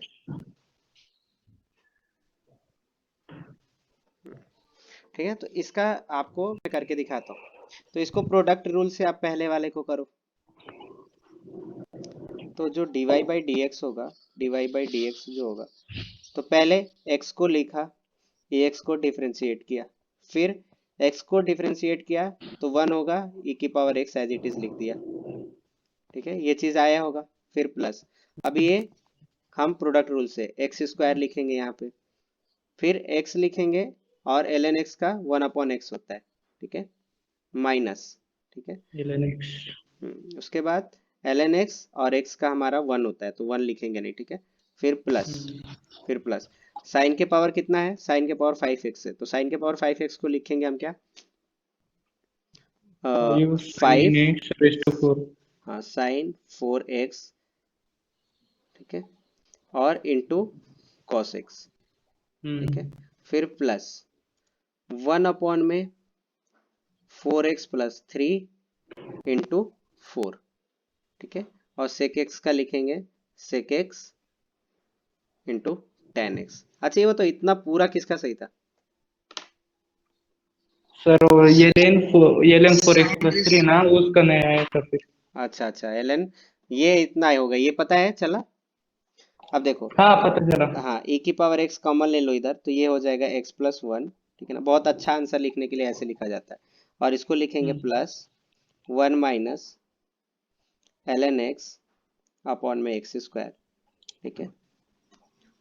ठीक है, तो इसका आपको मैं करके दिखाता हूँ। तो इसको प्रोडक्ट रूल से आप पहले वाले को करो। तो जो dy बाई डी एक्स होगा, dy बाई डी एक्स जो होगा, तो पहले x को लिखा, ax को डिफरेंशिएट किया, फिर x को डिफरेंशिएट किया तो 1 होगा, e की power x as it is लिख दिया। ठीक है, ये चीज आया होगा। फिर प्लस, अब ये हम प्रोडक्ट रूल से एक्स स्क्वायर लिखेंगे यहाँ पे, फिर x लिखेंगे और ln x का 1/x होता है। ठीक है, माइनस। ठीक है, LNX। उसके बाद ln x और x का हमारा 1 होता है तो 1 लिखेंगे नहीं। ठीक है, फिर प्लस, फिर प्लस साइन के पावर कितना है? साइन के पावर 5x है, तो साइन के पावर 5x को लिखेंगे हम क्या? 5, X raised to 4। हाँ, साइन 4x। ठीक है, और इंटू कॉस x। ठीक है, फिर प्लस 1 में 4x प्लस 3 इंटू 4। ठीक है, और sec x का लिखेंगे sec x into tan x. अच्छा, ये बताओ इतना पूरा किसका सही था? सर वो LN 4x sign plus race 3 ना, उसका नया है सर फिर। अच्छा अच्छा, ln ये इतना होगा, ये पता है चला। अब देखो, हाँ पता चला। हाँ, e की पावर x कॉमन ले लो इधर, तो ये हो जाएगा x प्लस 1। ठीक है ना, बहुत अच्छा आंसर लिखने के लिए ऐसे लिखा जाता है। और इसको लिखेंगे plus 1 minus ln x upon में एक्स स्क्वायर। ठीक है,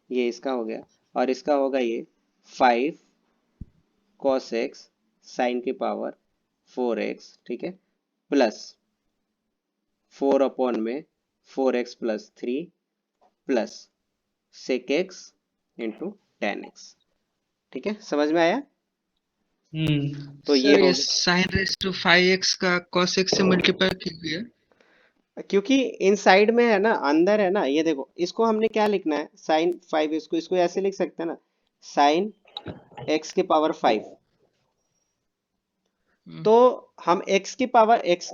ये इसका हो गया, और इसका होगा ये 5 cos x साइन की पावर 4x। ठीक है, प्लस 4 अपॉन में 4x plus 3 plus sec x into tan x. ठीक है, समझ में आया? तो ये सर, हो ये गया, साइन रेस टू 5x का cos x से मल्टीप्लाई कीजिए। क्योंकि इन साइड में है ना, अंदर है ना, ये देखो इसको हमने क्या लिखना है, साइन 5, इसको ऐसे लिख सकते हैं ना, साइन एक्स की पावर 5। तो हम x की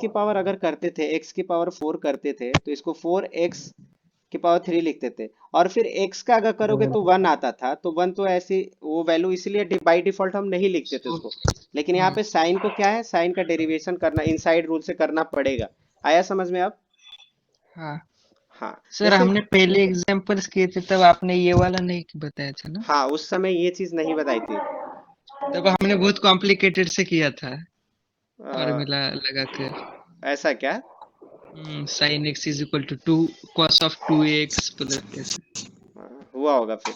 पावर अगर करते थे, x की पावर 4 करते थे, तो इसको 4x की पावर 3 लिखते थे। और फिर x का अगर करोगे तो 1 आता था, तो 1 तो ऐसी वो वैल्यू, इसलिए बाय डिफॉल्ट हम नहीं लिखते थे उसको। लेकिन यहाँ पे साइन को क्या है, साइन का डेरिवेशन करना इनसाइड रूल से करना पड़ेगा। आया समझ में अब? हाँ हाँ, सर, जैसे, हमने पहले एग्जांपल्स किए थे तब आपने ये वाला नहीं बताया था ना। हाँ, उस समय ये चीज नहीं बताई थी। तब हमने बहुत कॉम्प्लिकेटेड से किया था, अ, फॉर्मूला लगाकर। ऐसा क्या? Sine x is equal to 2 cos of 2x plus ऐसे। हुआ होगा फिर।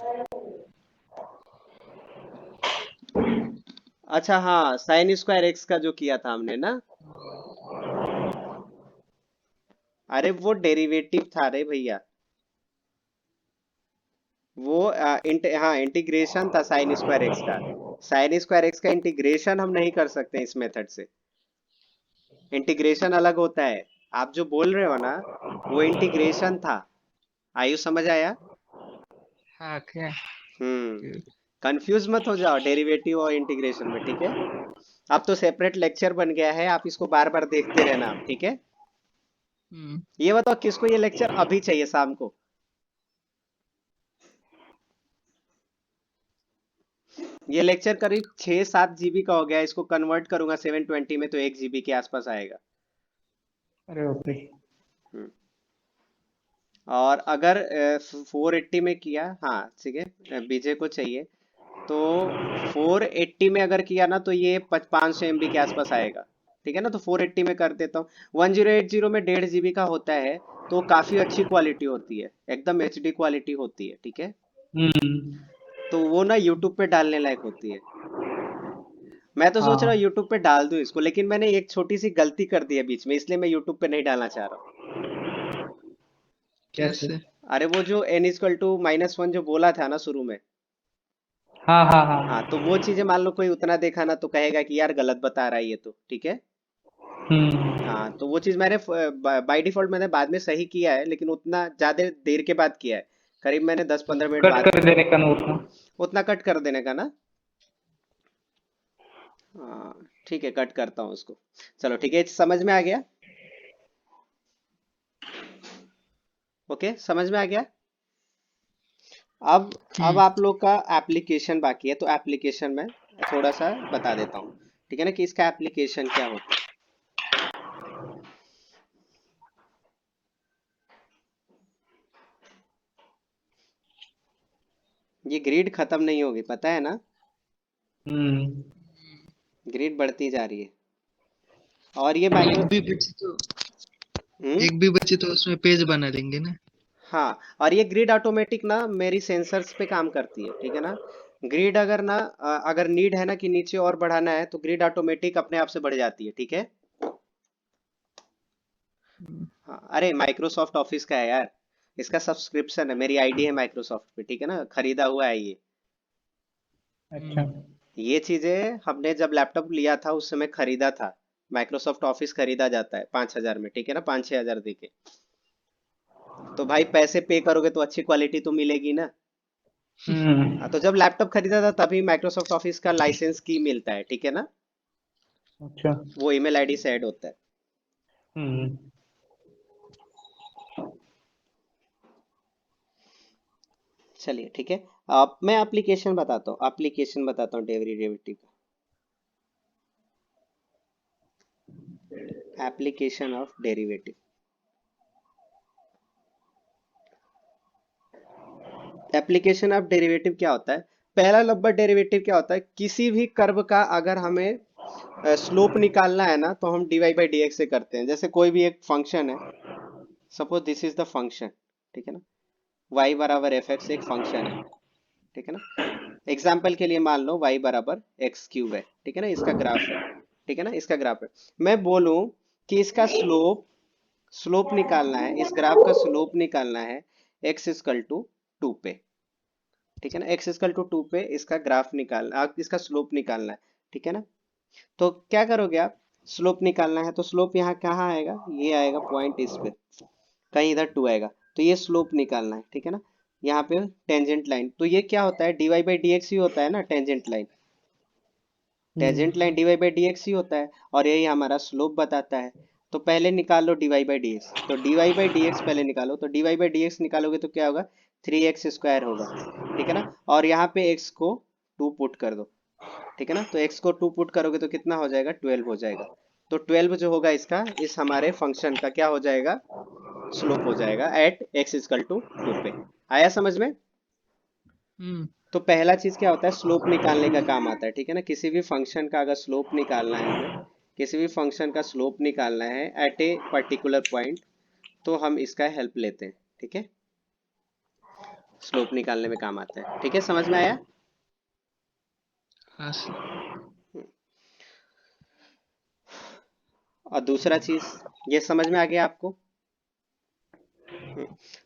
अच्छा, हाँ, साइन स्क्वायर एक्स का जो किया था हमने ना, अरे वो डेरिवेटिव था रे भैया। वो हाँ, इंटीग्रेशन था साइन स्क्वायर एक्स का। साइन स्क्वायर एक्स का इंटीग्रेशन हम नहीं कर सकते इस मेथड से, इंटीग्रेशन अलग होता है। आप जो बोल रहे हो ना, वो इंटीग्रेशन था। आयु समझ आया? हाँ क्या। हम्म, कंफ्यूज मत हो जाओ डेरिवेटिव और इंटीग्रेशन में। ठीक है, अब तो सेपरेट लेक्चर बन गया है, आप इसको बार बार देखते रहना आप। ठीक है, हम्म, ये बताओ किसको ये लेक्चर अभी चाहिए शाम को? ये लेक्चर करीब 6-7 GB का हो गया, इसको कन्वर्ट करूंगा 720 में तो 1 GB के आसपास आएगा। अरे बाप रे। हम्म, और अगर 480 में किया, हाँ ठीक है, बीजे को चाहिए, तो 480 में अगर किया ना, तो ये 500 MB के आसपास आएगा। ठीक है ना, तो 480 में कर देता हूँ। 1080 में 1.5 GB का होता है, तो काफी अच्छी क्वालिटी होती है, एकदम HD क्वालिटी होती है। ठीक है, हम्म। तो वो ना यूट्यूब पे डालने लायक होती है। मैं तो सोच रहा हूँ हाँ यूट्यूब पे डाल दूं इसको, लेकिन मैंने एक छोटी सी गलती कर दी है बीच में, इसलिए मैं यूट्यूब पे नहीं डालना चाह रहा हूँ। कैसे। कैसे। अरे वो जो n=-1 जो बोला था ना शुरू में, हाँ हाँ हाँ, हाँ। तो वो चीजें मान लो कोई उतना देखा ना, तो कहेगा कि यार गलत बता रहा है ये तो। ठीक है, हाँ, तो वो चीज मैंने बाय डिफॉल्ट मैंने बाद में सही किया है, लेकिन उतना ज्यादा देर के बाद किया है, करीब मैंने 10-15 मिनट कट बाद कर देने का नोट ना। उतना कट कर देने का ना। ठीक है, कट करता हूँ उसको। चलो ठीक है, समझ में आ गया? ओके, समझ में आ गया। अब आप लोग का एप्लीकेशन बाकी है, तो एप्लीकेशन में थोड़ा सा बता देता हूँ, ठीक है ना, कि इसका एप्लीकेशन क्या होता है। ये ग्रिड खत्म नहीं होगी, पता है ना, ग्रिड बढ़ती जा रही है। और ये एक माइक्रो भी बचे तो हम्म एक भी बचे तो उसमें पेज बना देंगे ना। हाँ, और ये ग्रिड ऑटोमेटिक ना मेरी सेंसर्स पे काम करती है, ठीक है ना। ग्रिड अगर ना अगर नीड है ना कि नीचे और बढ़ाना है, तो ग्रिड ऑटोमेटिक अपने आप से बढ़ जाती है, ठीक है। हाँ, अरे माइक्रोसॉफ्ट ऑफिस का है यार, इसका सब्सक्रिप्शन है, मेरी आईडी है माइक्रोसॉफ्ट पे, ठीक है ना, खरीदा हुआ है ये। अच्छा। ये चीजें हमने जब लैपटॉप लिया था उस समय खरीदा था। माइक्रोसॉफ्ट ऑफिस खरीदा जाता है 5,000 में, ठीक है ना, 5-6 हजार दे के। तो भाई पैसे पे करोगे तो अच्छी क्वालिटी तो मिलेगी ना। हाँ, तो जब लैपटॉप खरीदा था तभी माइक्रोसॉफ्ट ऑफिस का लाइसेंस की मिलता है, ठीक है ना, अच्छा। वो ईमेल आईडी से ऐड होता है। हम्म। चलिए ठीक है। अब मैं एप्लीकेशन बताता हूँ, एप्लीकेशन बताता हूँ डेरिवेटिव का, application of derivative. Application of derivative क्या होता है? पहला नंबर डेरिवेटिव क्या होता है, किसी भी कर्व का अगर हमें स्लोप निकालना है ना, तो हम डी बाई डी एक्स से करते हैं। जैसे कोई भी एक फंक्शन है, suppose this is the function, ठीक है ना, y बराबर एफ एक्स एक फंक्शन है, ठीक है ना। एग्जाम्पल के लिए मान लो y बराबर एक्स क्यूब है, ठीक है ना, इसका ग्राफ है, ठीक है ना, इसका ग्राफ है। मैं बोलूं कि इसका स्लोप स्लोप निकालना है, इस ग्राफ का स्लोप निकालना है x इजकल टू 2 पे, ठीक है ना, x इजकल टू 2 पे इसका ग्राफ निकालना, इसका स्लोप निकालना है, ठीक है ना। तो क्या करोगे आप, स्लोप निकालना है तो स्लोप यहाँ कहाँ आएगा, ये आएगा पॉइंट इस पे, कहीं इधर 2 आएगा, तो ये स्लोप निकालना है, ठीक है ना। यहाँ पे टेंजेंट लाइन, तो ये क्या होता है, D Y by D X ही होता है ना, tangent line, tangent line D Y by D X ही होता है, और यही हमारा स्लोप बताता है। तो पहले निकाल लो D Y by D X, तो D Y by D X पहले निकालो, तो D Y by D X निकालोगे तो क्या होगा, 3x² होगा, ठीक है ना। और यहाँ पे x को 2 पुट कर दो, ठीक है ना, तो x को 2 पुट करोगे तो कितना हो जाएगा, 12 हो जाएगा। तो 12 जो होगा इसका, इस हमारे फंक्शन का क्या हो जाएगा, स्लोप हो जाएगा एट x इजकल टू 2 पे। आया समझ में? हम्म। तो पहला चीज क्या होता है, स्लोप निकालने का काम आता है, ठीक है ना। किसी भी फंक्शन का अगर स्लोप निकालना है हमें, किसी भी फंक्शन का स्लोप निकालना है एट ए पर्टिकुलर पॉइंट, तो हम इसका हेल्प लेते हैं, ठीक है, स्लोप निकालने में काम आता है, ठीक है, समझ में आया? हाँ सर। और दूसरा चीज, ये समझ में आ गया आपको?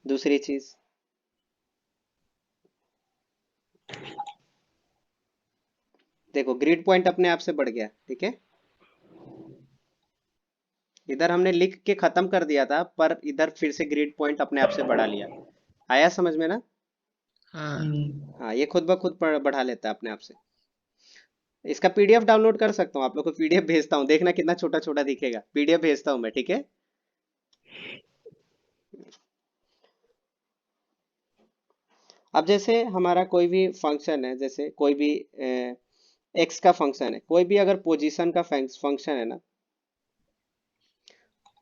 दूसरी चीज, देखो ग्रिड पॉइंट अपने आप से बढ़ गया, ठीक है, इधर हमने लिख के खत्म कर दिया था, पर इधर फिर से ग्रिड पॉइंट अपने आप से बढ़ा लिया। आया समझ में ना? हाँ। हाँ, ये खुद ब खुद बढ़ा लेता है अपने आप से। इसका पीडीएफ डाउनलोड कर सकता हूँ, आप लोग को पीडीएफ भेजता हूँ, देखना कितना छोटा छोटा दिखेगा, पीडीएफ भेजता हूँ मैं, ठीक है। अब जैसे हमारा कोई भी फंक्शन है, जैसे कोई भी एक्स का फंक्शन है, कोई भी अगर पोजीशन का फंक्शन है ना,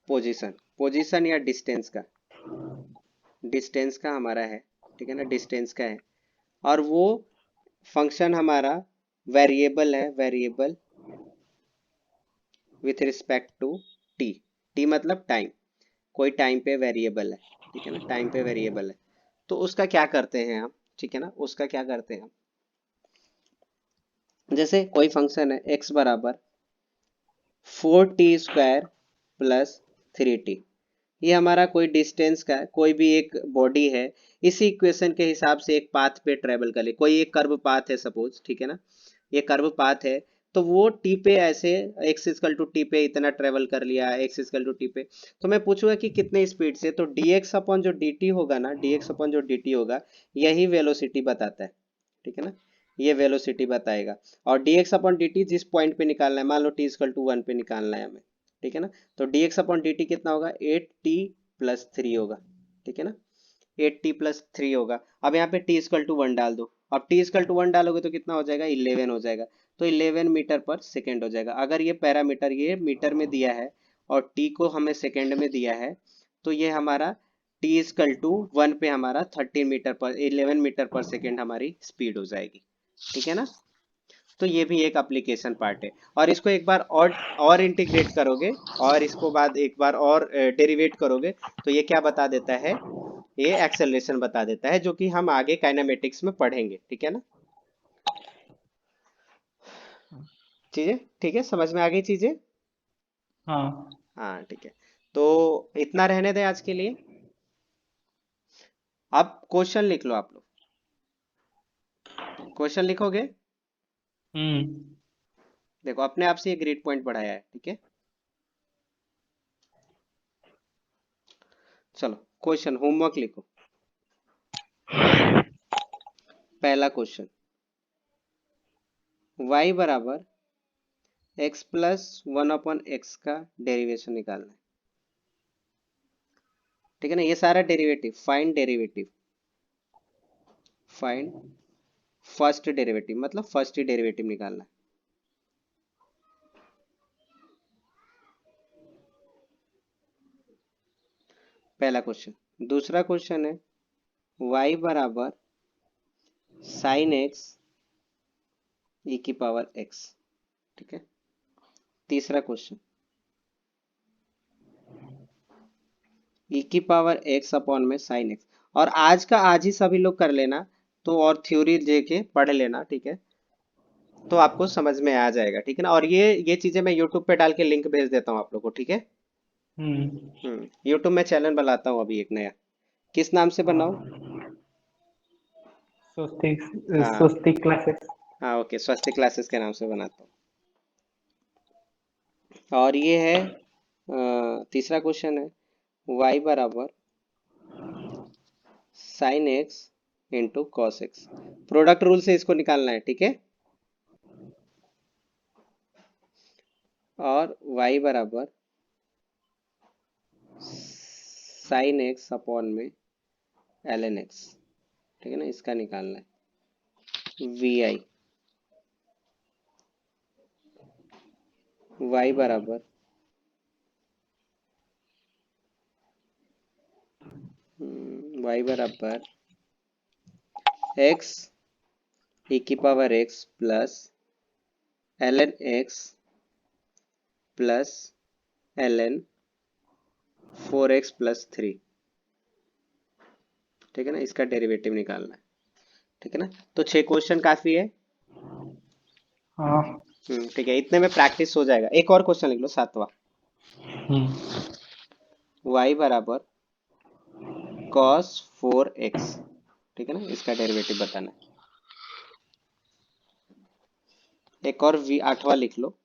पोजीशन पोजीशन या डिस्टेंस का हमारा है, ठीक है ना, डिस्टेंस का है, और वो फंक्शन हमारा वेरिएबल है, variable with respect to t, t मतलब टाइम, कोई टाइम पे वेरिएबल है, ठीक है ना, टाइम पे वेरिएबल है। तो उसका क्या करते हैं हम, ठीक है ना, उसका क्या करते हैं हम, जैसे कोई फंक्शन है x बराबर 4t² प्लस 3t, ये हमारा कोई डिस्टेंस का कोई भी एक बॉडी है, इसी इक्वेशन के हिसाब से एक पाथ पे ट्रेवल कर ले, कोई एक कर्व पाथ है सपोज, ठीक है ना, ये कर्व पाथ है, तो वो टी पे ऐसे x इजकल टू टी पे इतना ट्रेवल कर लिया, x इजकल टू टी पे, तो मैं पूछूंगा कि कितने स्पीड से, तो dx अपॉन जो dt होगा ना, dx अपॉन जो dt होगा, यही वेलोसिटी बताता है, ठीक है ना, ये वेलोसिटी बताएगा। और dx अपॉन dt जिस पॉइंट पे निकालना है, मान लो t इक्वल टू 1 पे निकालना है हमें, ठीक है ना, तो dx अपॉन dt कितना होगा, 8t प्लस 3 होगा, ठीक है ना, 8t प्लस 3 होगा। अब यहाँ पे t इक्वल टू 1 डाल दो। अब t इक्वल टू 1 डालोगे तो कितना हो जाएगा, 11 हो जाएगा। तो 11 मीटर पर सेकेंड हो जाएगा। अगर ये पैरामीटर ये मीटर में दिया है और t को हमें सेकेंड में दिया है, तो ये हमारा t इक्वल टू 1 पे हमारा 11 मीटर पर सेकेंड हमारी स्पीड हो जाएगी, ठीक है ना। तो ये भी एक एप्लीकेशन पार्ट है। और इसको एक बार और इंटीग्रेट करोगे और इसको बाद एक बार और डेरिवेट करोगे तो ये क्या बता देता है, ये एक्सेलरेशन बता देता है, जो कि हम आगे काइनेमेटिक्स में पढ़ेंगे, ठीक है ना। चीजें ठीक है, समझ में आ गई चीजें। हाँ हाँ ठीक है, तो इतना रहने दें आज के लिए। अब क्वेश्चन लिख लो आप लोग, क्वेश्चन लिखोगे। देखो अपने आप से ये ग्रिड पॉइंट बढ़ाया है, ठीक है। चलो क्वेश्चन होमवर्क लिखो। पहला क्वेश्चन, y बराबर x प्लस 1 अपॉन एक्स का डेरिवेशन निकालना है, ठीक है ना। ये सारा derivative, find derivative, find first derivative, मतलब फर्स्ट ही डेरिवेटिव निकालना है। पहला क्वेश्चन। दूसरा क्वेश्चन है y बराबर साइन एक्स ई की पावर x, ठीक है। तीसरा क्वेश्चन, ई की पावर x अपॉन में साइन एक्स। और आज का आज ही सभी लोग कर लेना, तो और थ्योरी लेके पढ़ लेना, ठीक है, तो आपको समझ में आ जाएगा, ठीक है ना। और ये चीजें मैं यूट्यूब पे डाल के लिंक भेज देता हूँ आप लोग को, ठीक है। यूट्यूब में चैनल बनाता हूँ अभी एक नया, किस नाम से बनाऊँ। स्वस्तिक हाँ स्वस्तिक क्लासेस। हाँ ओके, स्वस्तिक क्लासेस के नाम से बनाता हूँ। और ये है तीसरा क्वेश्चन है y बराबर sine x into cos x. Product rule से इसको निकालना है, ठीक है। और y बराबर साइन एक्स अपॉन में ln x, ठीक है ना, इसका निकालना है vi। y बराबर y बराबर x e की power x plus ln x plus ln 4x plus 3, ठीक है ना, इसका डेरिवेटिव निकालना है, ठीक है ना। तो 6 क्वेश्चन काफी है। हाँ ठीक है, इतने में प्रैक्टिस हो जाएगा। एक और क्वेश्चन लिख लो, 7वां। y बराबर cos 4x, ठीक है ना, इसका डेरिवेटिव बताना है। एक और 8वां लिख लो,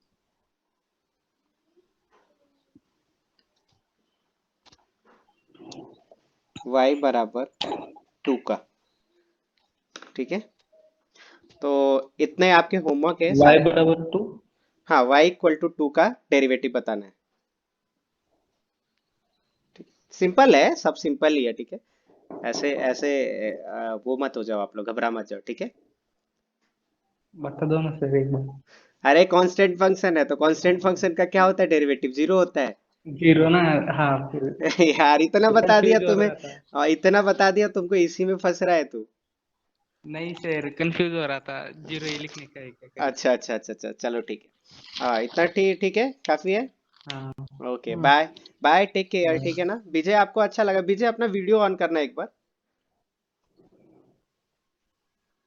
y बराबर 2 का, ठीक है। तो इतने आपके होमवर्क है y सारे। बराबर 2। हाँ, y इक्वल टू 2 का डेरिवेटिव बताना है। सिंपल है, सब सिंपल ही है, ठीक है। ऐसे ऐसे वो मत हो जाओ आप लोग, घबरा मत जाओ, ठीक है। बता दो ना सर एक बार। अरे कांस्टेंट फंक्शन है तो कांस्टेंट फंक्शन का क्या होता है, डेरिवेटिव 0 होता है। जीरो ना। हाँ फिर यार इतना बता दिया कंफ्यूज हो तुम्हें, रहा था। और इतना बता दिया तुमको, इसी में फंस रहा है तू। नहीं सर, कंफ्यूज हो रहा था, जीरो ही लिखने का है, क्या करें। अच्छा अच्छा अच्छा अच्छा, चलो ठीक है। हाँ इतना ठीक ठीक है, काफी है। हाँ okay bye bye, take care, ठीक है ना। विजय आपको अच्छा लगा, विजय अपना वीडियो ऑन करना एक बार।